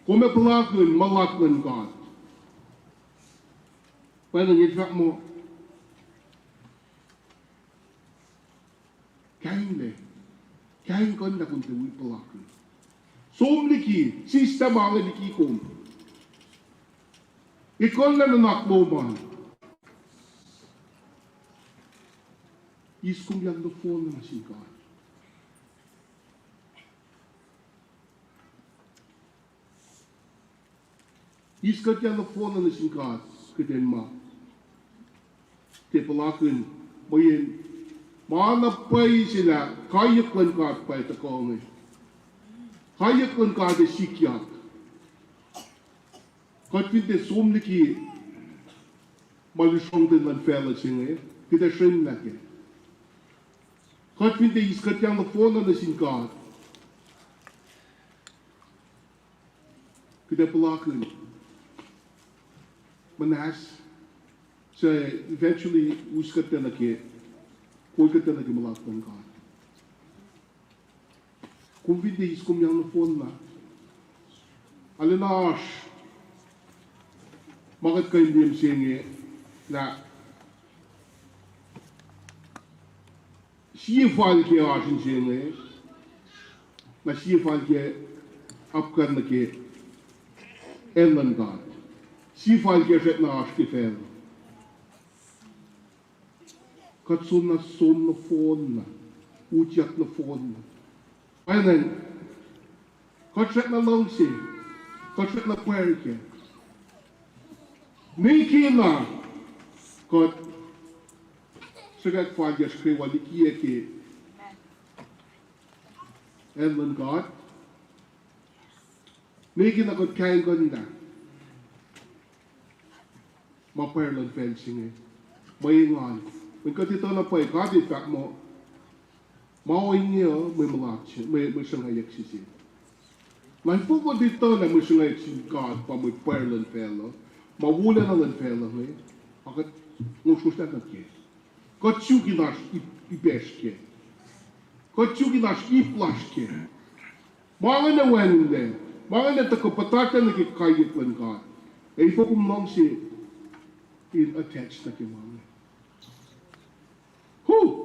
Kung may palakun, malakun God. Parang i-track mo, kain kon na kung tawi palakun. Som liki, sistema nga liki kom. Ikon na nanakbo man. Iskom yang na phone na si God. Iskat yang na phone na si God. Keden ma. Te palakun. Bayan. Maanapay sila. Kayak lan God pa ito kong. Kayak lan God e sikyak. Kat pinte somliki. Malusong din lan fella singe. Kita shrim laki. Kat pinte iskat yang na phone na si God. Kita palakun. Manas. So eventually, uskat na ki, kulkat na ki malakpan God. Kung hindi iskom yang na phone na, alinash, makat kayo hindi singe na siya fal ki asin singe, na siya fal ki apkar na ki, elan God. Siya fal ki asit na ash ki fel. Katsun na som na phone na, utyak na phone na. Ayun, katsak na lang siya, katsak na puwerke. Niki na, kat, sagat fagya skriwa likiya ki, Elan God, niki na kat kain ganda, mapuwerlan fencing eh, mayingan. When katito na po, God, in fact mo, mawin niyo, may malaksin, may sangayak siya. May po ko dito na may sangayak si God, pa may perlan fellow, mawula na lang fellow, eh. Akat, ngusus na kaya. Katsuki nash ipeske. Katsuki nash iplaske. Mga na wende, mga na takapataka na kikayit lang God. Ei fokum long si in attached na kimang. Who?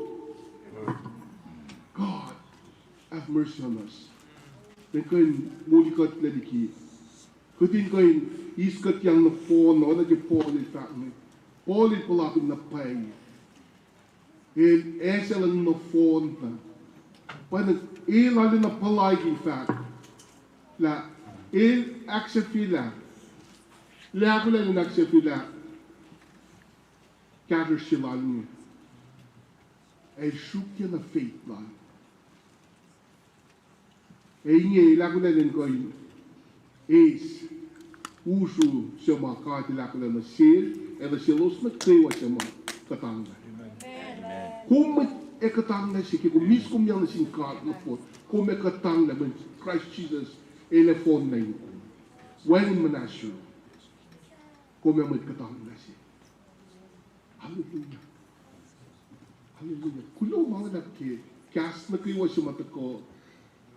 God, have mercy on us. Then kain mulikat lediki. Kutin kain iskat yang na phone no na je phone ta me. Phone pula kum na pai. El eselang na phone ta. Pada el ali na palai ki fa. La el acceptila. La kula na acceptila. Gather shilang. El shukya na faith lan. Einge lakuna den koin is usu sama kati lakuna na sel ela selos na krewa sama katanga. Como é katanga se que com mis com yang sin kat na pot como é katanga when Christ Jesus ele fon na yu when manashu como é muito katanga se. Hallelujah. Hallelujah. Kulo mga na ke kas na krewa sama tako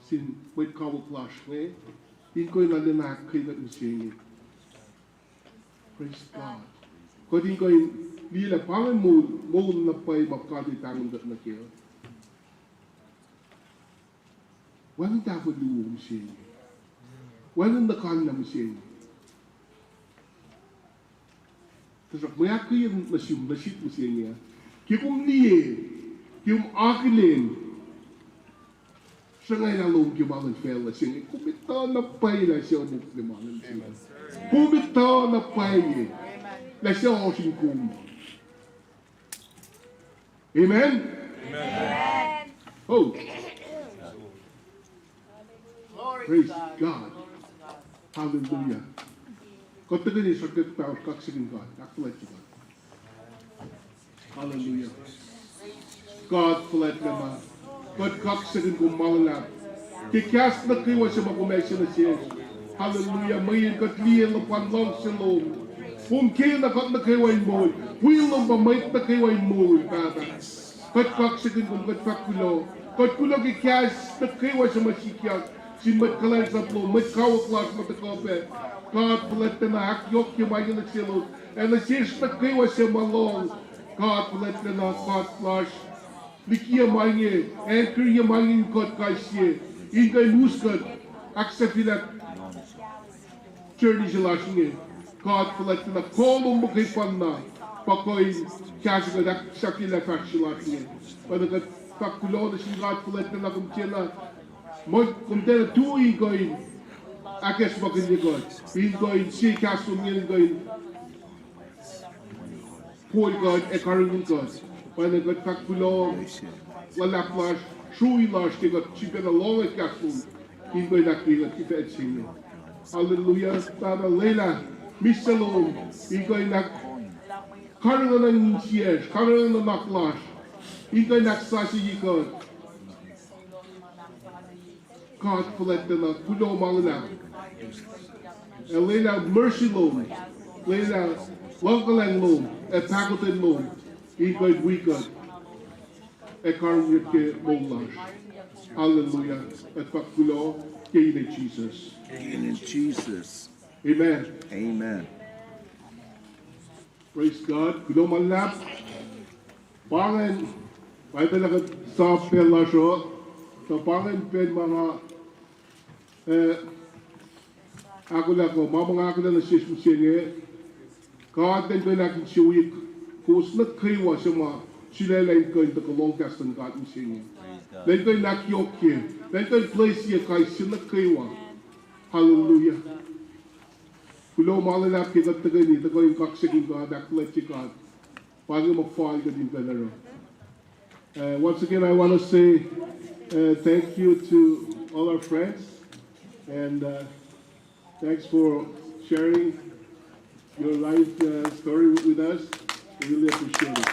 sin with cover clash me in ko na na kay na using praise God ko din ko lila pangan mo na pay makati tangon na kiyo wan ta ko lu using wan na kan na using kasi mo ya ko yung na shit using niya ki kum liye ki akilin Sangay na lung kimangan fela sing kumita na pay la siya mo kimangan sing kumita na pay la siya o sing kum. Amen. Amen. Oh. Praise God. Hallelujah. Kau tengah ni sakit tahu kak sing God. Aku lagi God. Hallelujah. God flat nama. God kak sing kum malala. Kikas na kiwa sa makumesya na siya. Hallelujah. Mayin katliyan na panlong silong. Kaya na kat na kiwa mo. Wilong pamait na kiwa mo. Kat kak sing kum kat pakulo. Kat kulo kikas na kiwa sa masikyak. Sin mat kalay sa plo. Mat kawak las matakape. God palat na hakyok yung mayin na silong. And na siya na kiwa sa malong. God palat na God flash. Likia mange, anchor ya mange kot kaisye, ingay muskat, aksa filat, journey jelashinge, God filat na kolom mo kay panna, pakoy kasi ka sakila fakshilashinge, panagat pakulo na si God filat na kumtila, mod kumtila tu ingay, akes makin God, ingay si kasum ingay, Paul God, ekarin God. Panagat pakulo, wala flash, shui lash, kigat chibena long at gasum, ingay nakila kita at sinyo. Hallelujah, para Leila, Misalom, ingay nak, karang na ng siyes, karang na naklash, ingay naksasi yikot. God palet na kulo malala. Leila mercy loan, Leila lokalang loan, at pakotin loan. Ingay wicked, ekarang ke molash. Hallelujah. At pakulo, kain in Jesus. In Jesus. Amen. Amen. Praise God. Kulo malap. Pangan, ay talaga sa pelasyo. So pangan pen mga, ako lang ko, mga ako lang na sismusinge. God then ko nakin siwik. Kung na kaywa sa mga sinalain ko yung takalongkas ng God mo siya. Then ko'y nakyok yun. Then ko'y place yun kay sila kaywa. Hallelujah. Kulo malalap kita tagay ni, takoy yung kaksigin God, aklet si God. Pagyo mag-fall ka din ka na rin. Once again, I want to say thank you to all our friends. And thanks for sharing your life story with us. We really appreciate it.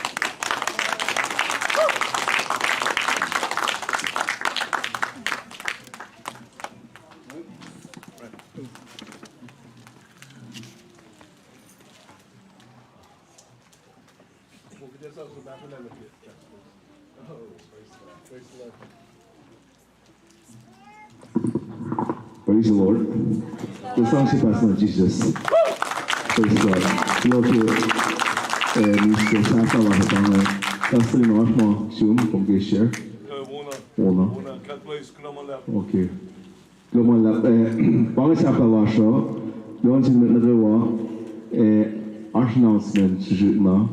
Praise the Lord. The song she passed on Jesus. Praise God. Love you. Mr. Sasa wa hapana. Pastor no asma shum kung share. Ona. Okay. Global pang chapter wa sho. Yon chin na wa announcement na